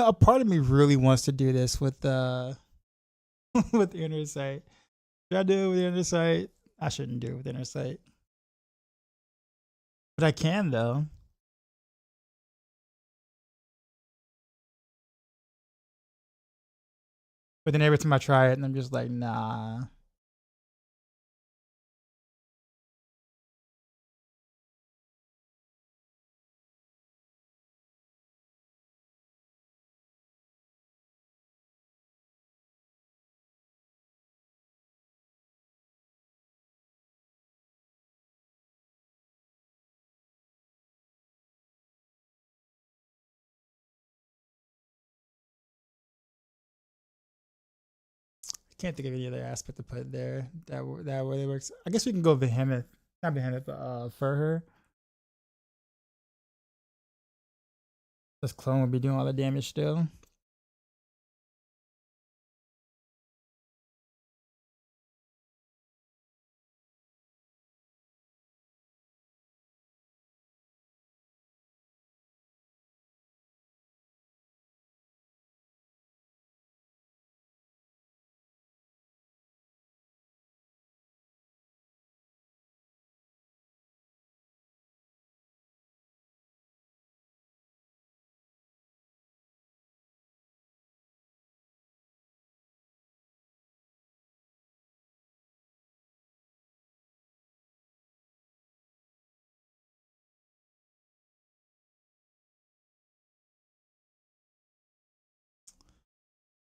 a part of me really wants to do this with with the inner sight. Should I do it with the inner sight? I shouldn't do it with the inner sight, but I can though. But then every time I try it, and I'm just like, nah. I can't think of any other aspect to put there that really works. I guess we can go Behemoth, not Behemoth, but Furher. This clone would be doing all the damage still.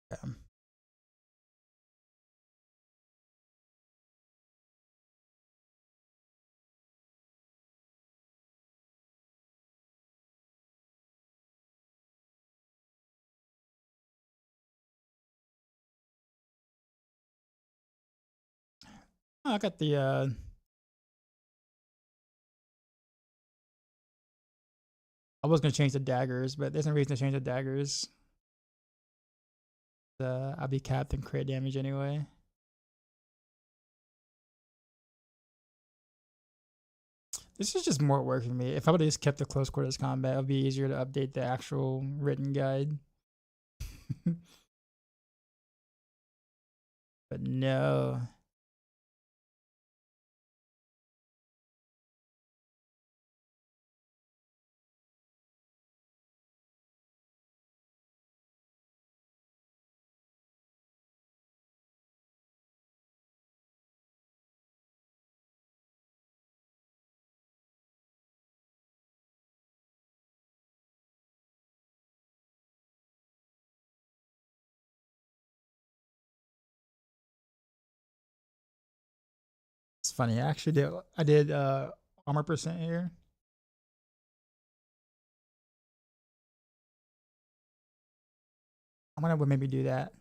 Yeah. Oh, I got the I was gonna change the daggers, but there's no reason to change the daggers. I'll be capped and crit damage anyway. This is just more work for me. If I would have just kept the close quarters combat, it would be easier to update the actual written guide. But no. It's funny. I did armor percent here. I'm gonna maybe do that.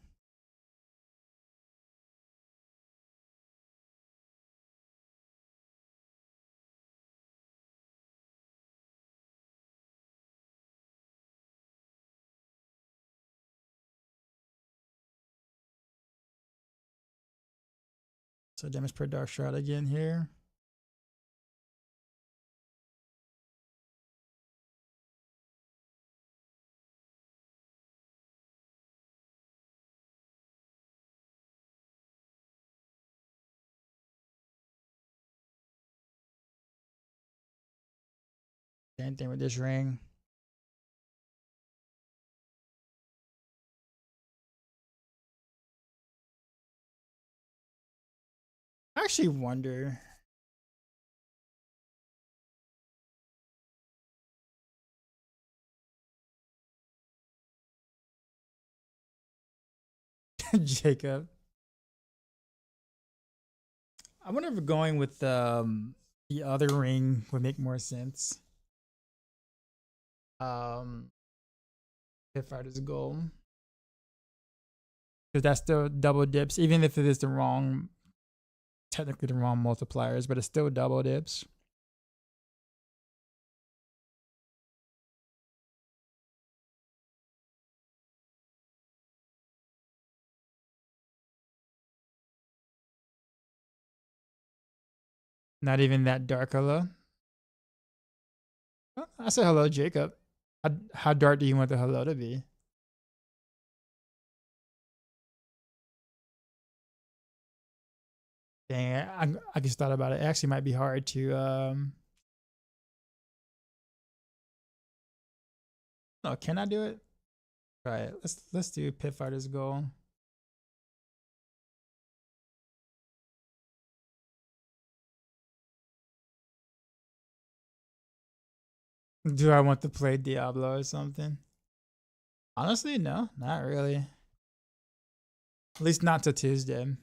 So damage per dark shroud again here. Same thing with this ring. I actually wonder. Jacob. I wonder if going with the other ring would make more sense. If Fighter's goal. Because that's still double dips, even if it is the wrong, technically the wrong multipliers, but it's still double dips. Not even that dark hello. Well, I said hello, Jacob. How dark do you want the hello to be? Dang, I just thought about it. It actually might be hard to oh, can I do it? All right, let's do Pit Fighter's goal. Do I want to play Diablo or something? Honestly, no, not really. At least not till Tuesday.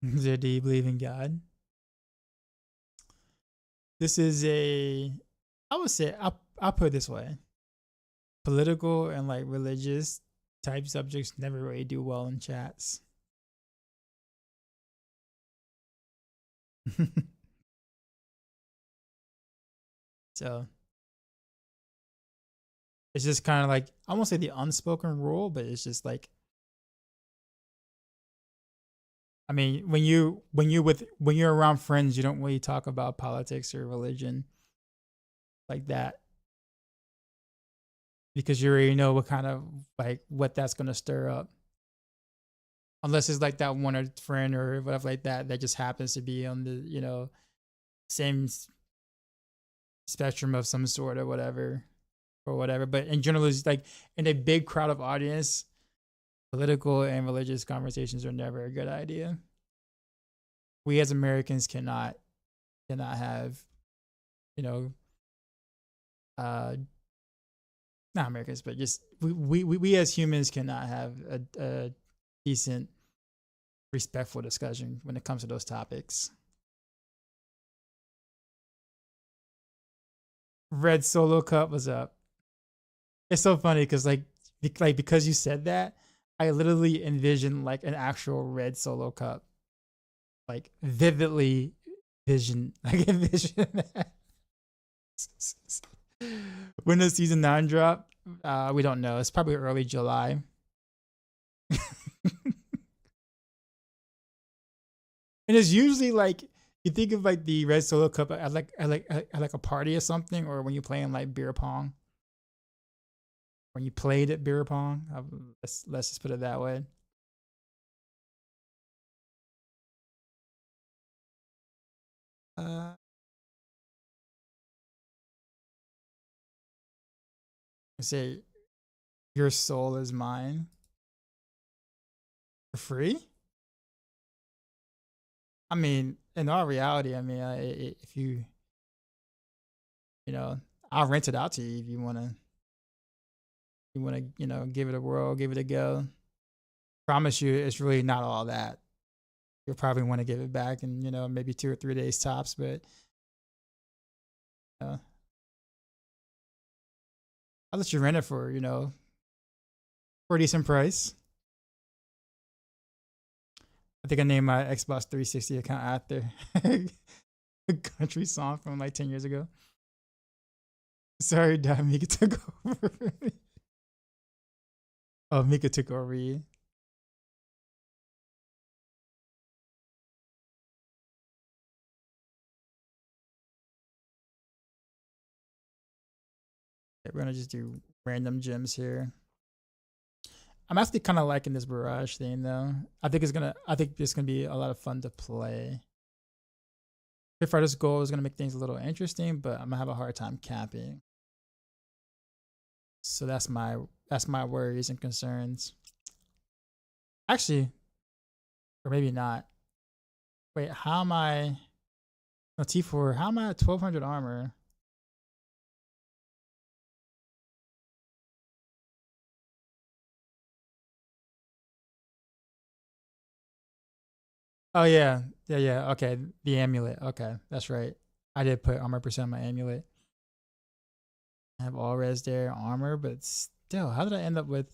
Do you believe in God? This is I would say, I'll put it this way. Political and like religious type subjects never really do well in chats. So it's just kind of like, I won't say the unspoken rule, but it's just like, I mean, when you're around friends, you don't really talk about politics or religion like that, because you already know what kind of like what that's gonna stir up. Unless it's like that one or friend or whatever like that that just happens to be on the same spectrum of some sort or whatever. But in general, it's like in a big crowd of audience, political and religious conversations are never a good idea. We as Americans cannot have, uh not Americans, but just we as humans cannot have a decent, respectful discussion when it comes to those topics. Red Solo Cup was up. It's so funny because because you said that, I literally envisioned like an actual red Solo Cup, like vividly envision that. When does season 9 drop? We don't know. It's probably early July. And it's usually like, you think of like the red Solo Cup at like a party or something, or when you're playing like beer pong. When you played at beer pong, let's just put it that way. Uh, say your soul is mine for free. I mean, in all reality, I mean, if I'll rent it out to you if you wanna, give it a whirl, give it a go. Promise you, it's really not all that. You'll probably want to give it back in, maybe 2 or 3 days tops, but I'll let you rent it for, for a decent price. I think I named my Xbox 360 account after a country song from like 10 years ago. Sorry, Dad, Mika took over. Oh, Mika took over you. Okay, we're gonna just do random gems here. I'm actually kind of liking this barrage thing though. I think it's gonna be a lot of fun to play. If Fighter's goal is gonna make things a little interesting, but I'm gonna have a hard time capping. So that's my worries and concerns. Actually, or maybe not. Wait, how am I? No, T4. How am I at 1200 armor? Oh yeah, yeah. Okay, the amulet. Okay, that's right. I did put armor percent on my amulet. I have all res there, armor, but still, how did I end up with?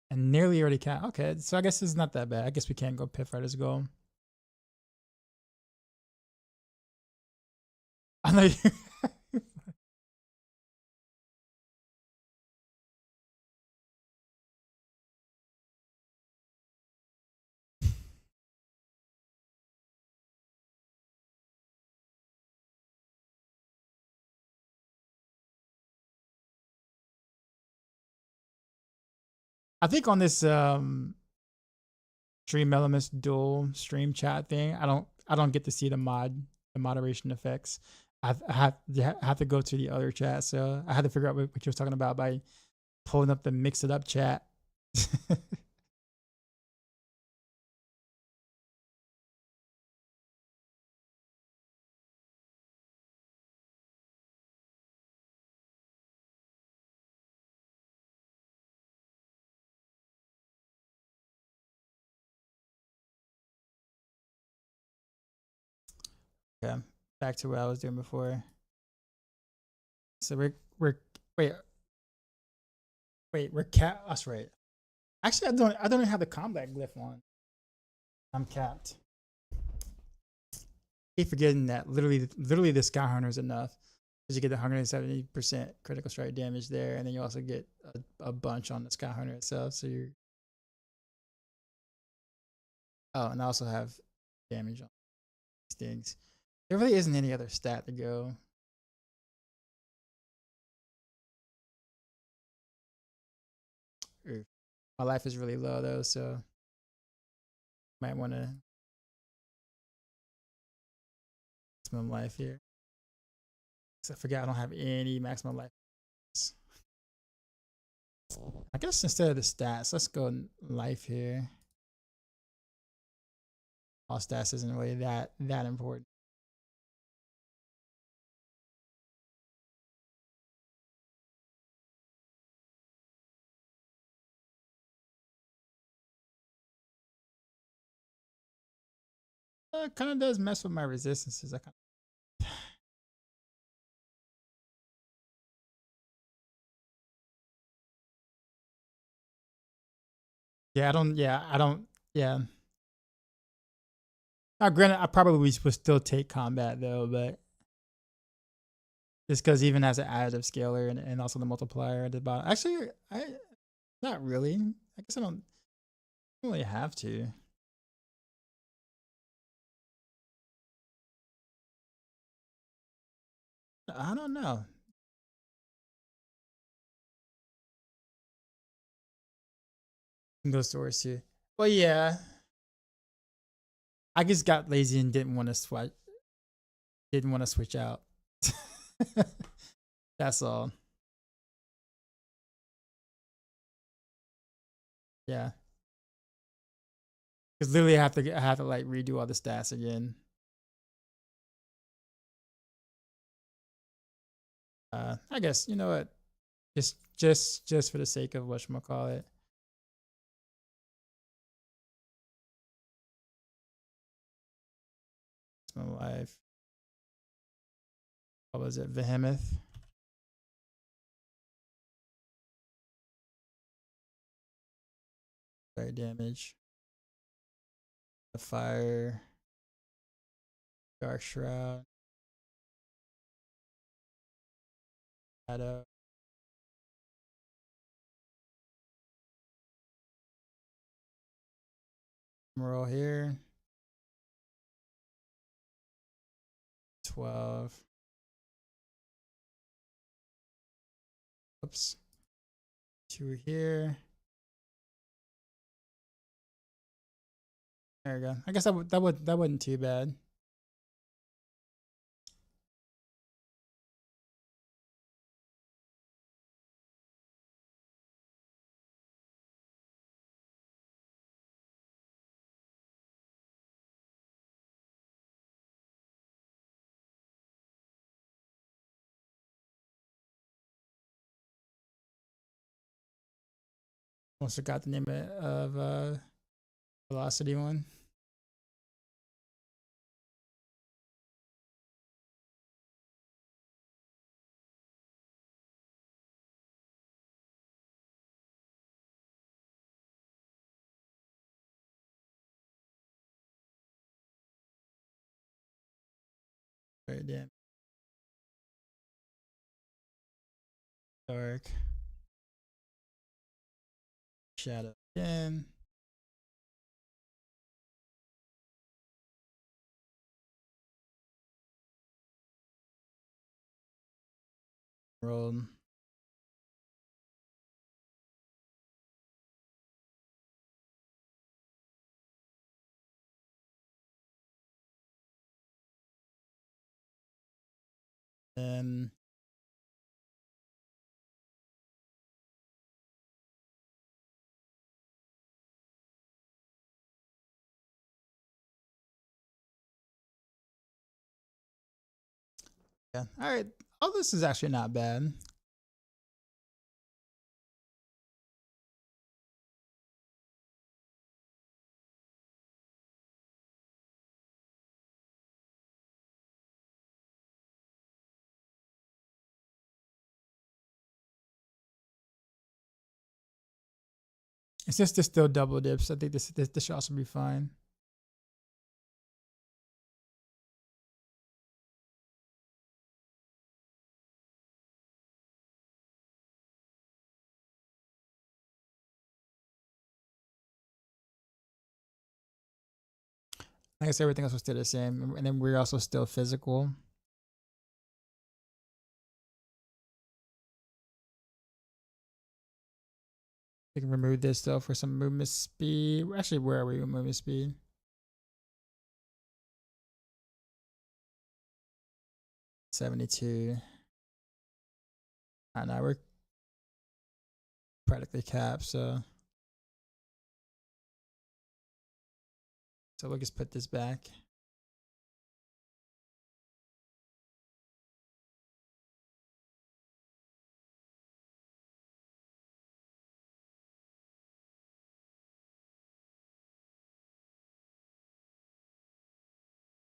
And nearly already cat. Okay, so I guess it's not that bad. I guess we can't go Pit Fighter's goal. I know you. I think on this Stream Elements dual stream chat thing, I don't get to see the moderation effects. I have to go to the other chat, so I had to figure out what you were talking about by pulling up the Mix It Up chat. Okay, back to what I was doing before. So we're wait we're cat. That's right. Actually, I don't even have the combat glyph on. I'm capped. I keep forgetting that literally the Sky Hunter is enough because you get the 170% critical strike damage there, and then you also get a bunch on the Sky Hunter itself. So you're and I also have damage on these things. There really isn't any other stat to go. Oof. My life is really low though, so might want to maximum life here. I forgot I don't have any maximum life. I guess instead of the stats, let's go life here. All stats isn't really that important. It kind of does mess with my resistances. Yeah, I don't. Yeah. Now, granted, I probably would still take combat though, but just because even as an additive scaler and also the multiplier at the bottom. Actually, I not really. I guess I don't really have to. I don't know. Go source too. Well, yeah. I just got lazy and didn't want to switch. Didn't want to switch out. That's all. Yeah. Because literally, I have to like redo all the stats again. I guess you know what. Just for the sake of whatchamacallit. It's my life. What was it? Behemoth. Fire damage. The fire. Dark shroud. Shadow. Roll here. 12. Oops. 2 here. There we go. I guess that wasn't too bad. Almost forgot the name of velocity one. Right, damn. Dark. Shadow again. Roll. And yeah, all right. All this is actually not bad. It's just this still double dips. I think this should also be fine. I guess everything else was still the same, and then we're also still physical. We can remove this though for some movement speed. Actually, where are we with movement speed? $72. I know we're practically capped, so we'll just put this back.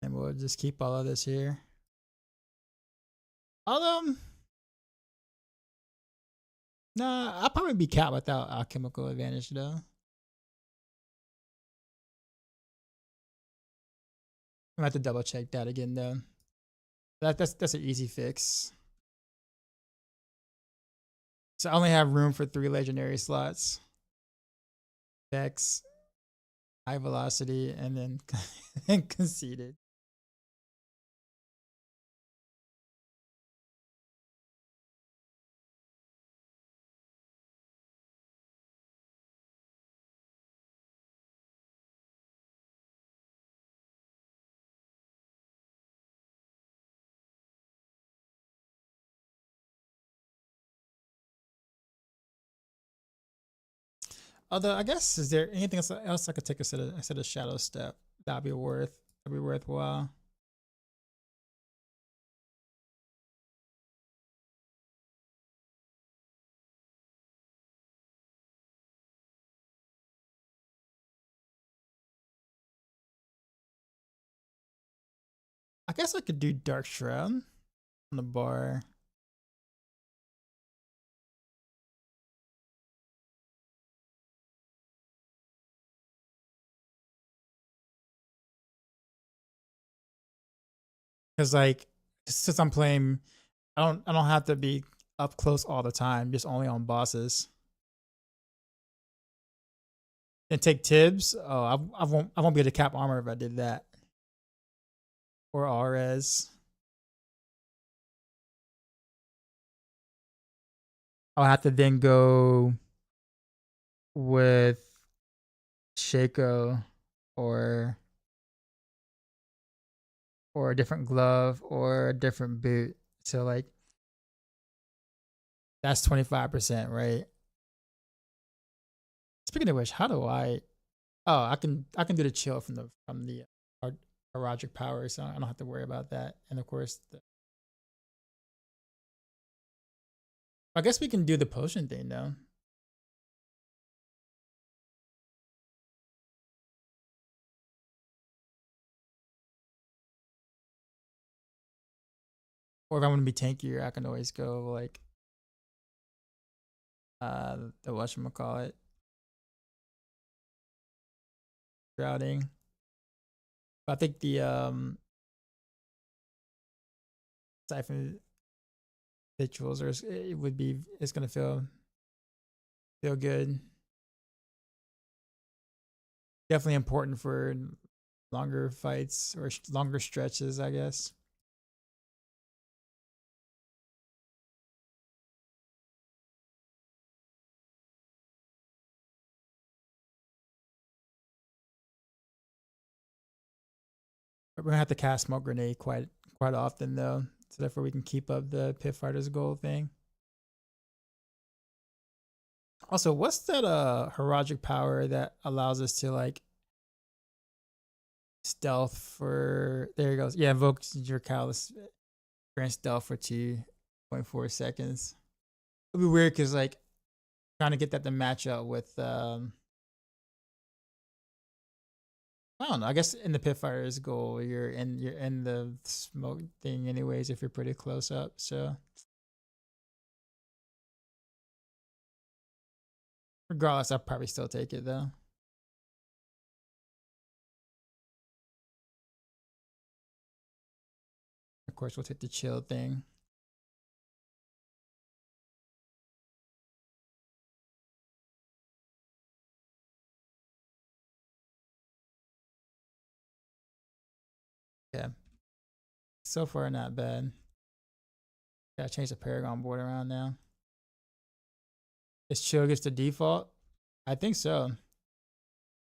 And we'll just keep all of this here. Although, nah, I'll probably be capped without alchemical advantage though. I'm gonna have to double check that again though. That's an easy fix. So I only have room for 3 legendary slots. Dex, high velocity, and then and conceded. Although I guess is there anything else I could take instead of shadow step? That'd be worthwhile. I guess I could do Dark Shroud on the bar. Because like since I'm playing, I don't have to be up close all the time, just only on bosses. And take tibs. Oh, I won't be able to cap armor if I did that. Or RS. I'll have to then go with Shaco or a different glove or a different boot. So like that's 25%, right? Speaking of which, how do I I can do the chill from the Barrage power, so I don't have to worry about that. And of course I guess we can do the potion thing though. Or if I want to be tankier, I can always go like the whatchamacallit, shrouding. But I think the siphon rituals it's gonna feel good. Definitely important for longer fights or longer stretches, I guess. But we're gonna have to cast smoke grenade quite often though, so therefore we can keep up the pit fighters goal thing. Also, what's that heroic power that allows us to like stealth for, there it goes. Yeah, invokes your callous, grant stealth for 2.4 seconds. It'll be weird because like trying to get that to match up with I don't know. I guess in the pit fighter's goal, you're in the smoke thing anyways if you're pretty close up. So regardless, I'll probably still take it though. Of course, we'll take the chill thing. Yeah. So far, not bad. Gotta change the paragon board around now. Is chill gets the default? I think so.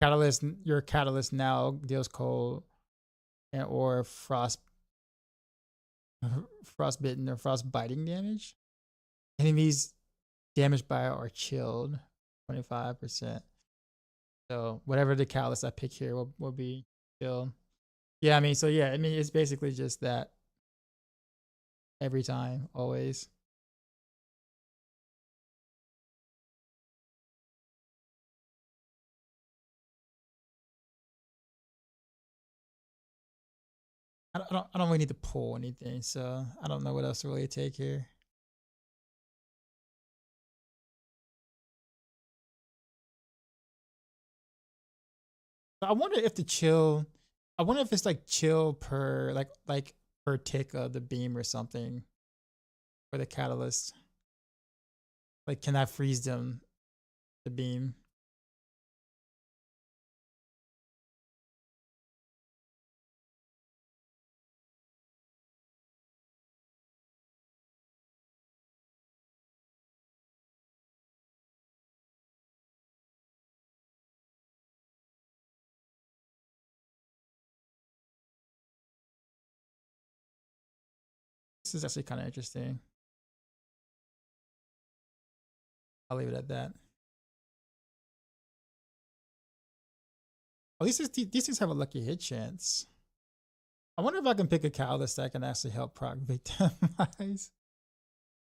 Catalyst, your catalyst now deals cold and or frostbitten or frost biting damage. Enemies damaged by it are chilled 25%. So whatever the catalyst I pick here will be chilled. Yeah, I mean, so yeah, I mean it's basically just that every time, always. I don't really need to pull anything, so I don't know what else to really take here. I wonder if the chill, I wonder if it's like chill per like per tick of the beam or something for the catalyst. Like, can I freeze them the beam? This is actually kind of interesting. I'll leave it at that. At least these things have a lucky hit chance. I wonder if I can pick a catalyst that can actually help proc Victimize.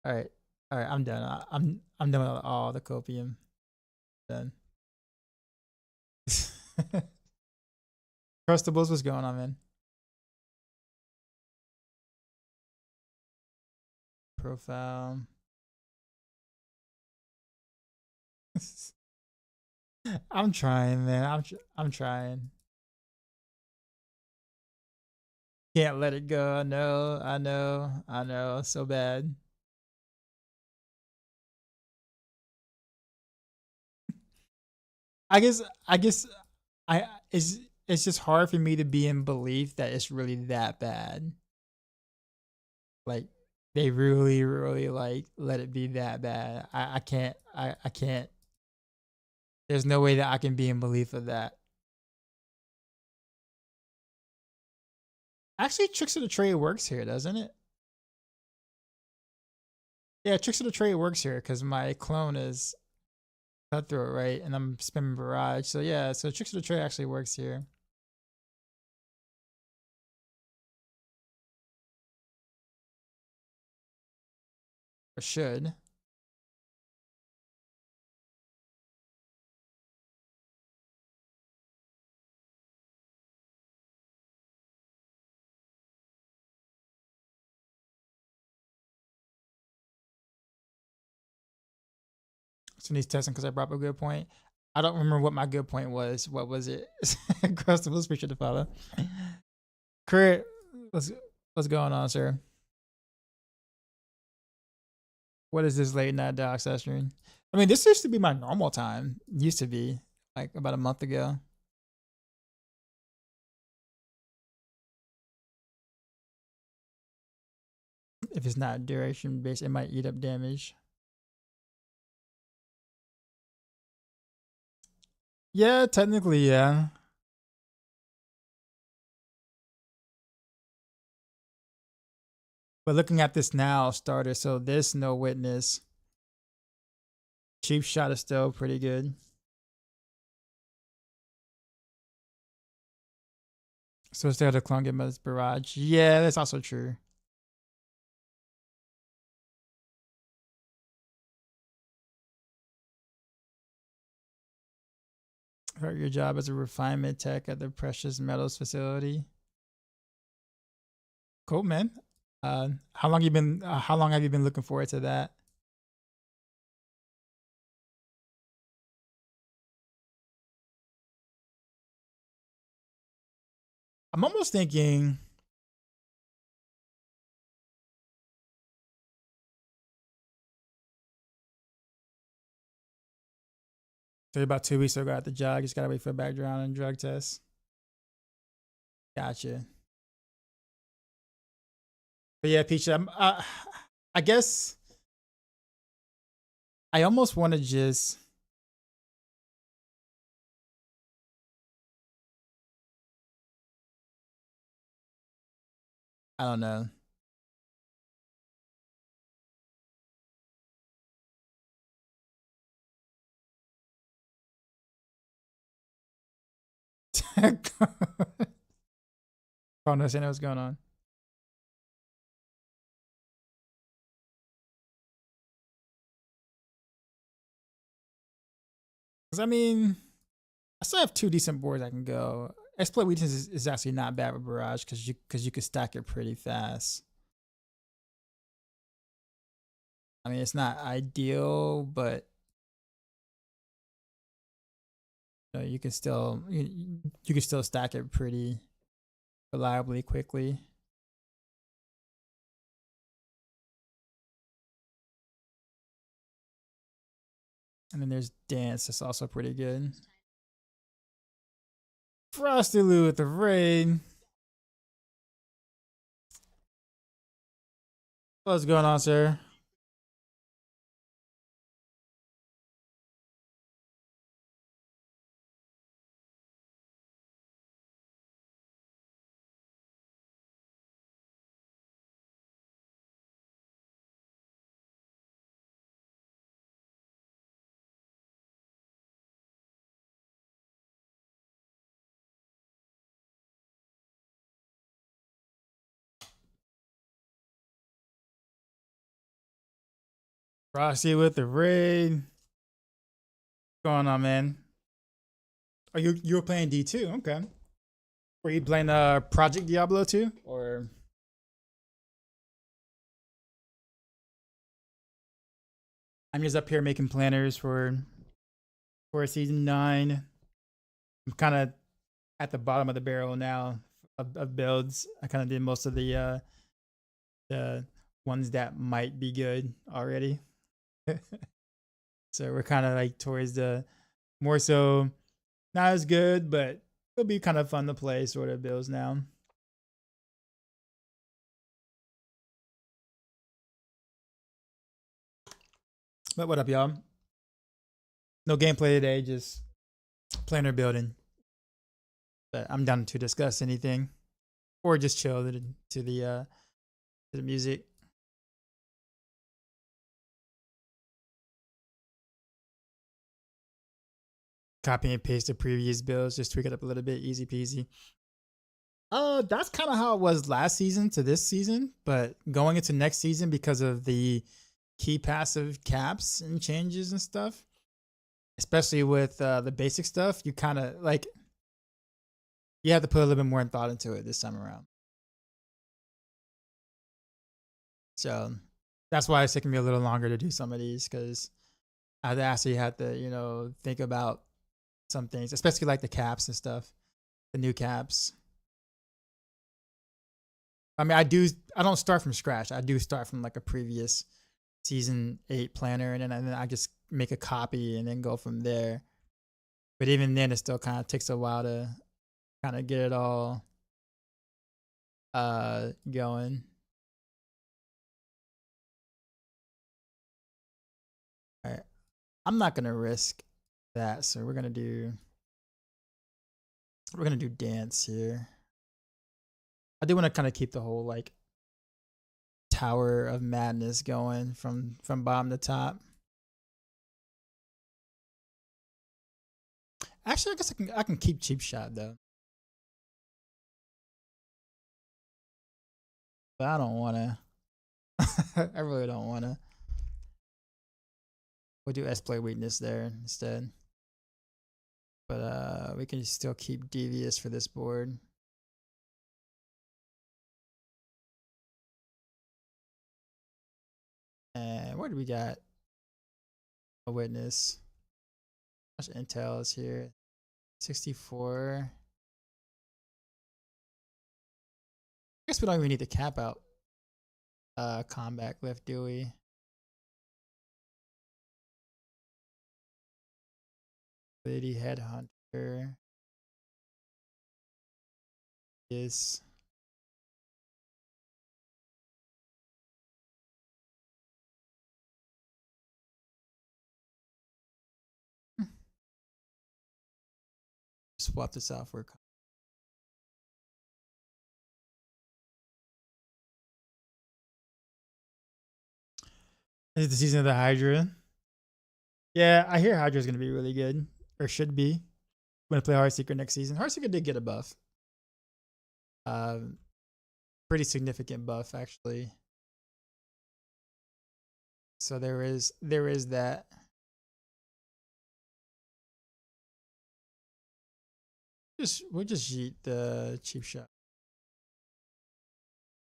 All right, I'm done. I'm done with all the copium. Done. Crustables, what's going on, man? Profile. I'm trying, man. I'm trying. Can't let it go. I know. So bad. I guess I it's just hard for me to be in belief that it's really that bad. Like they really like let it be that bad. I can't I can't. There's no way that I can be in belief of that. Actually, Tricks of the Trade works here, doesn't it? Yeah, Tricks of the Trade works here because my clone is Cutthroat, right? And I'm spamming Barrage. So yeah, so Tricks of the Trade actually works here. Or should. So he's testing because I brought up a good point. I don't remember what my good point was. What was it? Crustable speech to follow. Kurt, what's going on, sir? What is this late night doc session? I mean, this used to be my normal time. Used to be like about a month ago. If it's not duration based, it might eat up damage. Yeah, technically, yeah. But looking at this now, starter, so this no witness. Cheap shot is still pretty good. So instead of the clone game as Barrage. Yeah, that's also true. Start your job as a refinement tech at the precious metals facility. Cool, man. How long have you been looking forward to that? I'm almost thinking so about 2 weeks ago at the jog, just gotta wait for a background and drug test. Gotcha. But yeah, Peach, I guess I almost want to just I don't know. I don't understand what's going on. Because I mean, I still have 2 decent boards I can go. Exploit weakness is actually not bad with Barrage because you can stack it pretty fast. I mean, it's not ideal, but you can still you can still stack it pretty reliably quickly. And then there's Dance, that's also pretty good. Frosty Lou with the raid. What's going on, sir? Frosty with the raid. What's going on, man? Oh, you were playing D2, okay. Were you playing Project Diablo 2? Or I'm just up here making planners for season 9. I'm kind of at the bottom of the barrel now of builds. I kind of did most of the ones that might be good already. So we're kind of like towards the more so not as good, but it'll be kind of fun to play sort of builds now. But what up, y'all? No gameplay today, just playing or building. But I'm down to discuss anything or just chill to the music. Copy and paste the previous builds, just tweak it up a little bit, easy peasy. That's kind of how it was last season to this season, but going into next season because of the key passive caps and changes and stuff, especially with the basic stuff, you kind of like you have to put a little bit more thought into it this time around. So that's why it's taking me a little longer to do some of these, because I actually had to think about some things, especially like the caps and stuff, the new caps. I mean, I don't start from scratch. I do start from like a previous season 8 planner, and then I just make a copy and then go from there. But even then, it still kind of takes a while to kind of get it all going. All right, I'm not gonna risk that, so we're gonna do dance here. I do want to kind of keep the whole like Tower of Madness going from bottom to top. Actually, I guess I can keep cheap shot though, but I don't want to. I really don't want to. We'll do exploit weakness there instead, but we can still keep devious for this board. And what do we got? A witness. How much intel is here? 64. I guess we don't even need to cap out combat glyph, do we? Lady Headhunter. Yes. Swap this out for Is it the season of the Hydra? Yeah, I hear Hydra's gonna be really good, or should be. I'm gonna play Heartseeker next season. Heartseeker did get a buff. Pretty significant buff actually. So there is that. We'll just yeet the cheap shot.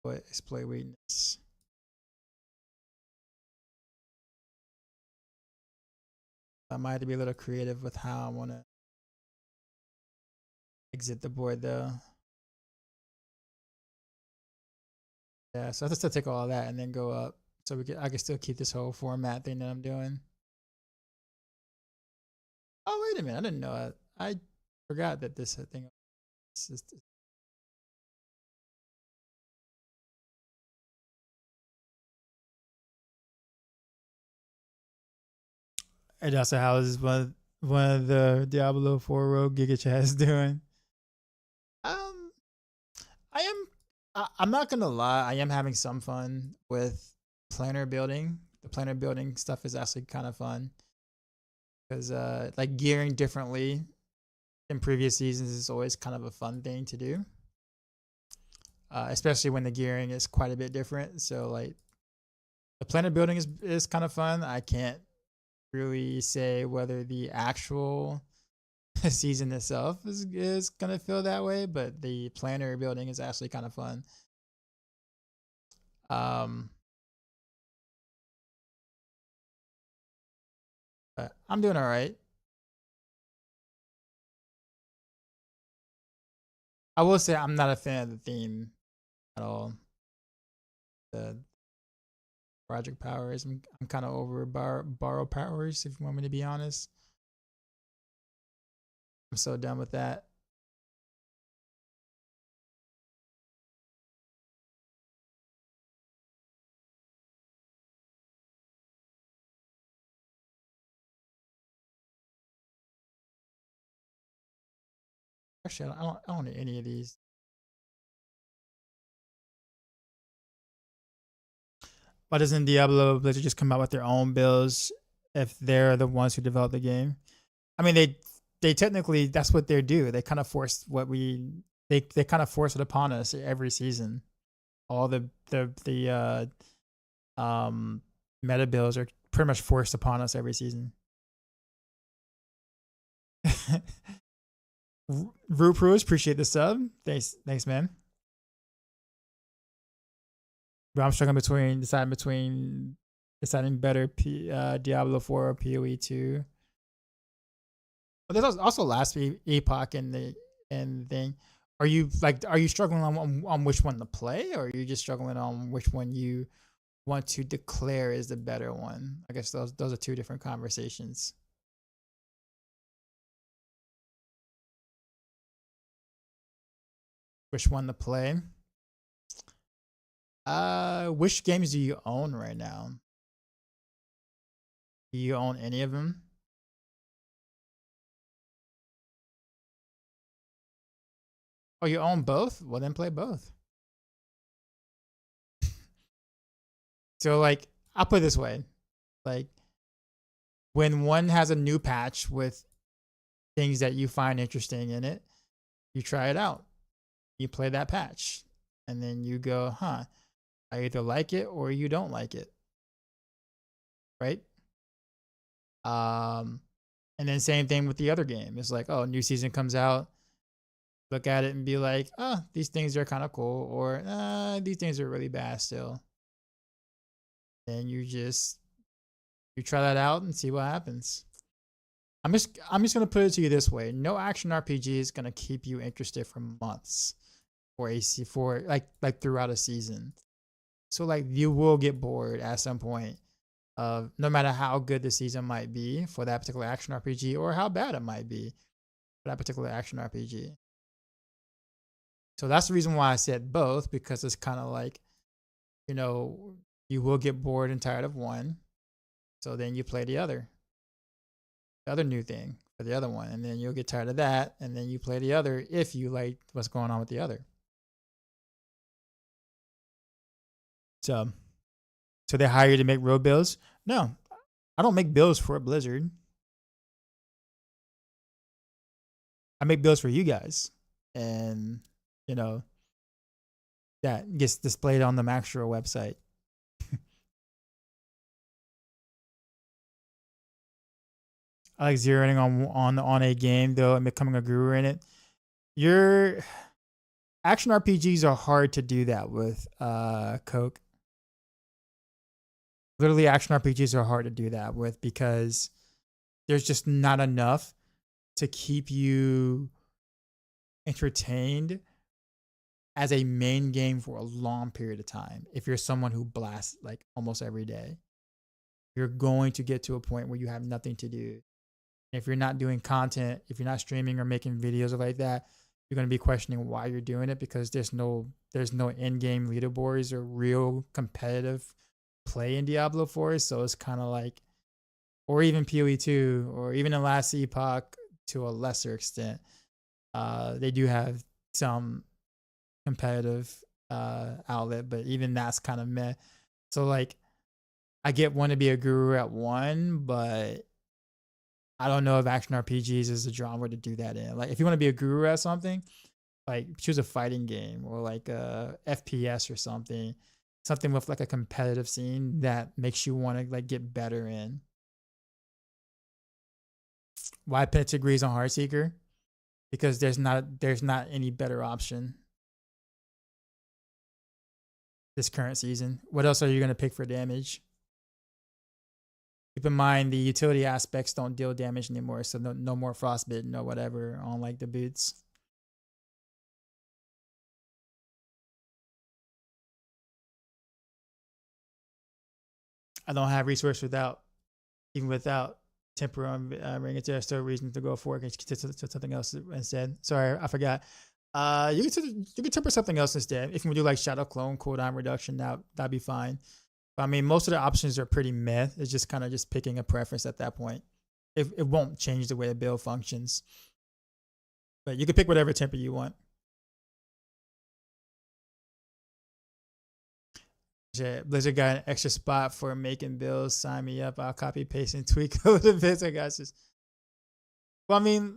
But exploit weakness. I might have to be a little creative with how I want to exit the board though. Yeah, so I have to still take all that and then go up. So I can still keep this whole format thing that I'm doing. Oh, wait a minute. I didn't know it. I forgot that this thing. And also, how is one of the Diablo 4 Rogue Giga Chats doing? I'm not gonna lie. I am having some fun with planner building. The planner building stuff is actually kind of fun because like gearing differently in previous seasons is always kind of a fun thing to do, especially when the gearing is quite a bit different. So like the planner building is kind of fun. I can't really say whether the actual season itself is gonna feel that way, but the planner building is actually kind of fun. But I'm doing all right. I will say I'm not a fan of the theme at all. The project powers. I'm kind of over borrow powers, if you want me to be honest. I'm so done with that. Actually, I don't need any of these. Why doesn't Diablo Blizzard just come out with their own builds if they're the ones who develop the game? I mean, they technically, that's what they do. They kind of force what they kind of force it upon us every season. All the meta builds are pretty much forced upon us every season. Root Pros, appreciate the sub. Thanks, man. But I'm struggling deciding better Diablo 4 or PoE 2. But there's also last epoch and the thing. Are you struggling on which one to play, or are you just struggling on which one you want to declare is the better one? I guess those are two different conversations. Which one to play? Which games do you own right now? Do you own any of them? Oh, you own both? Well, then play both. So, like, I'll put it this way. Like, when one has a new patch with things that you find interesting in it, you try it out. You play that patch. And then you go, huh, I either like it or you don't like it. Right? And then same thing with the other game. It's like, oh, new season comes out. Look at it and be like, oh, these things are kind of cool, or these things are really bad still. And you try that out and see what happens. I'm just gonna put it to you this way: no action RPG is gonna keep you interested for months, or for like throughout a season. So like you will get bored at some point of no matter how good the season might be for that particular action RPG, or how bad it might be for that particular action RPG. So that's the reason why I said both, because it's kind of like, you will get bored and tired of one. So then you play the other new thing for the other one. And then you'll get tired of that. And then you play the other if you like what's going on with the other. So they hire you to make road builds? No, I don't make builds for Blizzard. I make builds for you guys. And that gets displayed on the Maxroll website. I like zeroing on a game though and becoming a guru in it. Your action RPGs are hard to do that with, Coke. Literally, action RPGs are hard to do that with because there's just not enough to keep you entertained as a main game for a long period of time. If you're someone who blasts like almost every day, you're going to get to a point where you have nothing to do. If you're not doing content, if you're not streaming or making videos or like that, you're going to be questioning why you're doing it, because there's no in-game leaderboards or real competitive play in Diablo 4. So it's kind of like, or even PoE 2, or even in last epoch to a lesser extent, they do have some competitive outlet, but even that's kind of meh. So like, I get want to be a guru at one, but I don't know if action RPGs is a genre to do that in. Like, if you want to be a guru at something, like choose a fighting game or like a FPS or something with like a competitive scene that makes you want to like get better in. Why Pit agrees on Heartseeker? Because there's not any better option this current season. What else are you gonna pick for damage? Keep in mind the utility aspects don't deal damage anymore, so no more frostbite, no whatever on like the boots. I don't have resource even without temper on ring. There's still a reason to go for it. To something else instead. Sorry, I forgot. You can temper something else instead. If you do like shadow clone cooldown reduction, that'd be fine. But I mean, most of the options are pretty meh. It's just kind of just picking a preference at that point. It won't change the way the build functions. But you can pick whatever temper you want. Yeah, Blizzard got an extra spot for making builds. Sign me up. I'll copy, paste, and tweak a little bit. So guys, just well, I mean,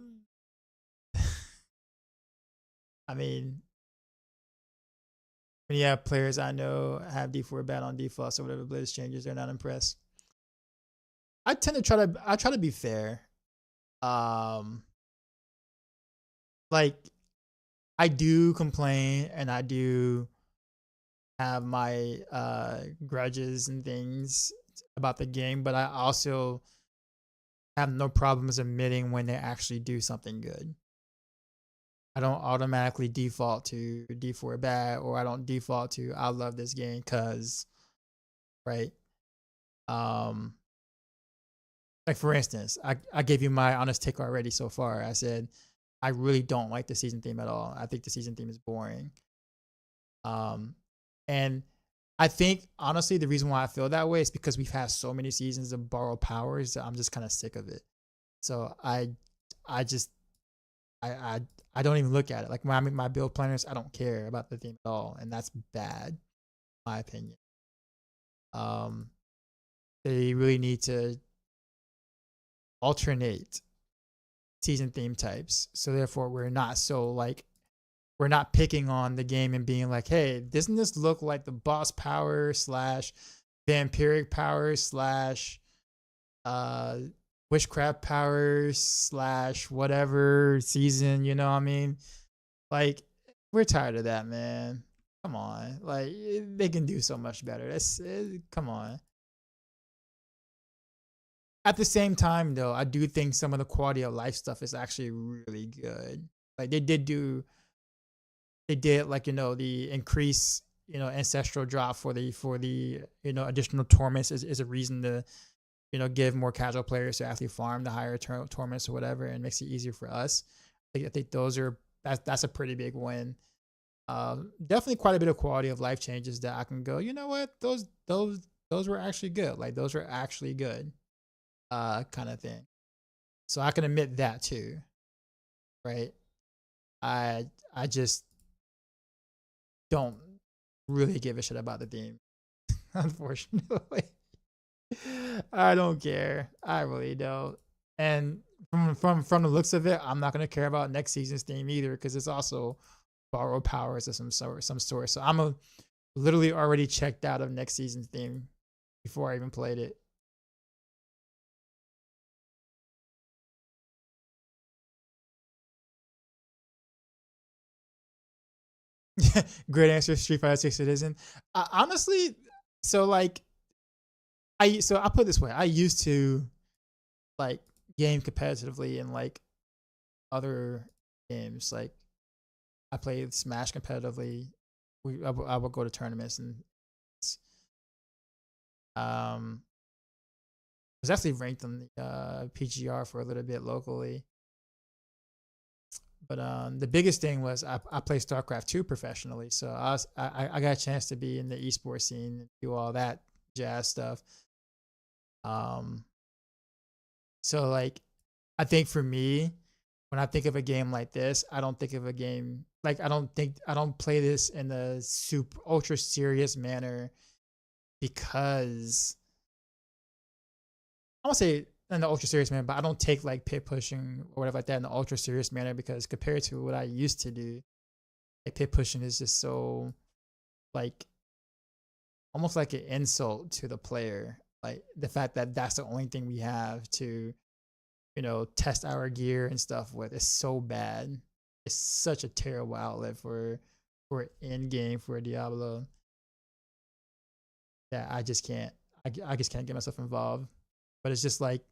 when you have players I know have D4 bad on default, so whatever Blizz changes, they're not impressed. I tend to try to be fair. Like I do complain and I do have my grudges and things about the game, but I also have no problems admitting when they actually do something good. I don't automatically default to D4 bad, or I don't default to I love this game because, right? Like for instance, I gave you my honest take already so far. I said I really don't like the season theme at all. I think the season theme is boring. And I think honestly the reason why I feel that way is because we've had so many seasons of borrowed powers that I'm just kind of sick of it. So I don't even look at it. Like when I make my build planners, I don't care about the theme at all, and that's bad, in my opinion. They really need to alternate season theme types, so therefore we're not so like we're not picking on the game and being like, hey, doesn't this look like the boss power / vampiric power / witchcraft powers / whatever season, you know what I mean? Like, we're tired of that, man. Come on. Like, they can do so much better. Come on. At the same time, though, I do think some of the quality of life stuff is actually really good. Like, they did like, you know, the increase, you know, ancestral drop for the you know, additional torments is a reason to, you know, give more casual players to actually farm the higher torments or whatever, and makes it easier for us. I think that's a pretty big win. Definitely quite a bit of quality of life changes that I can go, you know what, those were actually good. Like those were actually good, kind of thing. So I can admit that too, right? I just don't really give a shit about the theme, unfortunately. I don't care. I really don't. And from the looks of it, I'm not gonna care about next season's theme either, because it's also borrowed powers of some sort. So I'm literally already checked out of next season's theme before I even played it. Great answer, Street Fighter 6 Citizen. Honestly, so like I put it this way. I used to like game competitively in like other games. Like I played Smash competitively. I would go to tournaments and was actually ranked on the PGR for a little bit locally. But the biggest thing was I played StarCraft 2 professionally, so I got a chance to be in the esports scene and do all that jazz stuff. So like I think for me, when I think of a game like this, I don't think of a game like I don't play this in a super ultra serious manner, because I won't say in the ultra serious manner, but I don't take like pit pushing or whatever like that in the ultra serious manner, because compared to what I used to do, like pit pushing is just so like almost like an insult to the player. Like the fact that that's the only thing we have to, you know, test our gear and stuff with is so bad. It's such a terrible outlet for in game for Diablo. Yeah, I just can't. I just can't get myself involved. But it's just like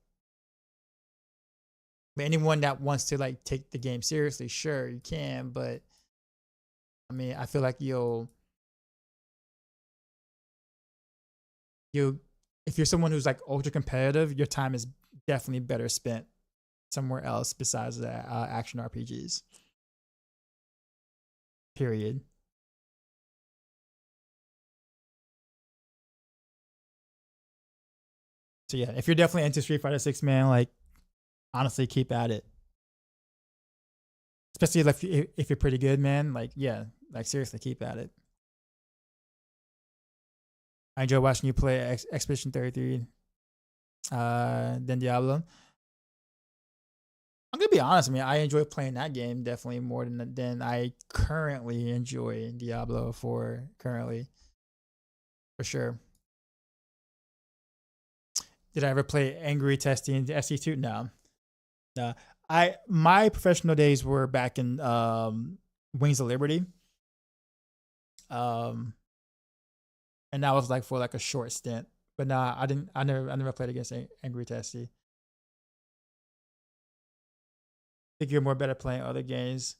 anyone that wants to like take the game seriously, sure you can. But I mean, I feel like you'll if you're someone who's like ultra competitive, your time is definitely better spent somewhere else besides the action RPGs. Period. So yeah, if you're definitely into Street Fighter 6, man, like honestly, keep at it. Especially like if you're pretty good, man. Like yeah, like seriously, keep at it. I enjoy watching you play Expedition 33, then Diablo. I'm gonna be honest, I mean, I enjoy playing that game definitely more than I currently enjoy Diablo for sure. Did I ever play Angry Testing in SC2? No. No. My professional days were back in Wings of Liberty. And that was like for like a short stint. But nah, I never played against Angry Testy. I think you're more better playing other games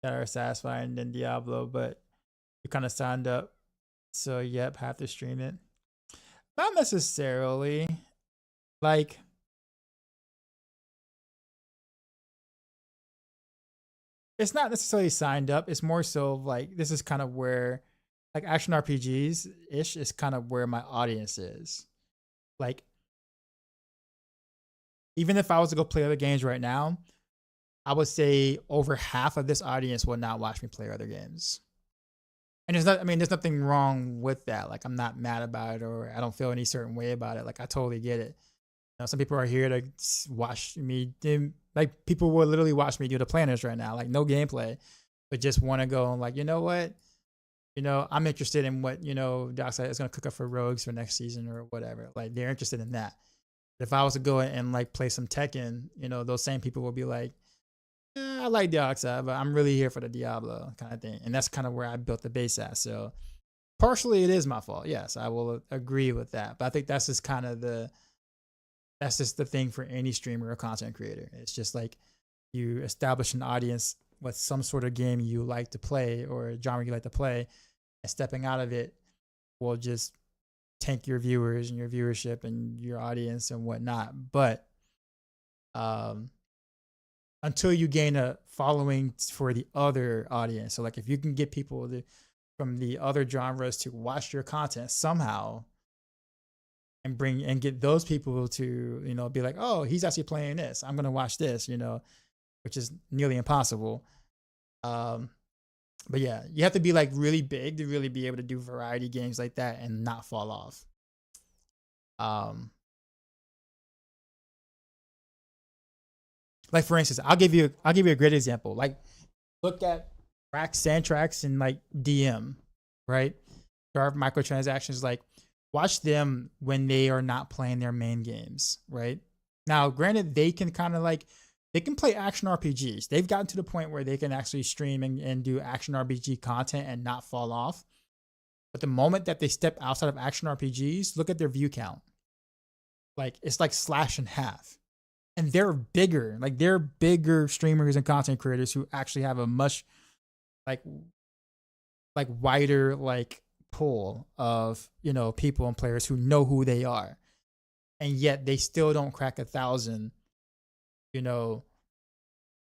that are satisfying than Diablo, but you kind of signed up. So yep, have to stream it. Not necessarily. Like it's not necessarily signed up. It's more so like this is kind of where like action RPGs ish is kind of where my audience is. Like even if I was to go play other games right now, I would say over half of this audience will not watch me play other games. And there's nothing wrong with that. Like I'm not mad about it or I don't feel any certain way about it. Like I totally get it. You know, some people are here to watch me. Like people will literally watch me do the planners right now, like no gameplay, but just want to go and like, you know what? You know, I'm interested in what, you know, Dockside is going to cook up for rogues for next season or whatever. Like they're interested in that. If I was to go and like play some Tekken, you know, those same people will be like, I like Dockside, but I'm really here for the Diablo kind of thing. And that's kind of where I built the base at. So partially it is my fault. Yes, I will agree with that. But I think that's just kind of that's just the thing for any streamer or content creator. It's just like you establish an audience with some sort of game you like to play or genre you like to play, and stepping out of it will just tank your viewers and your viewership and your audience and whatnot. But until you gain a following for the other audience, so like if you can get people from the other genres to watch your content somehow, and get those people to, you know, be like, oh, he's actually playing this, I'm gonna watch this, you know, which is nearly impossible. But yeah, you have to be like really big to really be able to do variety games like that and not fall off. Like for instance, I'll give you a great example. Like look at Rack Sandtrax and like DM, right? There are microtransactions. Like watch them when they are not playing their main games, right? Now, granted, they can kind of like they can play action RPGs. They've gotten to the point where they can actually stream and do action RPG content and not fall off. But the moment that they step outside of action RPGs, look at their view count. Like it's like slash in half. And they're bigger. Like they're bigger streamers and content creators who actually have a much like wider like pool of, you know, people and players who know who they are. And yet they still don't crack 1,000, you know,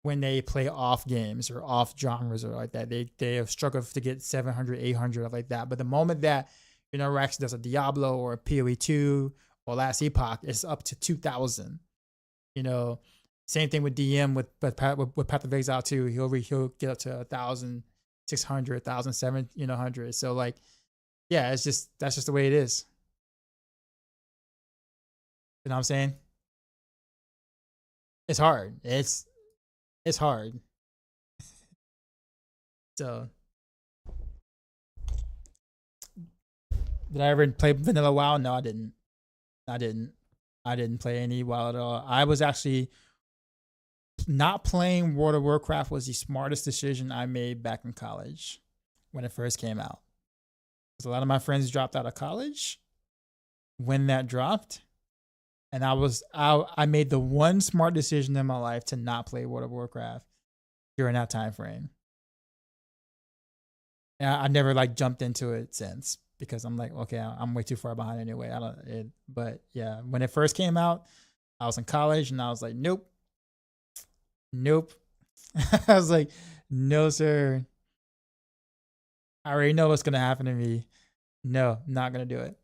when they play off games or off genres or like that. They have struggled to get 700, 800 like that. But the moment that, you know, Rex does a Diablo or a PoE2 or Last Epoch, it's up to 2,000. You know, same thing with DM with Path of Exile too. He'll get up to 1,600, 1,700, you know, 100. So like, yeah, that's just the way it is. You know what I'm saying? It's hard. It's hard. So, did I ever play Vanilla WoW? No, I didn't. I didn't play any WoW at all. I was actually not playing World of Warcraft was the smartest decision I made back in college when it first came out. Because a lot of my friends dropped out of college when that dropped. And I made the one smart decision in my life to not play World of Warcraft during that time frame. And I never like jumped into it since. because I'm like, okay, I'm way too far behind anyway. But yeah, when it first came out, I was in college and I was like, nope. I was like, no, sir. I already know what's gonna happen to me. No, not gonna do it.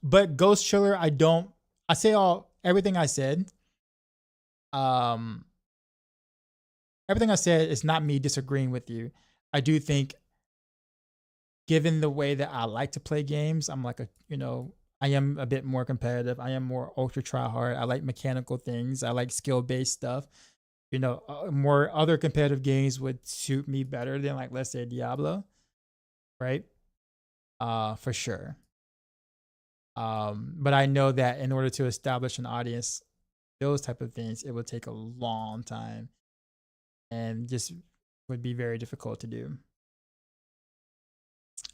But Ghost Chiller, I say everything I said. Everything I said is not me disagreeing with you. I do think, given the way that I like to play games, I'm like I am a bit more competitive. I am more ultra try hard. I like mechanical things. I like skill based stuff. More other competitive games would suit me better than, like, let's say Diablo, right? For sure. But I know that in order to establish an audience, those type of things, it would take a long time and just would be very difficult to do.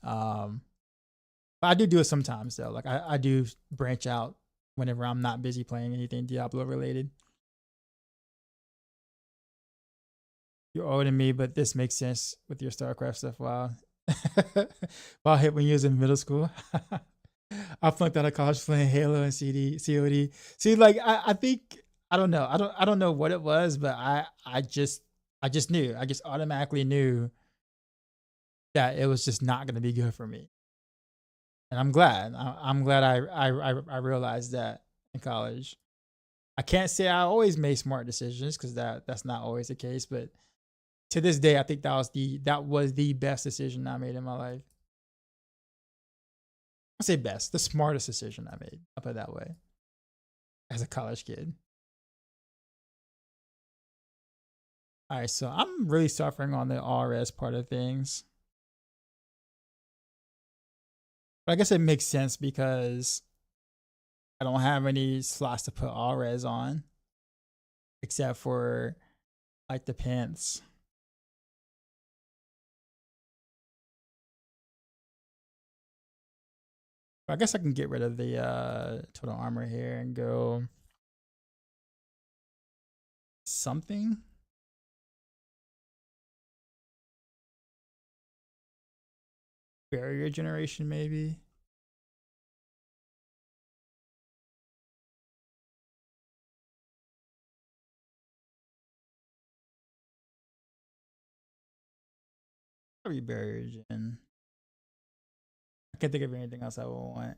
But I do it sometimes though. Like I do branch out whenever I'm not busy playing anything Diablo related. You're older than me, but this makes sense with your StarCraft stuff. Wow. Wow, hit when you was in middle school. I flunked out of college playing Halo and COD. See, like I think I don't know. I don't know what it was, but I just knew. I just automatically knew that it was just not going to be good for me. And I'm glad. I'm glad I realized that in college. I can't say I always made smart decisions because that's not always the case, but to this day, I think that was the best decision I made in my life. I say best, the smartest decision I made. I'll put it that way. As a college kid. All right, so I'm really suffering on the RS part of things. But I guess it makes sense because I don't have any slots to put RS on, except for like the pants. But I guess I can get rid of the total armor here and go something. Barrier generation, maybe. Probably barrier gen. I can't think of anything else I would want.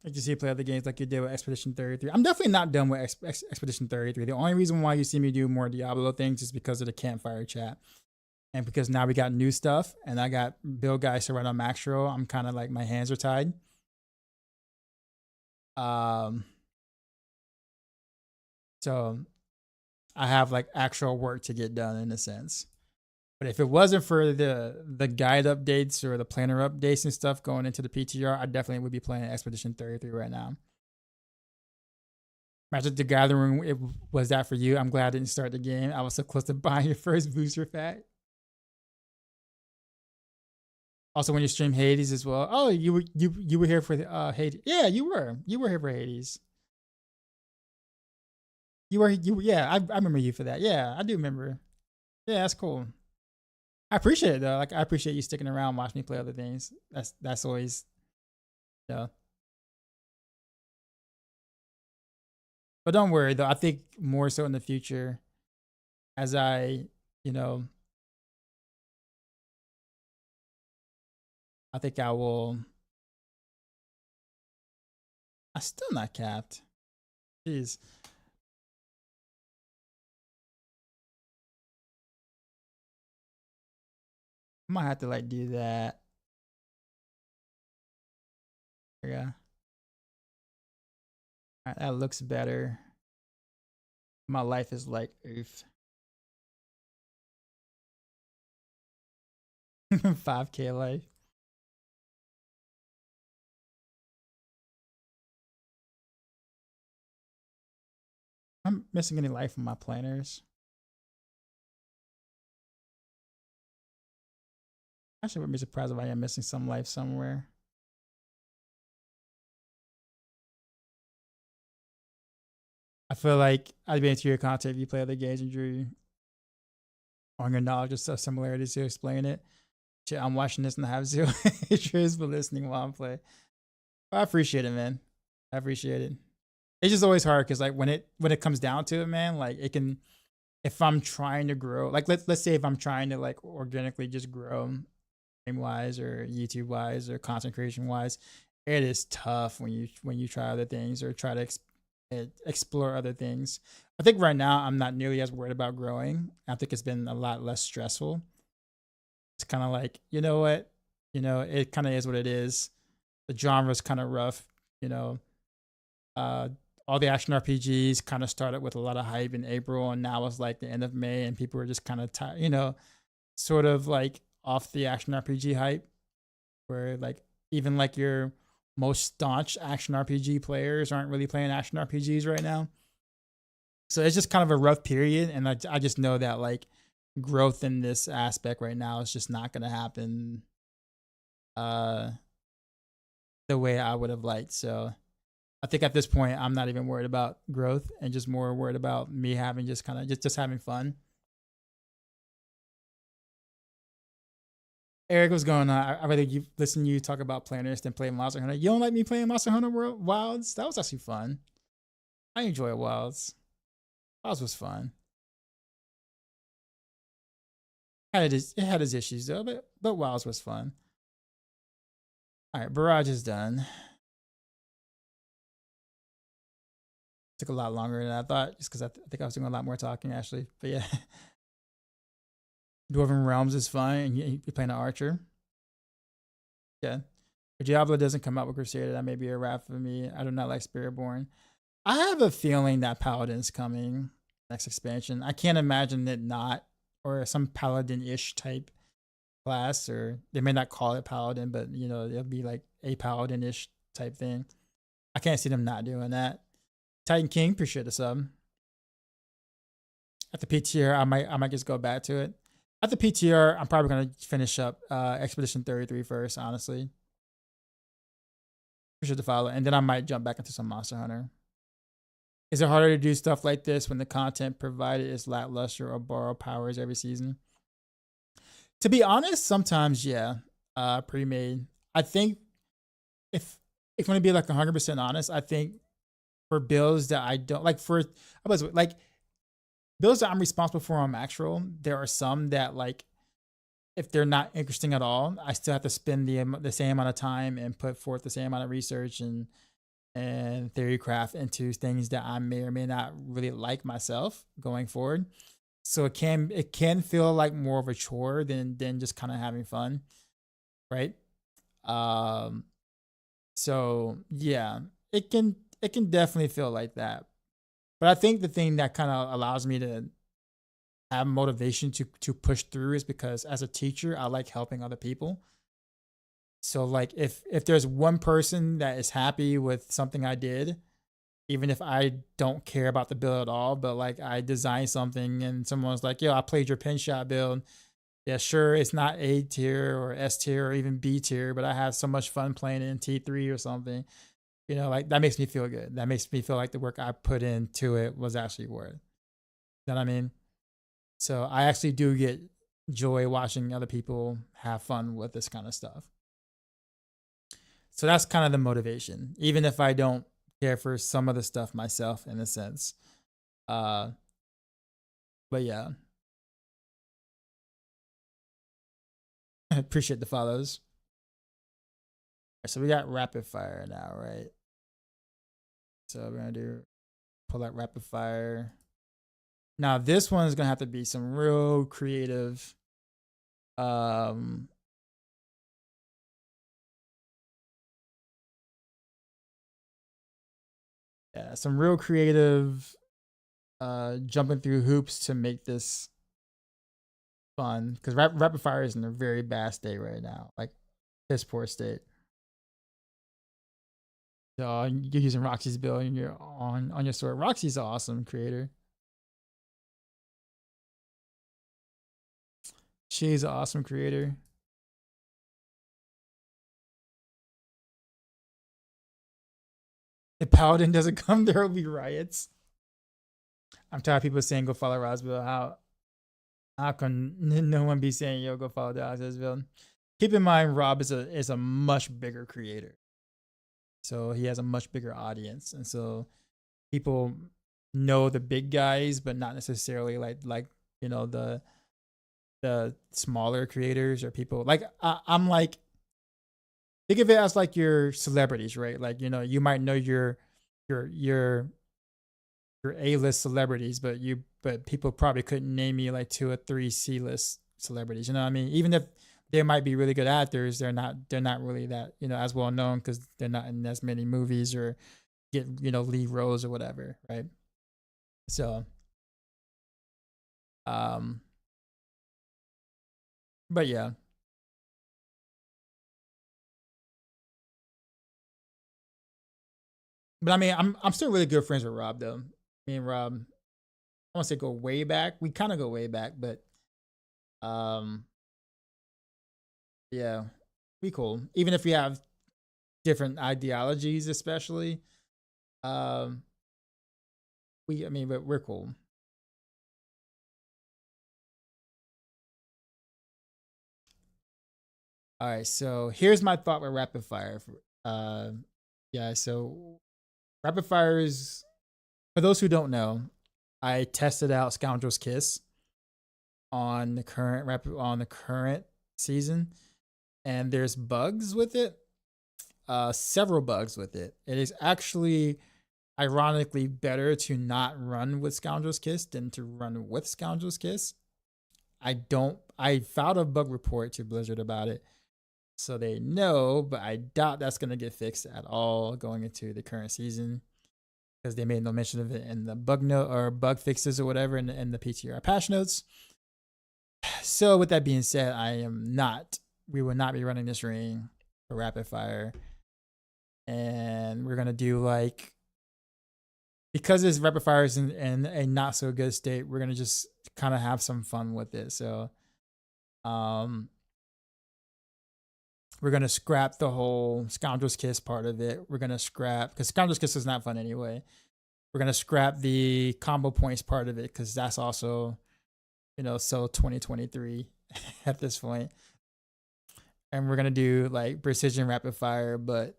Like you see, play other games like you did with Expedition 33. I'm definitely not done with Expedition 33. The only reason why you see me do more Diablo things is because of the campfire chat. And because now we got new stuff and I got build guys to run on Maxroll, I'm kind of like my hands are tied. So I have like actual work to get done in a sense. But if it wasn't for the guide updates or the planner updates and stuff going into the PTR, I definitely would be playing Expedition 33 right now. Magic the Gathering, it was that for you. I'm glad I didn't start the game. I was so close to buying your first booster pack. Also, when you stream Hades as well. Oh, you were here for the Hades. Yeah, you were here for Hades. Yeah, I remember you for that. Yeah, I do remember. Yeah, that's cool. I appreciate it though. Like I appreciate you sticking around, watching me play other things. That's always, yeah. But don't worry though. I think more so in the future, as I, I think I will. I'm still not capped. Jeez. I might have to like do that. Yeah. All right, that looks better. My life is like oof. 5K life. I'm missing any life from my planners. Actually, wouldn't be surprised if I am missing some life somewhere. I feel like I'd be into your content if you play other games and drew on your knowledge of stuff similarities to explain it. Shit, I'm watching this and I have zero interest but listening while I'm playing. I appreciate it, man. I appreciate it. It's just always hard because like when it comes down to it, man, like it can, if I'm trying to grow, like let's say if I'm trying to like organically just grow game wise or YouTube wise or content creation wise, it is tough when you try other things or try to explore other things. I think right now I'm not nearly as worried about growing. I think it's been a lot less stressful. It's kind of like, you know what, it kind of is what it is. The genre's kind of rough, all the action RPGs kind of started with a lot of hype in April, and now it's like the end of May, and people are just kind of tired, sort of like off the action RPG hype, where like even like your most staunch action RPG players aren't really playing action RPGs right now. So it's just kind of a rough period, and I just know that like growth in this aspect right now is just not going to happen the way I would have liked. So I think at this point I'm not even worried about growth and just more worried about me having just kind of just having fun. Eric, what's going on? I rather listen to you talk about planners than play Monster Hunter. You don't like me playing Monster Hunter World Wilds? That was actually fun. I enjoy Wilds. Wilds was fun. It had its issues though, but Wilds was fun. All right, Barrage is done. Took a lot longer than I thought, just because I think I was doing a lot more talking actually. But yeah, Dwarven Realms is fun, and you're playing an archer. Yeah, if Diablo doesn't come out with Crusader, that may be a wrap for me. I do not like Spiritborn. I have a feeling that Paladin's coming next expansion. I can't imagine it not, or some Paladin-ish type class, or they may not call it Paladin, but it'll be like a Paladin-ish type thing. I can't see them not doing that. Titan King, appreciate the sub. At the PTR, I might just go back to it. At the PTR, I'm probably gonna finish up Expedition 33 first, honestly. Appreciate the follow, and then I might jump back into some Monster Hunter. Is it harder to do stuff like this when the content provided is lackluster or borrow powers every season? To be honest, sometimes yeah, pre-made. I think if I'm gonna be like 100% honest, I think for builds that I don't like, like builds that I'm responsible for on Maxroll, there are some that like if they're not interesting at all, I still have to spend the same amount of time and put forth the same amount of research and theorycraft into things that I may or may not really like myself going forward. So it can feel like more of a chore than just kind of having fun, right? So yeah, it can definitely feel like that. But I think the thing that kind of allows me to have motivation to push through is because as a teacher, I like helping other people. So like if there's one person that is happy with something I did, even if I don't care about the build at all, but like I designed something and someone's like, yo, I played your pinshot build. Yeah, sure, it's not A tier or S tier or even B tier, but I had so much fun playing it in T3 or something. Like that makes me feel good. That makes me feel like the work I put into it was actually worth. You know what I mean? So I actually do get joy watching other people have fun with this kind of stuff. So that's kind of the motivation, even if I don't care for some of the stuff myself in a sense. But yeah. I appreciate the follows. So we got rapid fire now, right? So we're gonna pull out rapid fire. Now this one is gonna have to be some real creative yeah, some real creative jumping through hoops to make this fun, because rapid fire is in a very bad state right now, like piss poor state. So you're using Roxy's build and you're on your sword. Roxy's an awesome creator. She's an awesome creator. If Paladin doesn't come, there will be riots. I'm tired of people saying go follow Roswell. How can no one be saying yo go follow the Roswell? Keep in mind, Rob is a much bigger creator, so he has a much bigger audience, and so people know the big guys, but not necessarily like you know the smaller creators or people like I'm like think of it as like your celebrities, right? Like you might know your your A-list celebrities, but people probably couldn't name me like 2 or 3 C-list celebrities. You know what I mean? Even if they might be really good actors, they're not really that as well known because they're not in as many movies or get lead roles or whatever, right? So, um, but yeah, but I mean, I'm still really good friends with Rob though. Me and Rob, I want to say go way back. We kind of go way back, but um, yeah, we cool. Even if we have different ideologies, especially, um, I mean, but we're cool. All right, so here's my thought with rapid fire. Yeah, so rapid fire is for those who don't know. I tested out Scoundrel's Kiss on the current season, and there's bugs with it. Several bugs with it. It is actually ironically better to not run with Scoundrel's Kiss than to run with Scoundrel's Kiss. I filed a bug report to Blizzard about it, so they know, but I doubt that's gonna get fixed at all going into the current season because they made no mention of it in the bug note or bug fixes or whatever in the PTR patch notes. So with that being said, we will not be running this ring for rapid fire, and we're gonna do like because this rapid fire is in a not so good state. We're gonna just kind of have some fun with it. So, um, we're gonna scrap the whole Scoundrel's Kiss part of it. We're gonna scrap because Scoundrel's Kiss is not fun anyway. We're gonna scrap the combo points part of it because that's also so 2023 at this point. And we're gonna do like precision rapid fire, but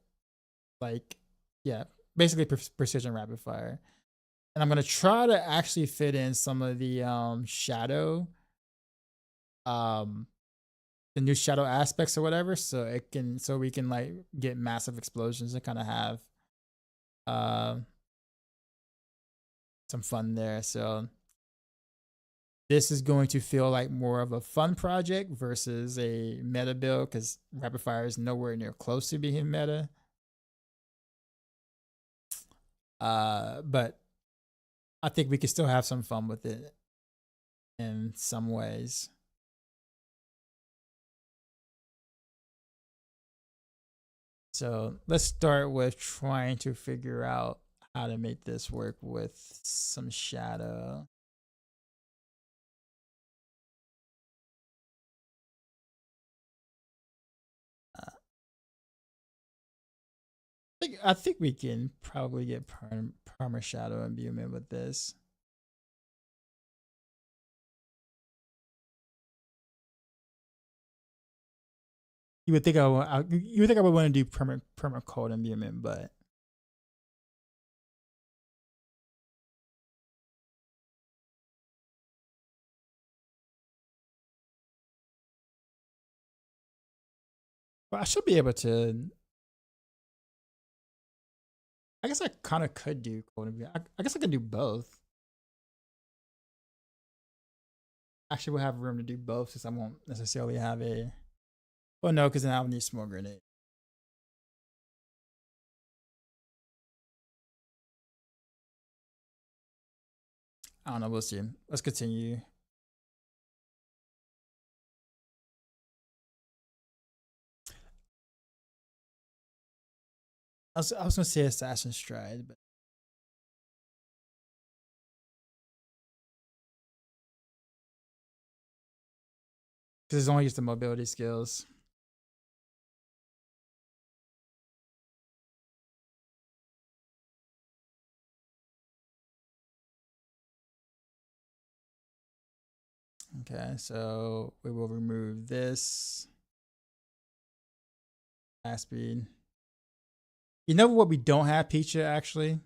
like yeah, basically precision rapid fire. And I'm gonna try to actually fit in some of the shadow, um, the new shadow aspects or whatever, so we can like get massive explosions and kind of have uh, some fun there. So this is going to feel like more of a fun project versus a meta build because rapid fire is nowhere near close to being meta. But I think we can still have some fun with it in some ways. So let's start with trying to figure out how to make this work with some shadow. I think we can probably get perma shadow imbuement with this. You would think you would think I would want to do perma cold imbuement, but I should be able to. I guess I kind of could do cold imbuement. I guess I could do both. Actually, we'll have room to do both since I won't necessarily have a. Well, no, because then I'll need smoke grenade. I don't know. We'll see. Let's continue. I was gonna say Assassin's Stride, but because it's only just the mobility skills. Okay, so we will remove this. Fast speed. You know what we don't have, Pecha, actually?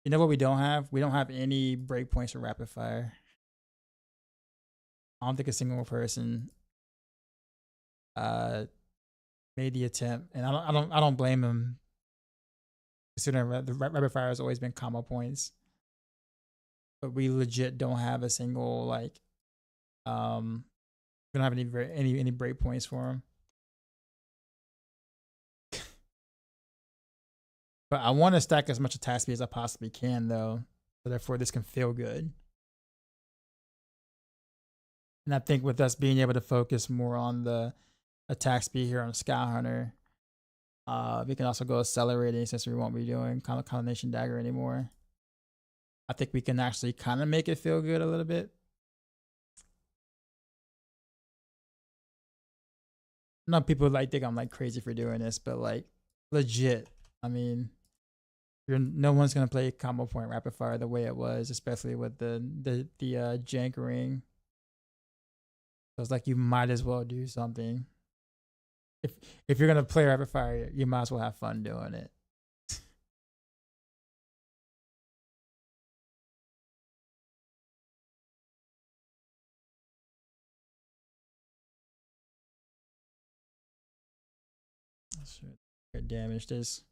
You know what we don't have? We don't have any breakpoints for rapid fire. I don't think a single person made the attempt, and I don't blame him. Considering the rapid fire has always been combo points, but we legit don't have a single like we don't have any breakpoints for him. But I want to stack as much attack speed as I possibly can, though, so therefore this can feel good. And I think with us being able to focus more on the attack speed here on Scout Hunter, we can also go accelerating since we won't be doing combination dagger anymore. I think we can actually kind of make it feel good a little bit. Not people like think I'm like crazy for doing this, but like legit. I mean, no one's gonna play combo point rapid fire the way it was, especially with the jank ring. So it's like you might as well do something. If you're gonna play rapid fire, you might as well have fun doing it. Damage this.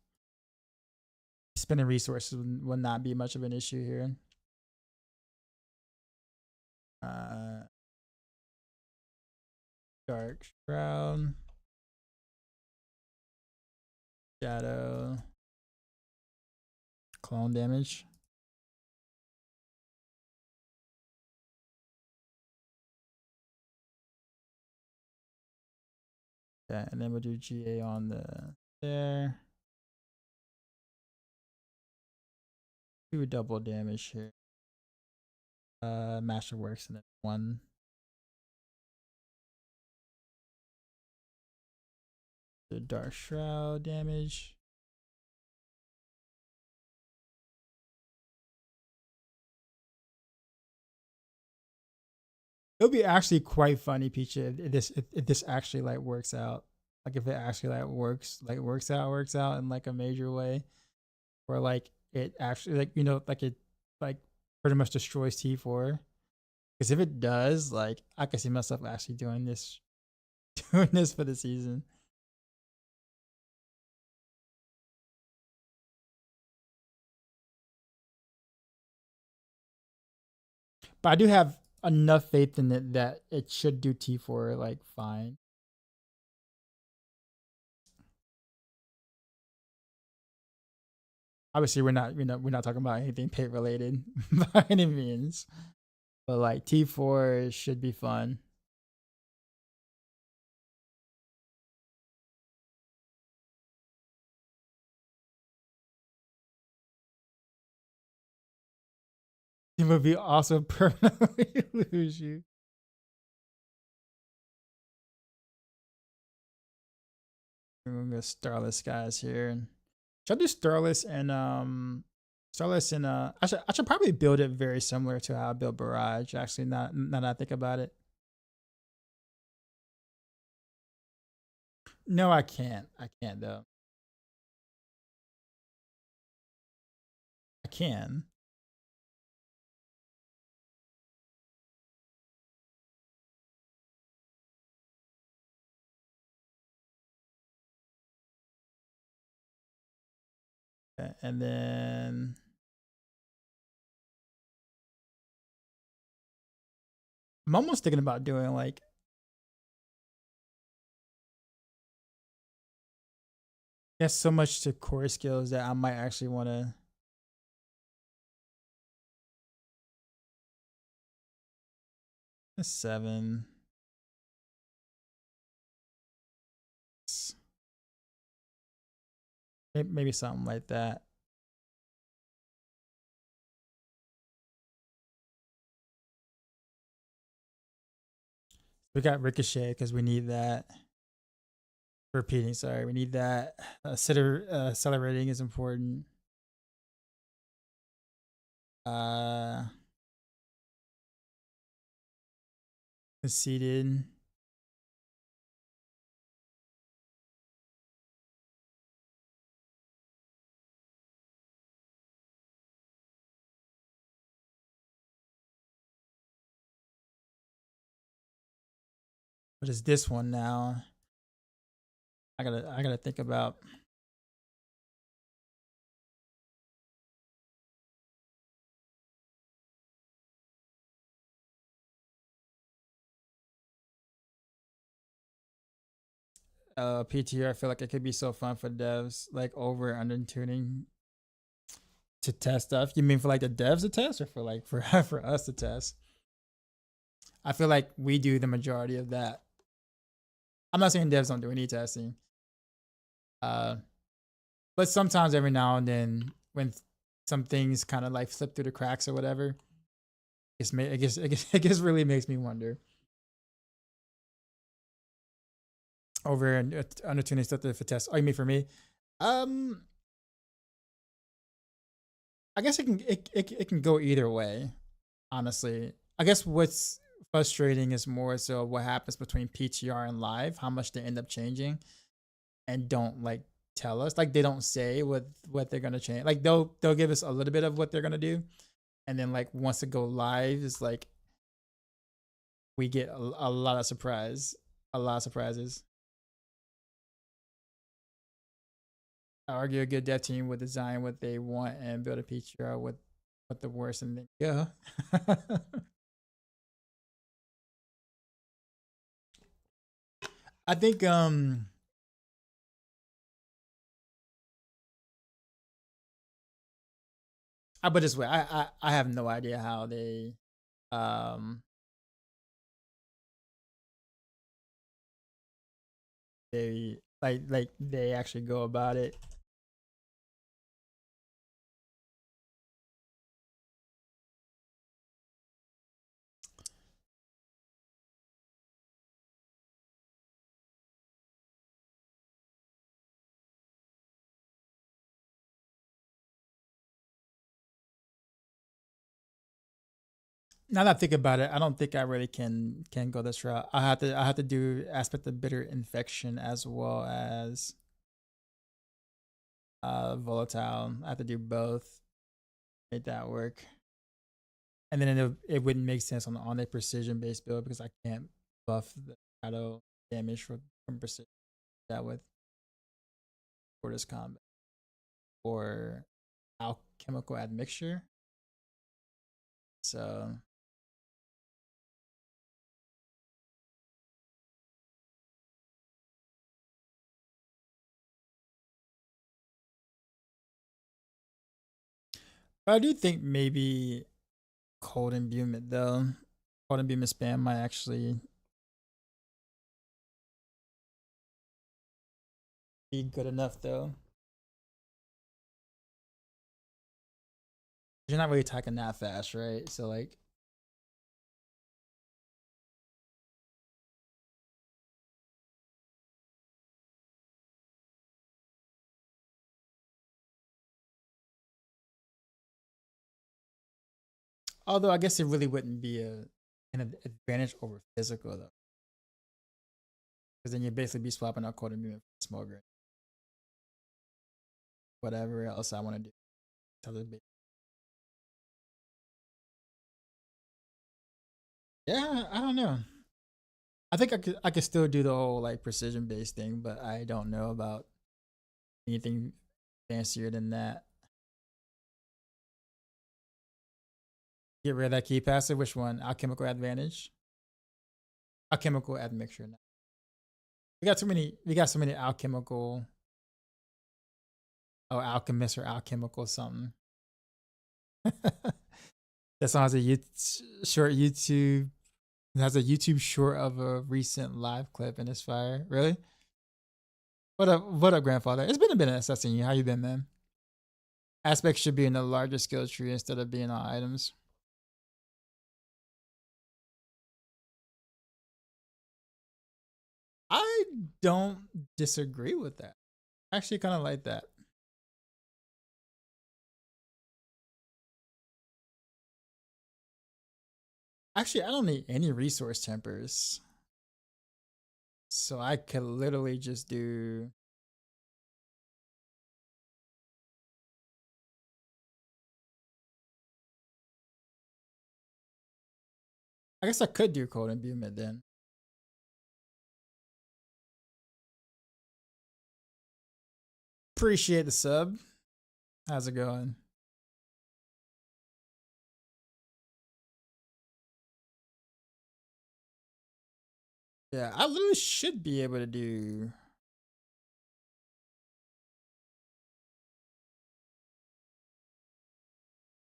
Spending resources will not be much of an issue here. Dark Shroud. Shadow. Clone damage. Okay, and then we'll do GA on there. Do double damage here. Masterworks and then 1. The Dark Shroud damage. It'll be actually quite funny, Pecha, if this actually like works out. Like if it actually like works out in like a major way, or like it actually like like it like pretty much destroys T4. Because if it does, like I can see myself actually doing this for the season. But I do have enough faith in it that it should do T4 like fine. Obviously, we're not talking about anything pit related by any means, but like T4 should be fun. It would be also permanently lose you. We're gonna Starless guys here. Should I do Starless and I should probably build it very similar to how I built Barrage. Actually, now that I think about it. No, I can't. I can't though. I can. Okay, and then I'm almost thinking about doing like there's so much to core skills that I might actually want to. A 7. Maybe something like that. We got Ricochet because we need that. Repeating, sorry, we need that. Accelerating is important. conceded. What is this one now? I gotta think about. PTR, I feel like it could be so fun for devs, like over and under tuning to test stuff. You mean for like the devs to test, or for like for for us to test? I feel like we do the majority of that. I'm not saying devs don't do any testing, but sometimes every now and then when some things kind of like slip through the cracks or whatever, it just really makes me wonder. Over and under tuning stuff for tests. Oh, you mean for me? I guess it can go either way. Honestly, I guess what's frustrating is more so what happens between PTR and live, how much they end up changing, and don't like tell us. Like they don't say what they're gonna change. Like they'll give us a little bit of what they're gonna do, and then like once it go live, it's like we get a lot of surprises. I argue a good dev team would design what they want and build a PTR with the worst, and then yeah. I think I put it this way, I have no idea how um they they actually go about it. Now that I think about it, I don't think I really can go this route. I have to do aspect of bitter infection as well as volatile. I have to do both, make that work. And then it wouldn't make sense on a precision based build because I can't buff the shadow damage from precision that with for this combat or alchemical admixture. So but I do think maybe cold imbuement though. Cold imbuement spam might actually be good enough though. You're not really talking that fast, right? So like although I guess it really wouldn't be an advantage over physical though. Because then you'd basically be swapping out cold imbuement for smoke grenade. Whatever else I want to do. Yeah, I don't know. I think I could still do the whole like precision based thing, but I don't know about anything fancier than that. Get rid of that key passive. Which one? Alchemical advantage. Alchemical admixture. We got too many. We got so many alchemical. Oh, alchemist or alchemical something. That song has a short YouTube. It has a YouTube short of a recent live clip and it's fire. Really? What up, grandfather? It's been a bit assessing you. How you been, man? Aspects should be in the larger skill tree instead of being on items. I don't disagree with that. I actually kind of like that. Actually, I don't need any resource tempers. So I could literally just do... I guess I could do cold imbuement then. Appreciate the sub. How's it going? Yeah, I literally should be able to do...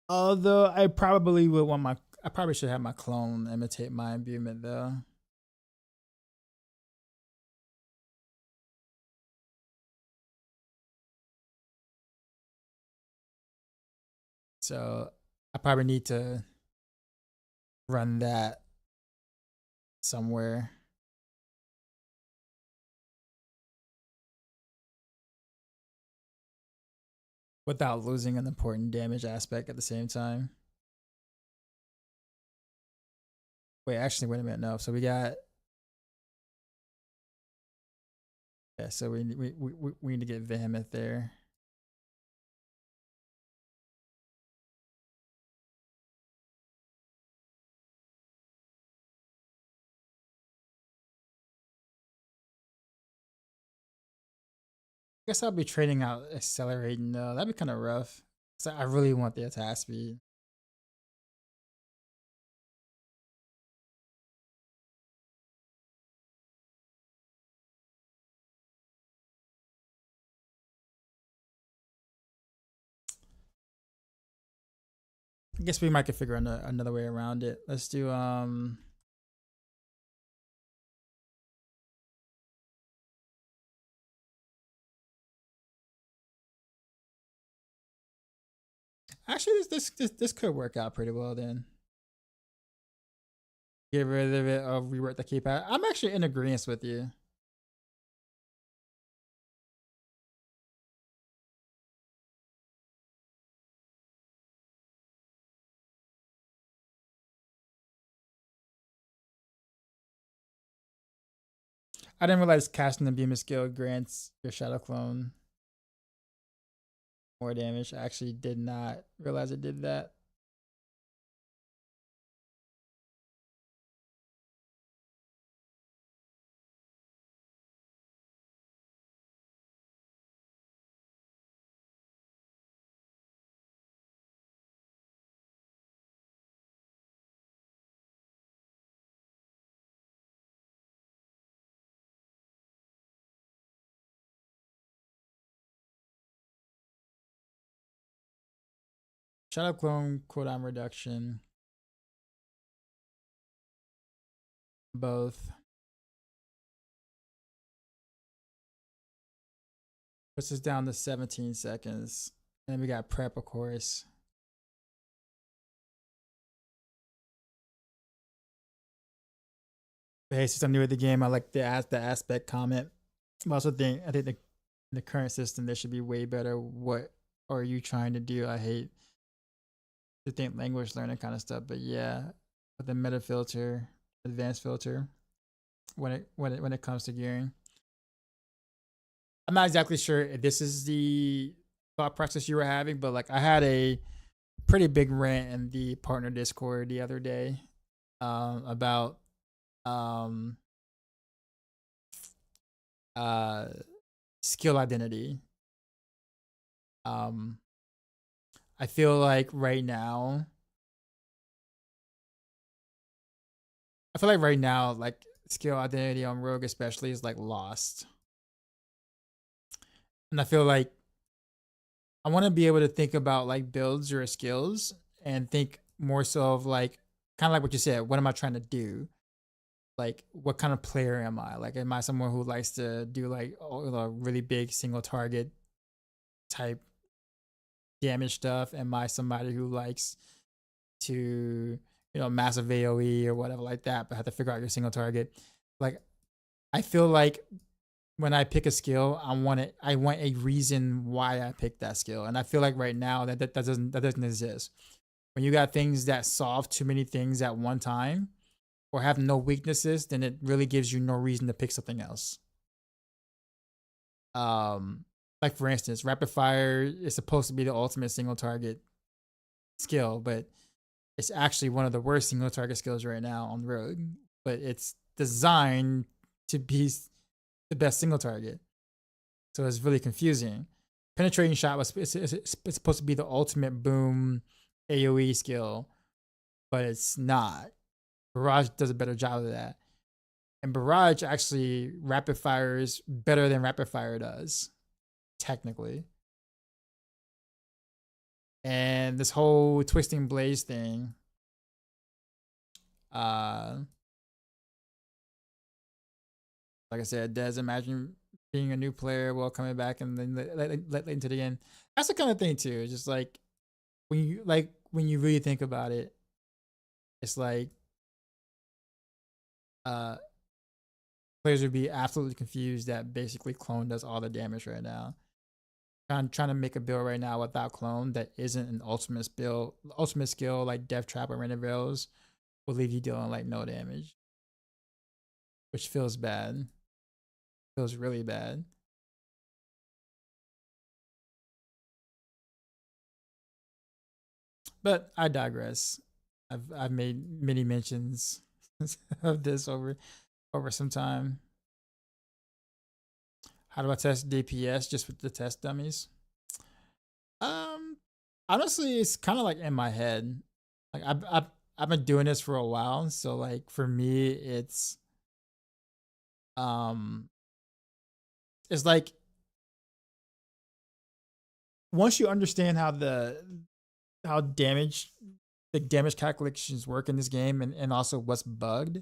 Although I probably would want my... I probably should have my clone imitate my imbuement though. So I probably need to run that somewhere. Without losing an important damage aspect at the same time. Wait, actually, wait a minute. No, so we got... Yeah, so we need to get Vehement there. I guess I'll be trading out Accelerating though. That'd be kind of rough. So I really want the attack speed. I guess we might could figure another way around it. Let's do actually this could work out pretty well then. Get rid of it, rework the keypad. I'm actually in agreement with you. I didn't realize casting the beam of skill grants your shadow clone more damage. I actually did not realize it did that. Shadow clone cooldown reduction. Both. Puts us down to 17 seconds. And we got prep, of course. But hey, since I'm new at the game, I like the aspect comment. I also think the current system there should be way better. What are you trying to do? I hate to think language learning kind of stuff, but yeah, with the meta filter, advanced filter, when it comes to gearing. I'm not exactly sure if this is the thought process you were having, but like I had a pretty big rant in the partner Discord the other day about skill identity. I feel like right now like skill identity on Rogue especially is like lost. And I feel like I want to be able to think about like builds or skills and think more so of like kind of like what you said, what am I trying to do? Like what kind of player am I? Like am I someone who likes to do like really big single target type damage stuff? Am I somebody who likes to, massive AoE or whatever like that, but have to figure out your single target? Like I feel like when I pick a skill, I want a reason why I picked that skill. And I feel like right now that doesn't exist. When you got things that solve too many things at one time or have no weaknesses, then it really gives you no reason to pick something else. Like for instance, rapid fire is supposed to be the ultimate single target skill, but it's actually one of the worst single target skills right now on the road. But it's designed to be the best single target, so it's really confusing. Penetrating shot was it's supposed to be the ultimate boom AoE skill, but it's not. Barrage does a better job of that. And Barrage actually rapid fires better than rapid fire does, technically. And this whole twisting blaze thing, like I said, Des, imagine being a new player while coming back and then let into the end. That's the kind of thing too. Just like when you really think about it, it's like players would be absolutely confused that basically clone does all the damage right now. I'm trying to make a build right now without clone that isn't an ultimate skill like Death Trap or Random Veils will leave you dealing like no damage, which feels bad. Feels really bad. But I digress. I've made many mentions of this over some time. How do I test DPS just with the test dummies? Honestly, it's kind of like in my head. Like I've been doing this for a while, so like for me, it's like once you understand how the damage calculations work in this game and also what's bugged,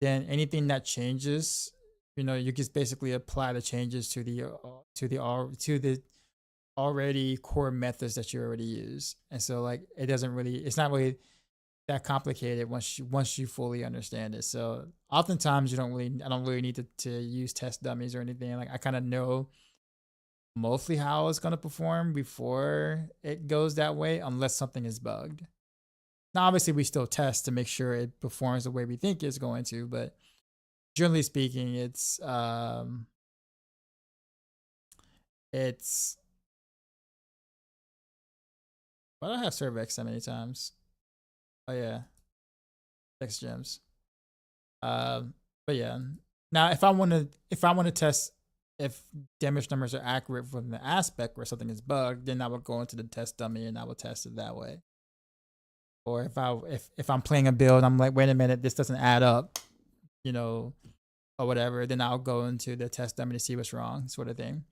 then anything that changes, you just basically apply the changes to the already core methods that you already use. And so like it's not really that complicated once you fully understand it. So oftentimes I don't really need to use test dummies or anything. Like I kind of know mostly how it's going to perform before it goes that way, unless something is bugged. Now obviously we still test to make sure it performs the way we think it's going to, but generally speaking, it's why do I have Servex so many times? Oh yeah, X gems. But yeah. Now if I want to test if damage numbers are accurate from the aspect where something is bugged, then I would go into the test dummy and I will test it that way. Or if I'm playing a build, I'm like, wait a minute, this doesn't add up, or whatever, then I'll go into the test dummy to see what's wrong, sort of thing.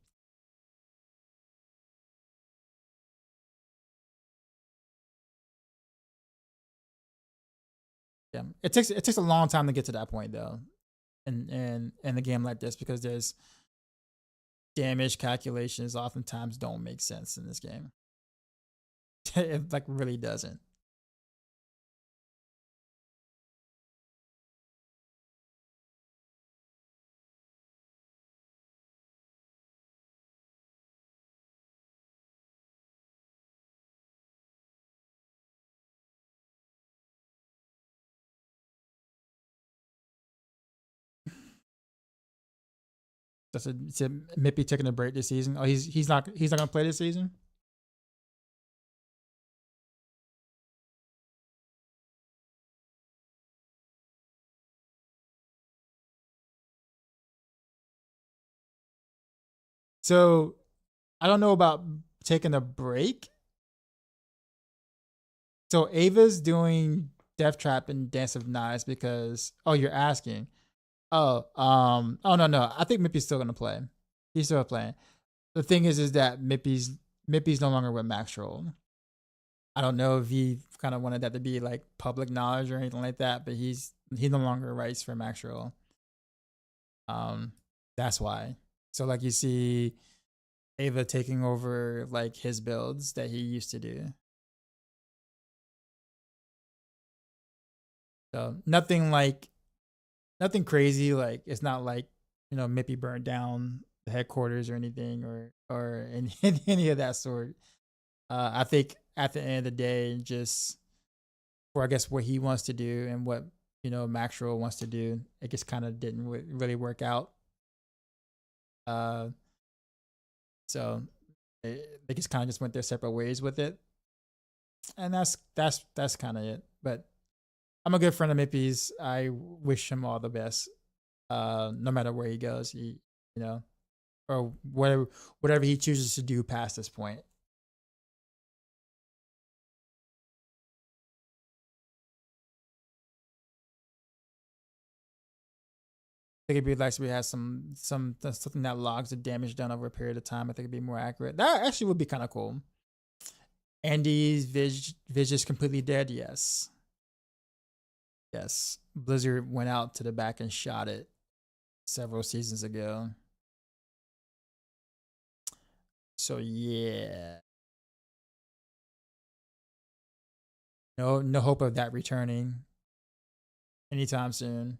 Yeah, it takes a long time to get to that point though, in a game like this, because there's damage calculations oftentimes don't make sense in this game. It like really doesn't. That's a Mippy taking a break this season. Oh, he's not gonna play this season. So I don't know about taking a break. So Ava's doing Death Trap and Dance of Knives because you're asking. Oh no. I think Mippy's still gonna play. He's still playing. The thing is that Mippy's no longer with Maxroll. I don't know if he kind of wanted that to be like public knowledge or anything like that, but he no longer writes for Maxroll. That's why. So like you see Ava taking over like his builds that he used to do. So nothing crazy. Like it's not like Mippy burned down the headquarters or anything or any of that sort. I think at the end of the day, just for I guess what he wants to do and what Maxroll wants to do, it just kind of didn't really work out. So they just kind of just went their separate ways with it, and that's kind of it. But I'm a good friend of Mippy's. I wish him all the best. No matter where he goes, or whatever he chooses to do past this point. I think it'd be nice if we had something that logs the damage done over a period of time. I think it'd be more accurate. That actually would be kind of cool. Andy's Vis is completely dead. Yes. Yes. Blizzard went out to the back and shot it several seasons ago. So yeah. No hope of that returning anytime soon.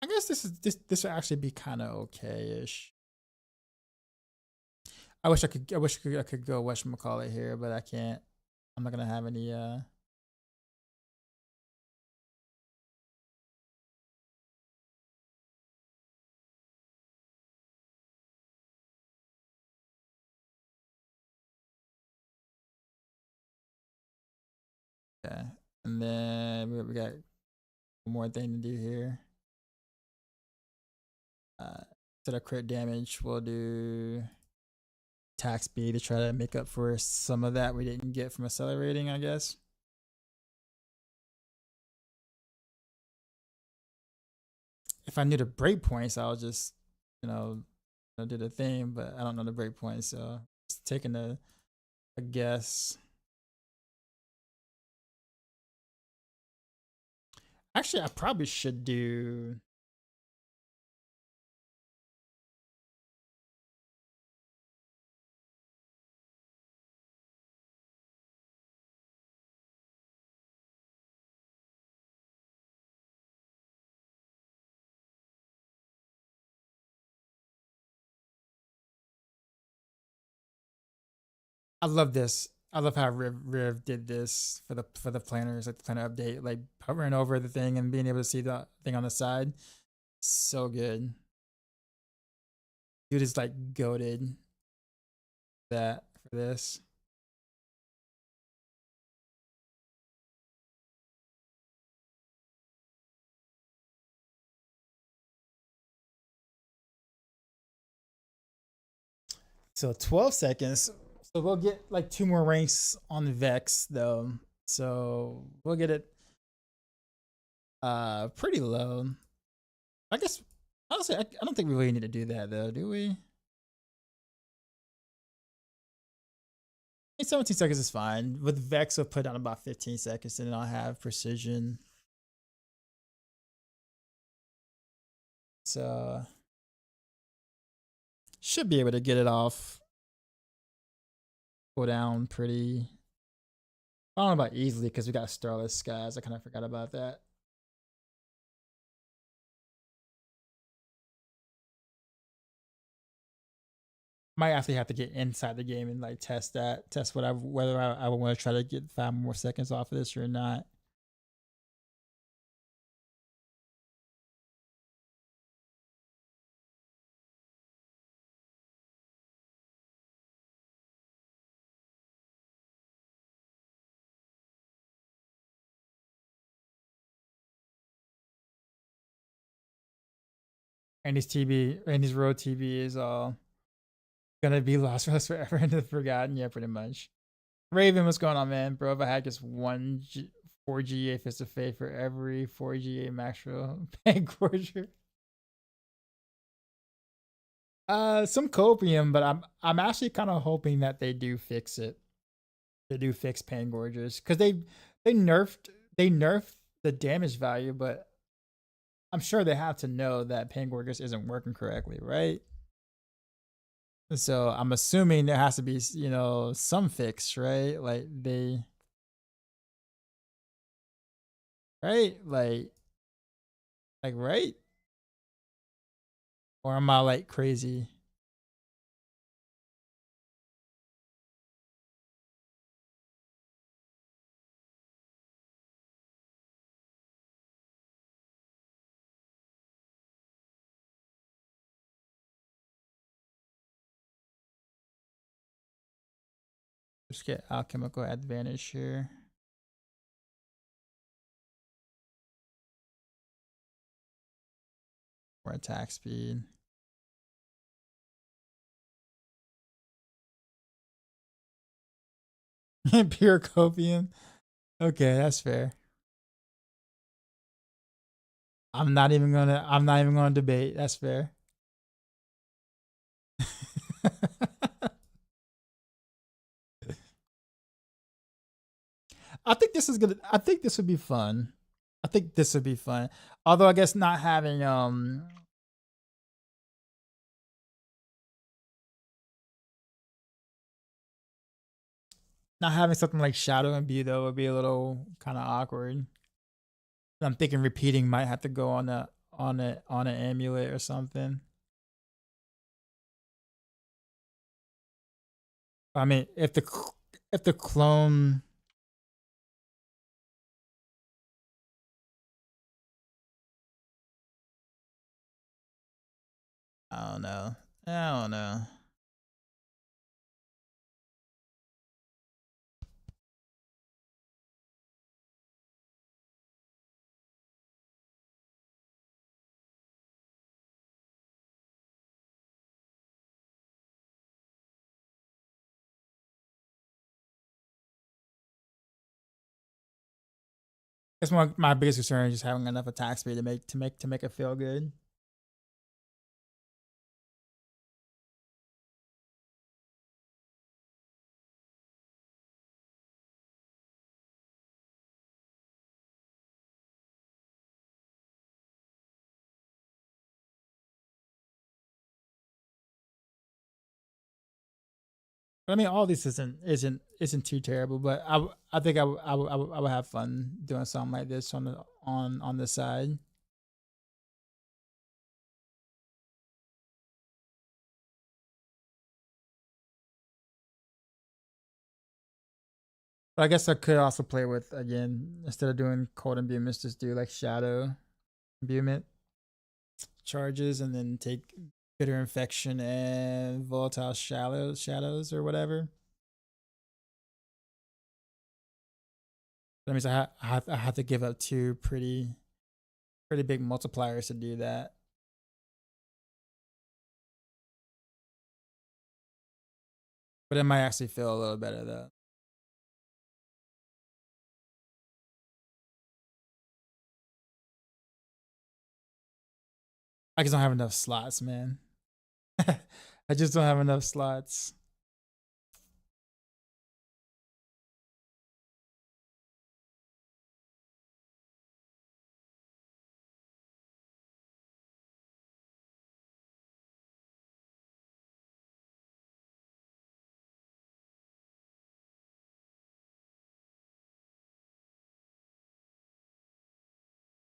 I guess this will actually be kind of okay-ish. I wish I could go whatchamacallit here, but I can't. I'm not gonna have any okay. And then we got one more thing to do here. Instead of crit damage, we'll do attack speed to try to make up for some of that we didn't get from accelerating, I guess. If I knew the breakpoints, I'll just, do the thing, but I don't know the breakpoints, so just taking a guess. Actually, I probably should do. I love this. I love how Riv did this for the planners, like the planner update, like hovering over the thing and being able to see the thing on the side. So good. Dude is like goated that for this. So 12 seconds. So we'll get like 2 more ranks on the Vex though. So we'll get it pretty low. I guess honestly I don't think we really need to do that though, do we? 17 seconds is fine. With Vex, we'll put on about 15 seconds and then I'll have precision. So should be able to get it off. Go down pretty. I don't know about easily because we got Starless Skies. I kind of forgot about that. Might actually have to get inside the game and like test whether I would want to try to get 5 more seconds off of this or not. And his road TB is all gonna be lost for us forever into the forgotten. Yeah, pretty much. Raven, what's going on, man? Bro, if I had just 4 GA Fist of Fate for every 4 GA Maxroll Pangorger. Some copium, but I'm actually kind of hoping that they do fix it. They do fix Pangorgers because they nerfed the damage value, but I'm sure they have to know that Pangorgers isn't working correctly, right? So I'm assuming there has to be some fix, right? Like right? Like right? Or am I like crazy? Just get alchemical advantage here. Or attack speed. Pure copium. Okay, that's fair. I'm not even gonna debate. That's fair. I think this is gonna I think this would be fun. I think this would be fun. Although I guess not having something like Shadow and B though would be a little kind of awkward. I'm thinking repeating might have to go on an amulet or something. I mean, if the clone I don't know. I don't know. That's my biggest concern is just having enough attack speed to make it feel good. But I mean, all this isn't too terrible. But I think I would have fun doing something like this on the side. But I guess I could also play with again instead of doing cold imbuement, just do like shadow imbuement charges and then take bitter infection and volatile shadows or whatever. That means I have to give up two pretty big multipliers to do that. But it might actually feel a little better though. I just don't have enough slots, man. I just don't have enough slots.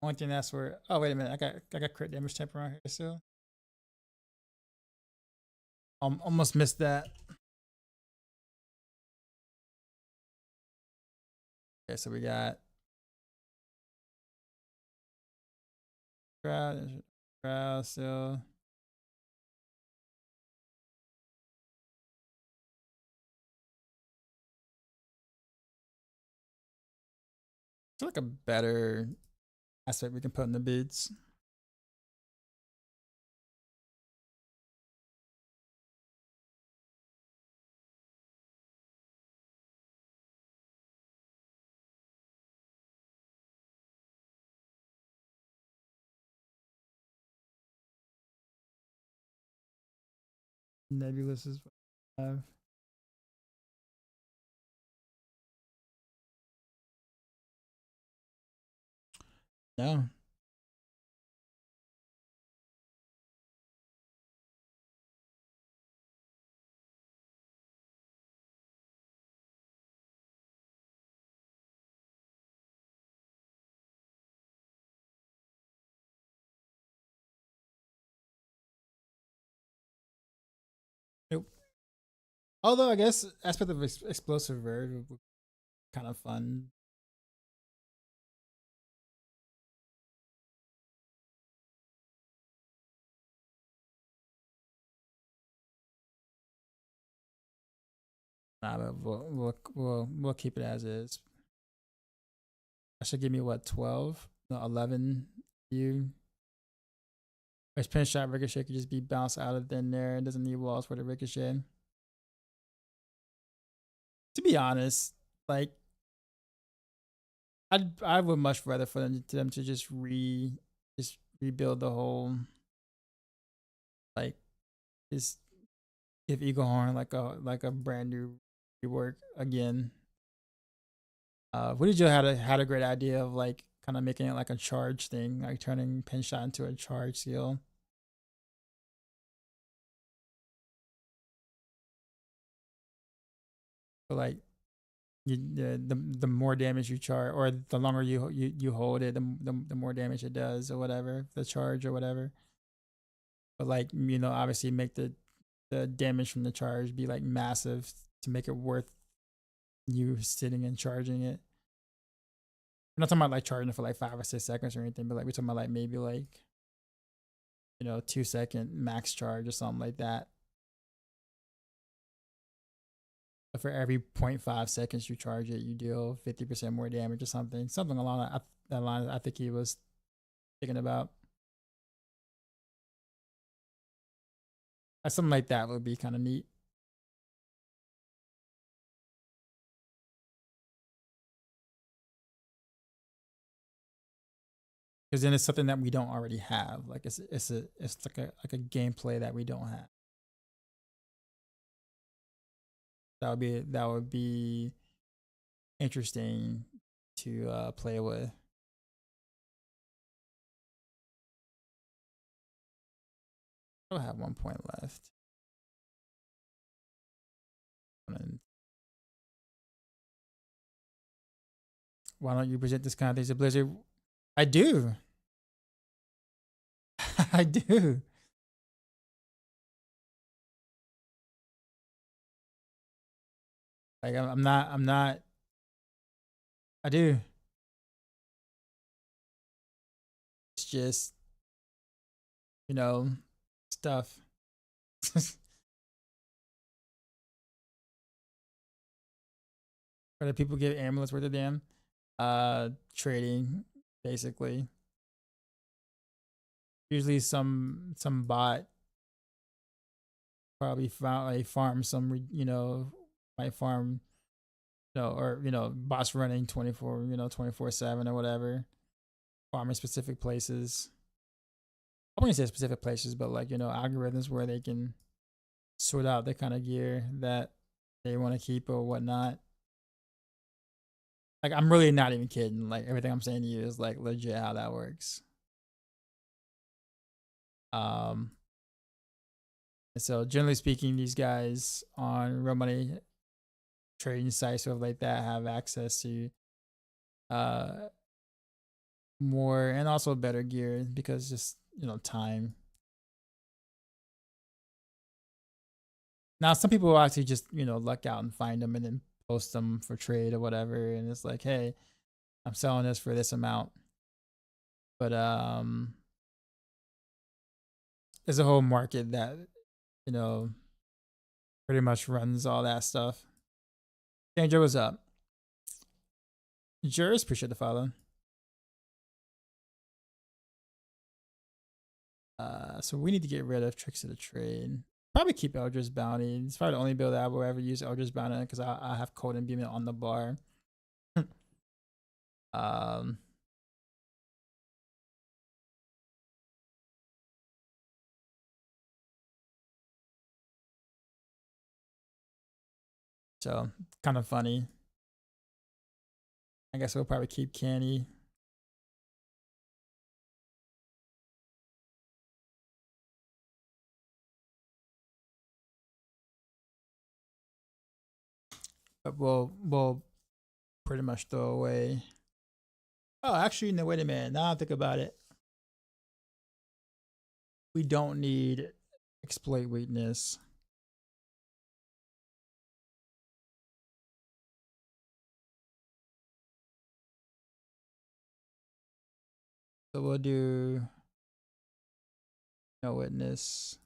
Only thing that's where oh wait a minute, I got crit damage temper on here still. Almost missed that. Okay, so we got crowd still. I feel like a better aspect we can put in the beads. Nebulous is no. Nope. Although I guess aspect of explosive verge would be kind of fun. Nah, but we'll keep it as is. That should give me what, 12? No, 11 view. Which pinshot ricochet could just be bounced out of thin there. It doesn't need walls for the ricochet. To be honest, like I would much rather for them to just rebuild the whole, like, just give Eaglehorn like a brand new rework again. What did you had a great idea of, like, kind of making it like a charge thing, like turning pinshot into a charge skill. So like the more damage you charge, or the longer you hold it, the more damage it does, or whatever, the charge or whatever. But like, obviously make the damage from the charge be like massive to make it worth you sitting and charging it. I'm not talking about like charging it for like 5 or 6 seconds or anything, but like we're talking about like maybe like 2-second max charge or something like that. But for every 0.5 seconds you charge it, you deal 50% more damage or something. Something along that line I think he was thinking about. Something like that would be kind of neat. Because then it's something that we don't already have. Like it's like a gameplay that we don't have. That would be interesting to play with. I'll have 1 point left. Why don't you present this kind of thing to Blizzard? I do. I do. Like I'm not. I do. It's just stuff. Whether people give amulets worth a damn. Trading, basically. Usually some bot probably found like farm some might farm or bots running 24/7 or whatever, farming specific places. I wouldn't say specific places, but like algorithms where they can sort out the kind of gear that they want to keep or whatnot. Like, I'm really not even kidding. Like, everything I'm saying to you is like legit how that works. And so generally speaking, these guys on real money trading sites stuff like that have access to more and also better gear because just time. Now some people will actually just luck out and find them and then post them for trade or whatever, and it's like, hey, I'm selling this for this amount. But there's a whole market that pretty much runs all that stuff. Danger, what's up? Jurors, appreciate the follow. So we need to get rid of Tricks of the Trade. Probably keep Eldritch Bounty. It's probably the only build that I will ever use Eldritch Bounty because I have Cold and Beam on the bar. So kind of funny. I guess we'll probably keep Canny. But we'll pretty much throw away. Oh, actually, no, wait a minute. Now I think about it. We don't need exploit weakness. So we'll do no witness.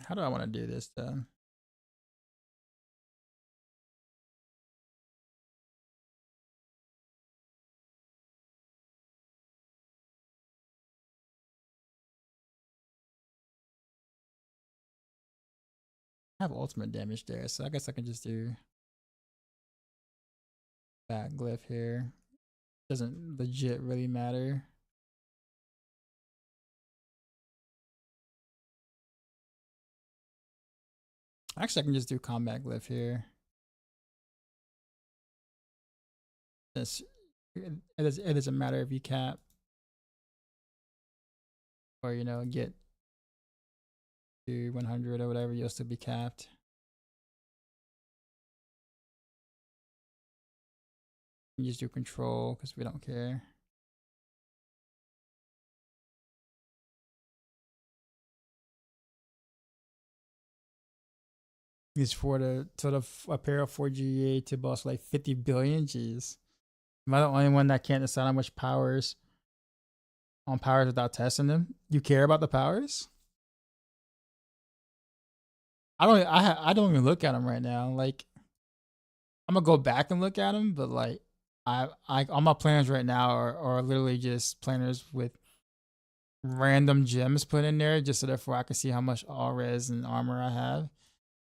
How do I want to do this though? I have ultimate damage there, so I guess I can just do that glyph here. Doesn't legit really matter. Actually, I can just do combat glyph here. It doesn't matter if you cap or, you know, get to 100 or whatever, you'll still be capped. You just do control because we don't care. Use for the sort of a pair of 4GA to boss like 50 billion. Jeez. Am I the only one that can't decide how much powers on powers without testing them? You care about the powers? I don't even look at them right now. Like, I'm gonna go back and look at them, but like, I all my planners right now are literally just planners with random gems put in there, just so therefore I can see how much all res and armor I have.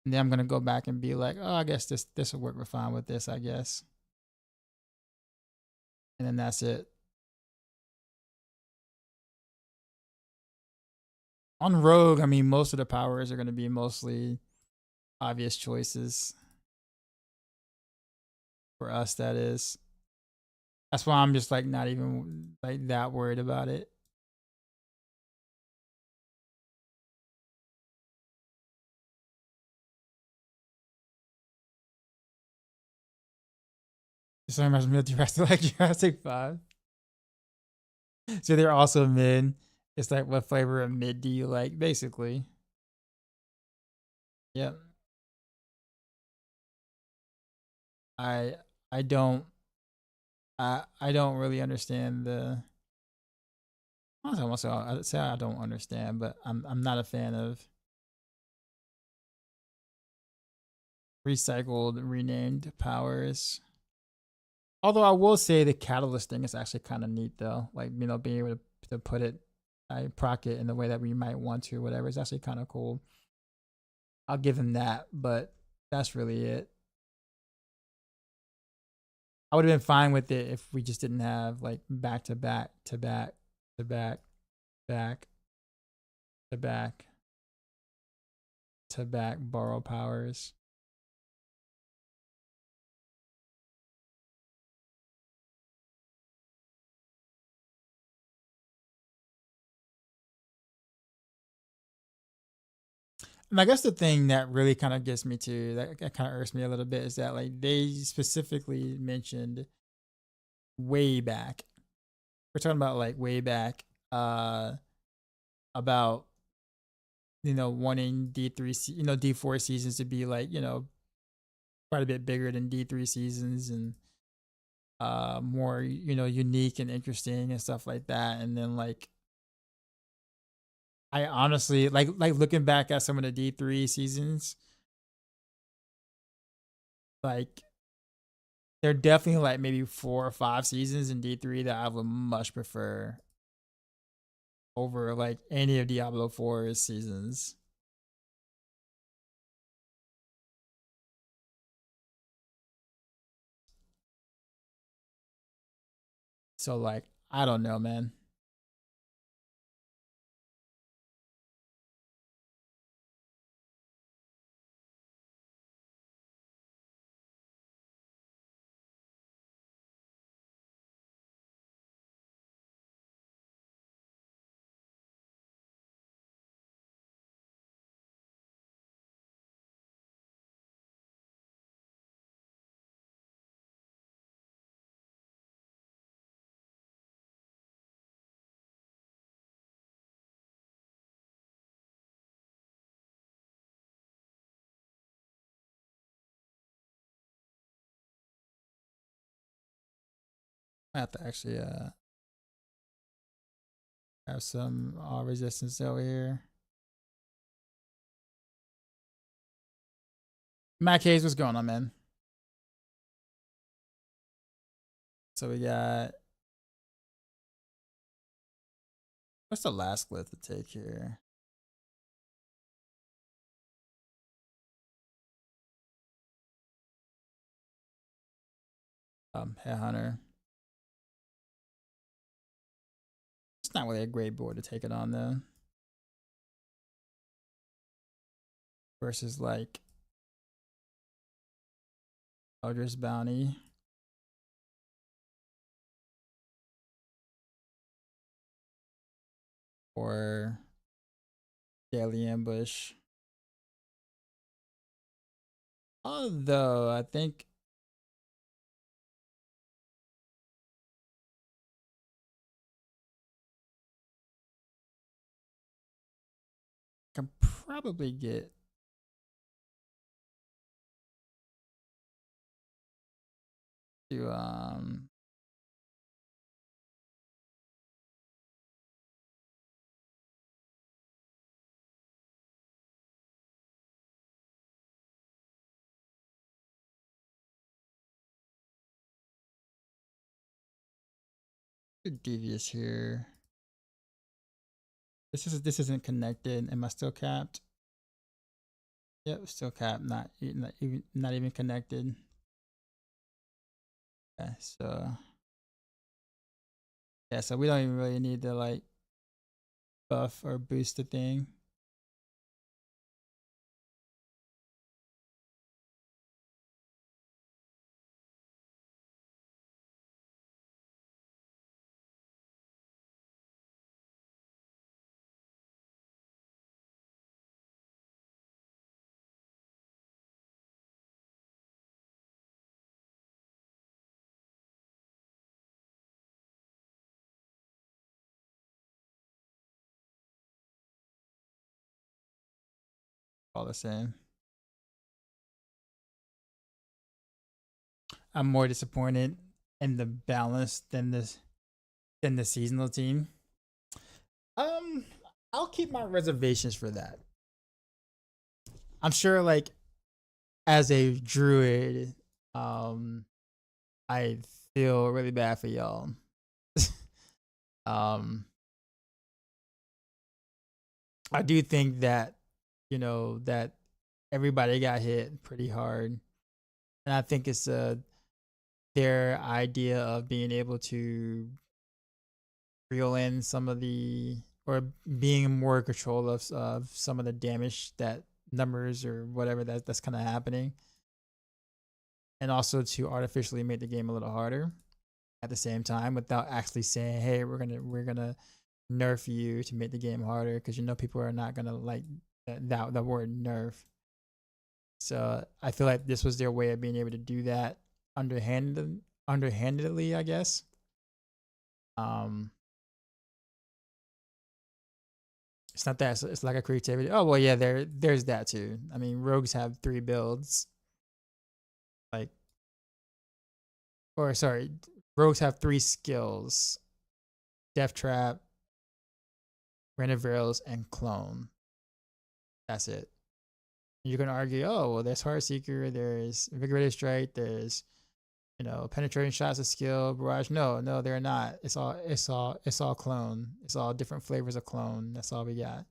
And then I'm gonna go back and be like, oh, I guess this will work fine with this, I guess. And then that's it. On Rogue, I mean, most of the powers are gonna be mostly obvious choices. For us, that is. That's why I'm just like not even like that worried about it. So I imagine Jurassic like Jurassic 5. So they're also mid. It's like, what flavor of mid do you like, basically? Yep. I I don't I don't really understand the. Also, I say I don't understand, but I'm not a fan of recycled, renamed powers. Although I will say the catalyst thing is actually kind of neat, though. Like, you know, being able to put it, I proc it in the way that we might want to, whatever. It's actually kind of cool. I'll give him that, but that's really it. I would have been fine with it if we just didn't have like back to back to back to back, back to back to back borrow powers. And I guess the thing that really kind of gets me to that kind of irks me a little bit is that like they specifically mentioned way back. We're talking about like way back about, you know, wanting D3 you know, D4 seasons to be like, you know, quite a bit bigger than D3 seasons and more, you know, unique and interesting and stuff like that. And then like I honestly like looking back at some of the D3 seasons, like there are definitely like maybe 4 or 5 seasons in D3 that I would much prefer over like any of Diablo 4's seasons. So like I don't know, man. I have to actually have some resistance over here. Mac Hayes, what's going on, man? So we got, what's the last glyph to take here? Headhunter. It's not really a great board to take it on though. Versus like Eldritch Bounty. Or Daily Ambush. Although I think I can probably get to devious here. This isn't connected. Am I still capped? Yep, still capped. Not even connected. Okay, so yeah, so we don't even really need to like buff or boost the thing. All the same. I'm more disappointed in the balance than the seasonal team. I'll keep my reservations for that. I'm sure, like, as a druid, I feel really bad for y'all. I do think that, you know, that everybody got hit pretty hard. And I think it's their idea of being able to reel in some of the, or being more in control of some of the damage that numbers or whatever that's kind of happening, and also to artificially make the game a little harder at the same time without actually saying, hey, we're gonna nerf you to make the game harder, because you know people are not gonna like that word nerf. So I feel like this was their way of being able to do that underhandedly, I guess. It's not that, it's like a creativity. Oh well, yeah, there's that too. I mean, rogues have 3 builds. Like, or sorry, rogues have 3 skills: Death Trap, Random Variables, and Clone. That's it. You're gonna argue, oh well, there's Heartseeker, there's Invigorated Strike, there's, you know, Penetrating Shots of skill, Barrage. No, they're not. It's all Clone. It's all different flavors of Clone. That's all we got.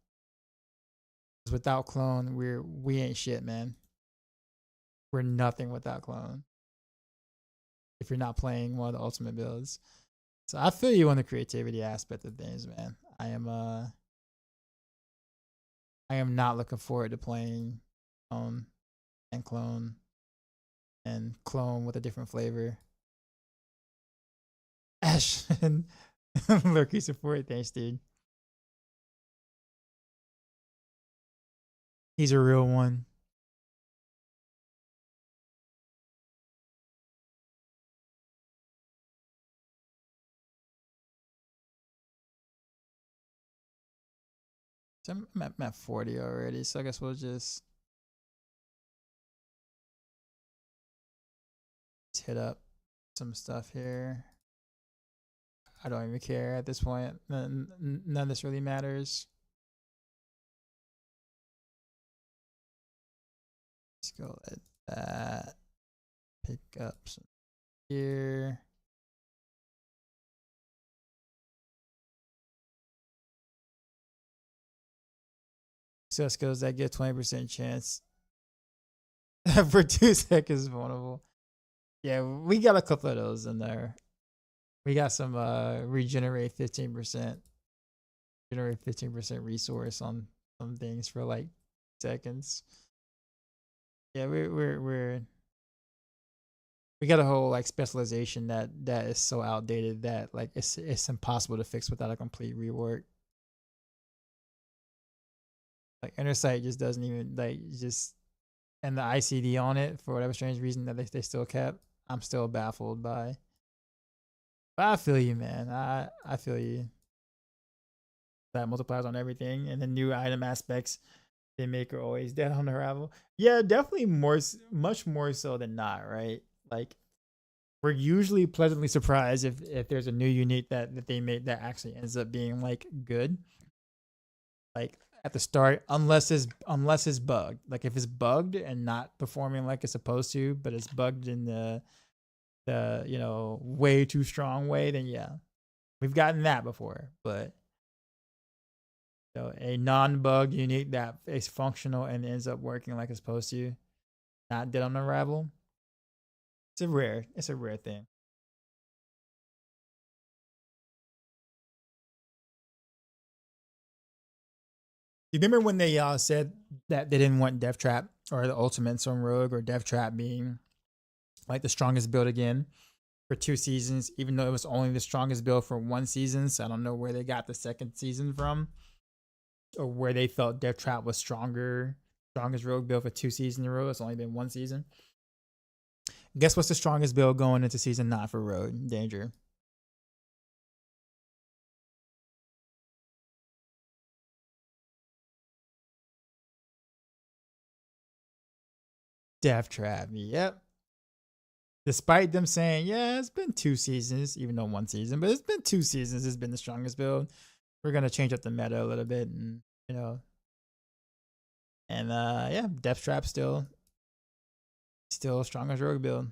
Without Clone, we ain't shit, man. We're nothing without Clone. If you're not playing one of the ultimate builds. So I feel you on the creativity aspect of things, man. I am not looking forward to playing Clone and Clone with a different flavor. Ash and Lurky support, thanks, dude. He's a real one. So I'm at 40 already, so I guess we'll just hit up some stuff here. I don't even care at this point. None of this really matters. Let's go at that. Pick up some here. Success goes that get 20% chance for 2 seconds vulnerable. Yeah, we got a couple of those in there. We got some regenerate 15%. Generate 15% resource on some things for like seconds. Yeah, we got a whole like specialization that is so outdated that like it's impossible to fix without a complete rework. Like Inner Sight just doesn't even like just, and the ICD on it for whatever strange reason that they still kept, I'm still baffled by. But I feel you, man. I feel you. That multiplies on everything, and the new item aspects they make are always dead on arrival. Yeah, definitely much more so than not, right? Like we're usually pleasantly surprised if there's a new unique that they made that actually ends up being like good. Like at the start, unless it's bugged. Like if it's bugged and not performing like it's supposed to, but it's bugged in the way too strong way, then yeah, we've gotten that before. But a non-bugged unique that is functional and ends up working like it's supposed to, not dead on arrival. It's a rare thing. You remember when they said that they didn't want Death Trap or the Ultimates on Rogue or Death Trap being like the strongest build again for 2 seasons, even though it was only the strongest build for 1 season. So I don't know where they got the second season from, or where they felt Death Trap was strongest Rogue build for 2 seasons in a row. It's only been 1 season. Guess what's the strongest build going into season 9 for Rogue Danger? Death Trap. Yep. Despite them saying, yeah, it's been 2 seasons, even though 1 season, but it's been 2 seasons, it's been the strongest build. We're gonna change up the meta a little bit, and yeah, Death Trap still strongest rogue build.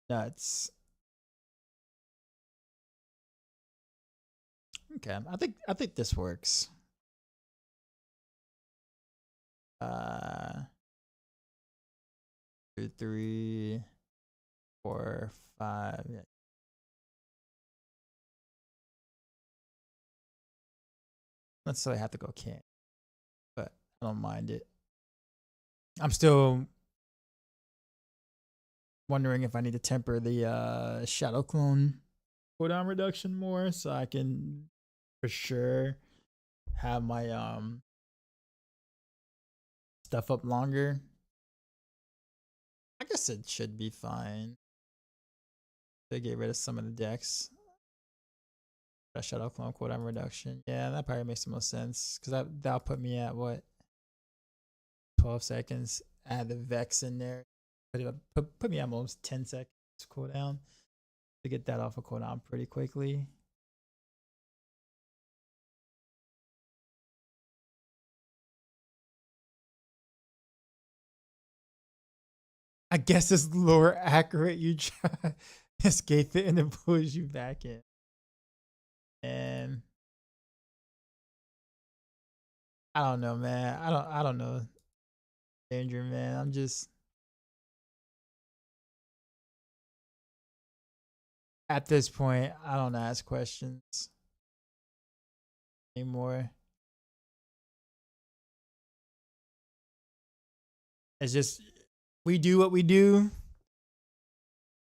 Nuts. Okay, I think this works. 2, 3, 4, 5. Yeah. Let's say I have to go can, but I don't mind it. I'm still wondering if I need to temper the shadow clone cooldown reduction more, so I can for sure have my stuff up longer. I guess it should be fine to get rid of some of the decks. That shadow clone cooldown reduction. Yeah, that probably makes the most sense, because that'll put me at what, 12 seconds. Add the Vex in there. Put me at almost 10 seconds cooldown to get that off of cooldown pretty quickly. I guess it's lore accurate. You try escape it and it pulls you back in. And I don't know, man. I don't know. Danger, man. I'm just at this point, I don't ask questions anymore. It's just we do what we do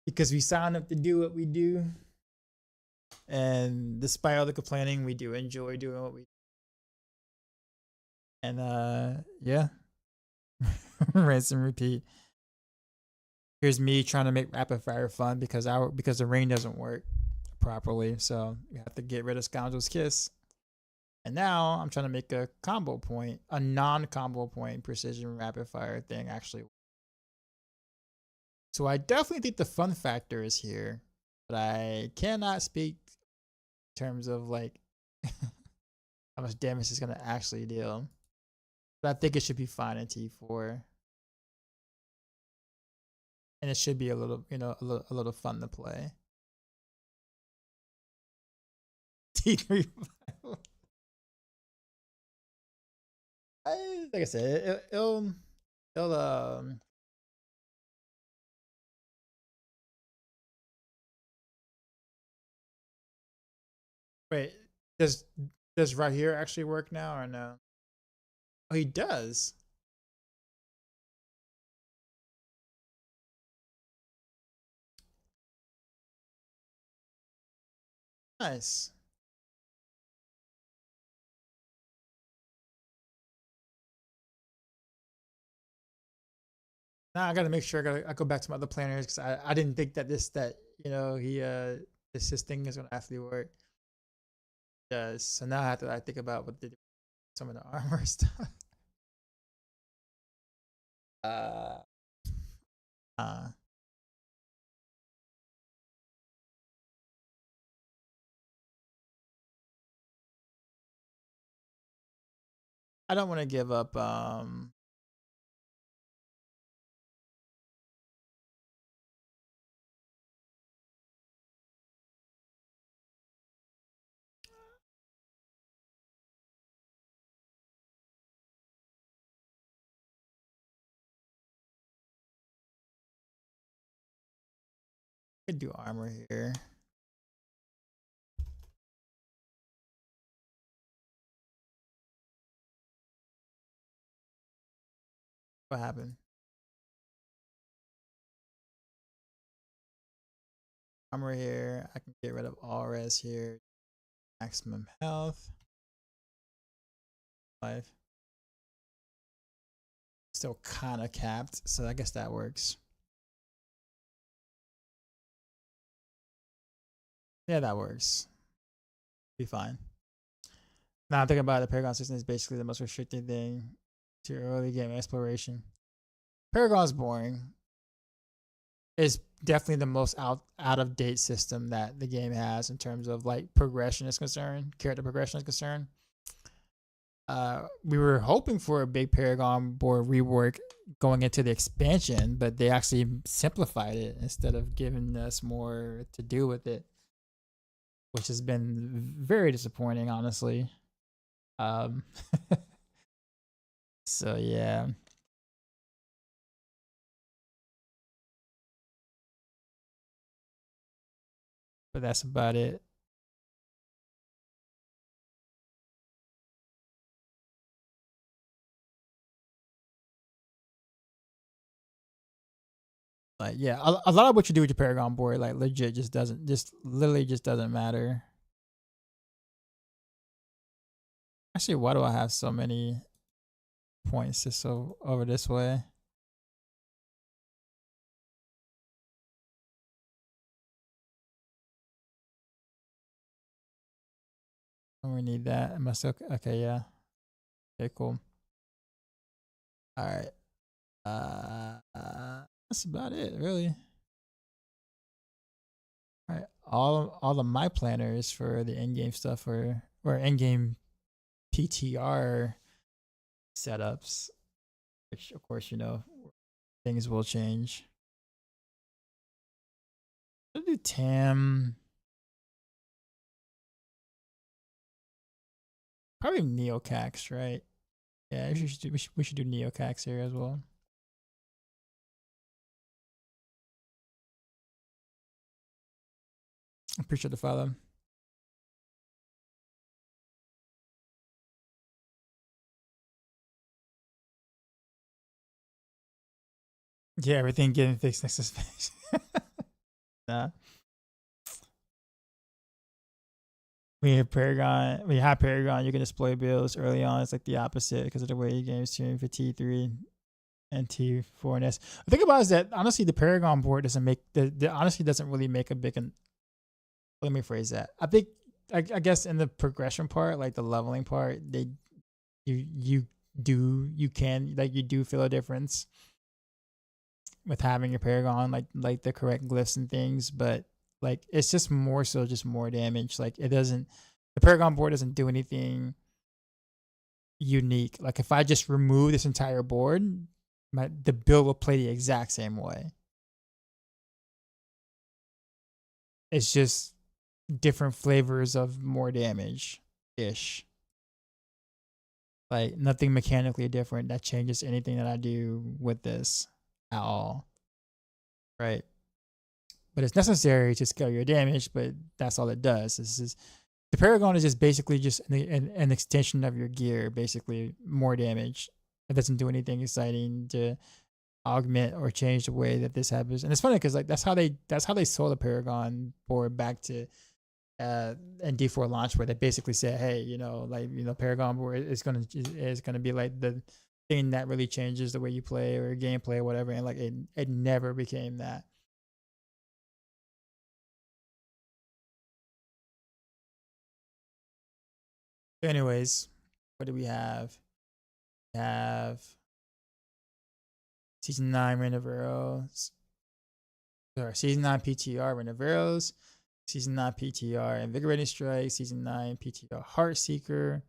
because we signed up to do what we do. And despite all the complaining, we do enjoy doing what we do. And yeah. Rinse and repeat. Here's me trying to make rapid fire fun because the rain doesn't work properly, so you have to get rid of Scoundrel's Kiss. And now I'm trying to make a combo point, a non-combo point precision rapid fire thing actually. So I definitely think the fun factor is here, but I cannot speak in terms of like how much damage it's gonna actually deal. But I think it should be fine in T4, and it should be a little, you know, a little fun to play. T3. Like I said, it'll wait, does right here actually work now or no? Oh, he does. Nice. Now I gotta make sure I go back to my other planners because I didn't think that you know his thing is gonna actually work. It does. So now I think about what they do with some of the armor stuff. Uh, uh I don't want to give up I could do armor here. What happened? Armor here. I can get rid of all res here. Maximum health. Life. Still kind of capped, so I guess that works. Yeah, that works. Be fine. Now I'm thinking about it, the Paragon system is basically the most restricted thing to early game exploration. Paragon's boring. It's definitely the most out of date system that the game has in terms of like progression is concerned, character progression is concerned. We were hoping for a big Paragon board rework going into the expansion, but they actually simplified it instead of giving us more to do with it, which has been very disappointing, honestly. So yeah. But that's about it. Like yeah, a lot of what you do with your Paragon board, like legit, just literally just doesn't matter. Actually, why do I have so many points just over this way? Oh, we need that. Am I still okay? Yeah. Okay, cool. All right. That's about it, really. All right. All of my planners for the end game stuff or end game PTR setups, which of course you know things will change. I'll do Tam. Probably Neocax, right? Yeah, we should do Neocax here as well. Appreciate the follow. Yeah, everything getting fixed next to space. Nah. We have Paragon. We have Paragon. You can display builds early on. It's like the opposite because of the way games tune for T3 and T4 and S. The thing about it is that honestly, the Paragon board doesn't make the honestly doesn't really make a big. Let me phrase that. I think I guess in the progression part, like the leveling part, you do feel a difference with having your paragon, like the correct glyphs and things, but like it's just more so just more damage. Like it doesn't, the paragon board doesn't do anything unique. Like if I just remove this entire board, the build will play the exact same way. It's just different flavors of more damage ish. Like nothing mechanically different that changes anything that I do with this at all. Right. But it's necessary to scale your damage, but that's all it does. This is, the paragon is just basically just an extension of your gear, basically more damage. It doesn't do anything exciting to augment or change the way that this happens. And it's funny because like that's how they sold the paragon board back to and D4 launch, where they basically said, hey, you know, like, you know, paragon board is gonna be like the thing that really changes the way you play or gameplay or whatever, and like it never became that. Anyways, what do we have? We have Season 9 Renoveros. Sorry, Season 9 PTR Renoveros. Season 9 PTR Invigorating Strike. Season 9 PTR Heartseeker.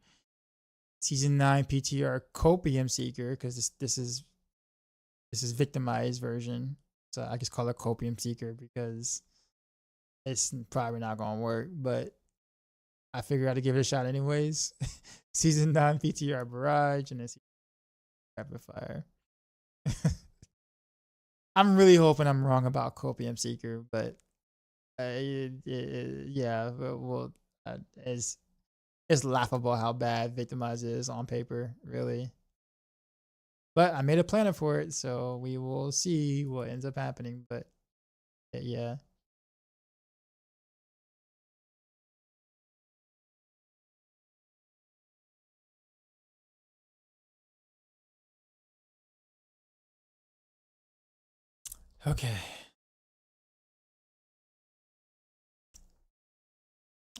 Season 9 PTR Copium Seeker, because this is Victimize version. So I just call it Copium Seeker because it's probably not gonna work, but I figured I'd give it a shot anyways. Season 9 PTR Barrage, and then Rapid Fire. I'm really hoping I'm wrong about Copium Seeker, but yeah, well, it's laughable how bad Victimize is on paper, really. But I made a planner for it, so we will see what ends up happening. But yeah. Okay.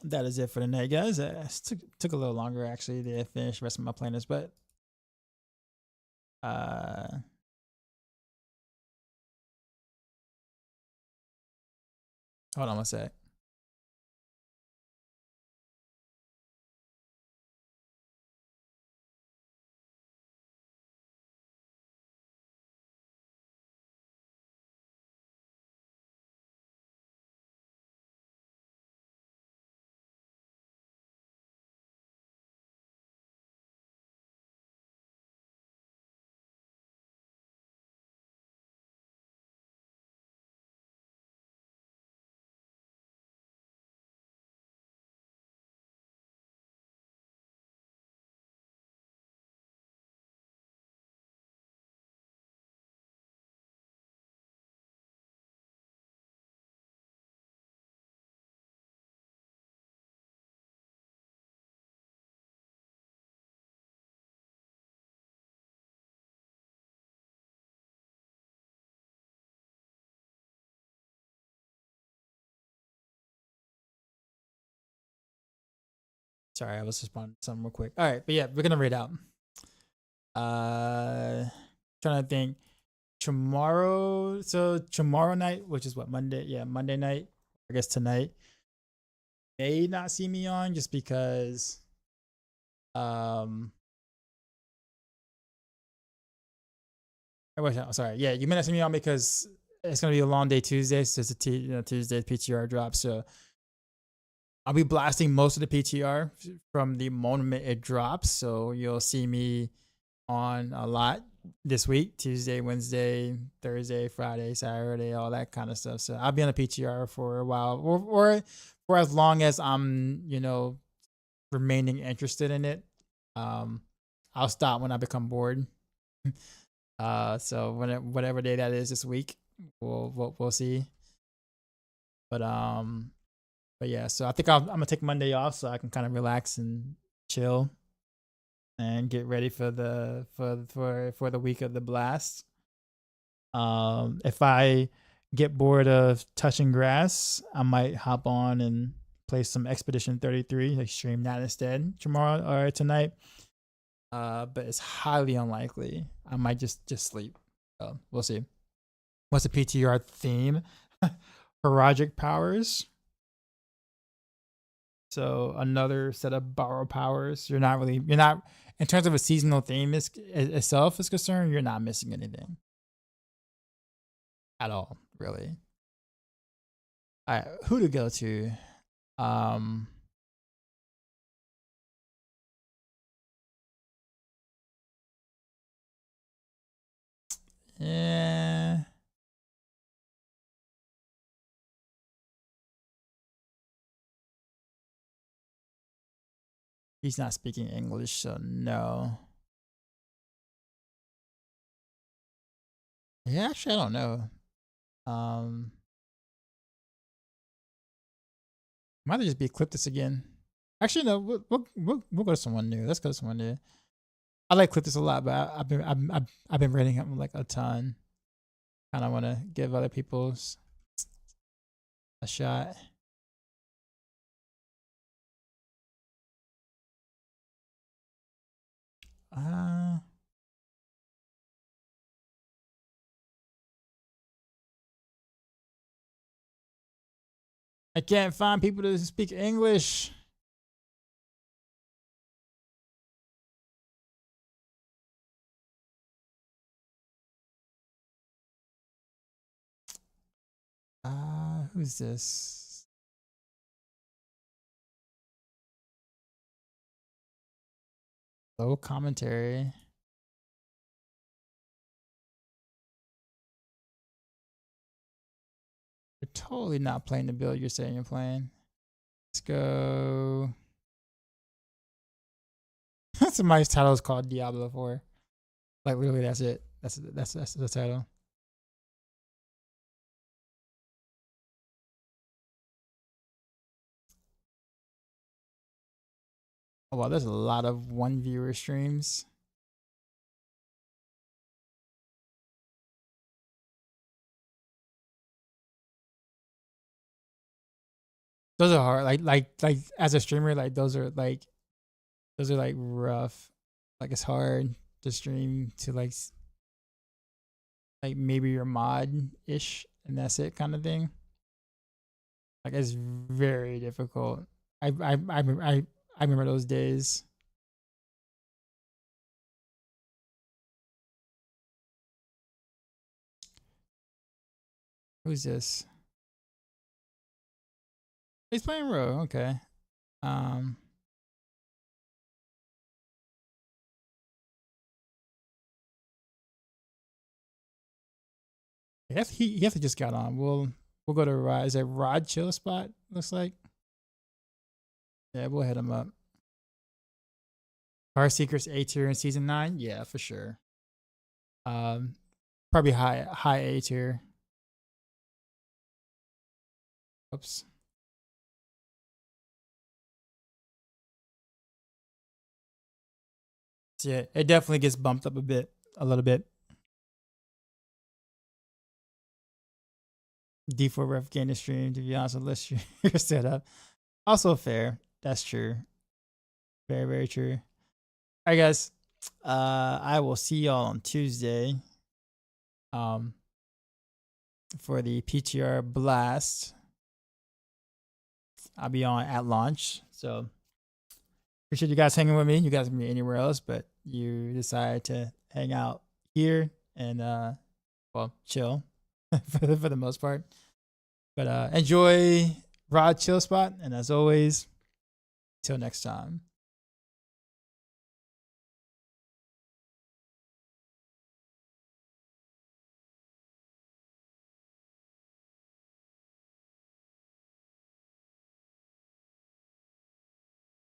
That is it for the night, guys. Took a little longer actually to finish the rest of my planners, but hold on one sec. Sorry, I was responding to something real quick. All right, but yeah, we're gonna read out. Trying to think. Tomorrow, so tomorrow night, which is what, Monday? Yeah, Monday night. I guess tonight. May not see me on just because sorry. Yeah, you may not see me on because it's gonna be a long day Tuesday, so it's a Tuesday PTR drop. So I'll be blasting most of the PTR from the moment it drops. So you'll see me on a lot this week: Tuesday, Wednesday, Thursday, Friday, Saturday, all that kind of stuff. So I'll be on the PTR for a while, or for as long as I'm, you know, remaining interested in it. I'll stop when I become bored. So whatever day that is this week, we'll see. But yeah, so I think I'm gonna take Monday off so I can kind of relax and chill and get ready for the week of the blast. If I get bored of touching grass, I might hop on and play some Expedition 33, like stream that instead tomorrow or tonight. But it's highly unlikely. I might just sleep. So we'll see. What's the PTR theme? Paragon powers. So another set of borrow powers. You're not in terms of a seasonal theme itself is concerned, you're not missing anything at all, really. All right, who to go to? Yeah. He's not speaking English, so no. Yeah, actually, I don't know. Might just be Ecliptus again. Actually, no. We'll go to someone new. Let's go to someone new. I like Ecliptus a lot, but I've been reading him like a ton. Kind of want to give other people's a shot. I can't find people to speak English. Who's this? Low commentary. You're totally not playing the build you're saying you're playing. Let's go. Somebody's title is called Diablo 4. Like literally, that's it. That's the title. Oh wow, there's a lot of one viewer streams. Those are hard. Like as a streamer, like those are like rough. Like it's hard to stream to like maybe your mod ish and that's it kind of thing. Like it's very difficult. I remember those days. Who's this? He's playing Row. Okay. He has to just got on. We'll go to Rod. Is it Rod Chill Spot? Looks like. Yeah, we'll hit him up. Heartseeker's A tier in season 9. Yeah, for sure. Probably high A tier. Oops. So yeah, it definitely gets bumped up a little bit. D4 ref gain the stream, to be honest, unless you're set up. Also fair. That's true. Very, very true. All right, guys. I will see y'all on Tuesday. For the PTR blast. I'll be on at launch. So appreciate you guys hanging with me. You guys can be anywhere else, but you decided to hang out here and well, chill for the most part. But enjoy Rod Chill Spot, and as always, till next time.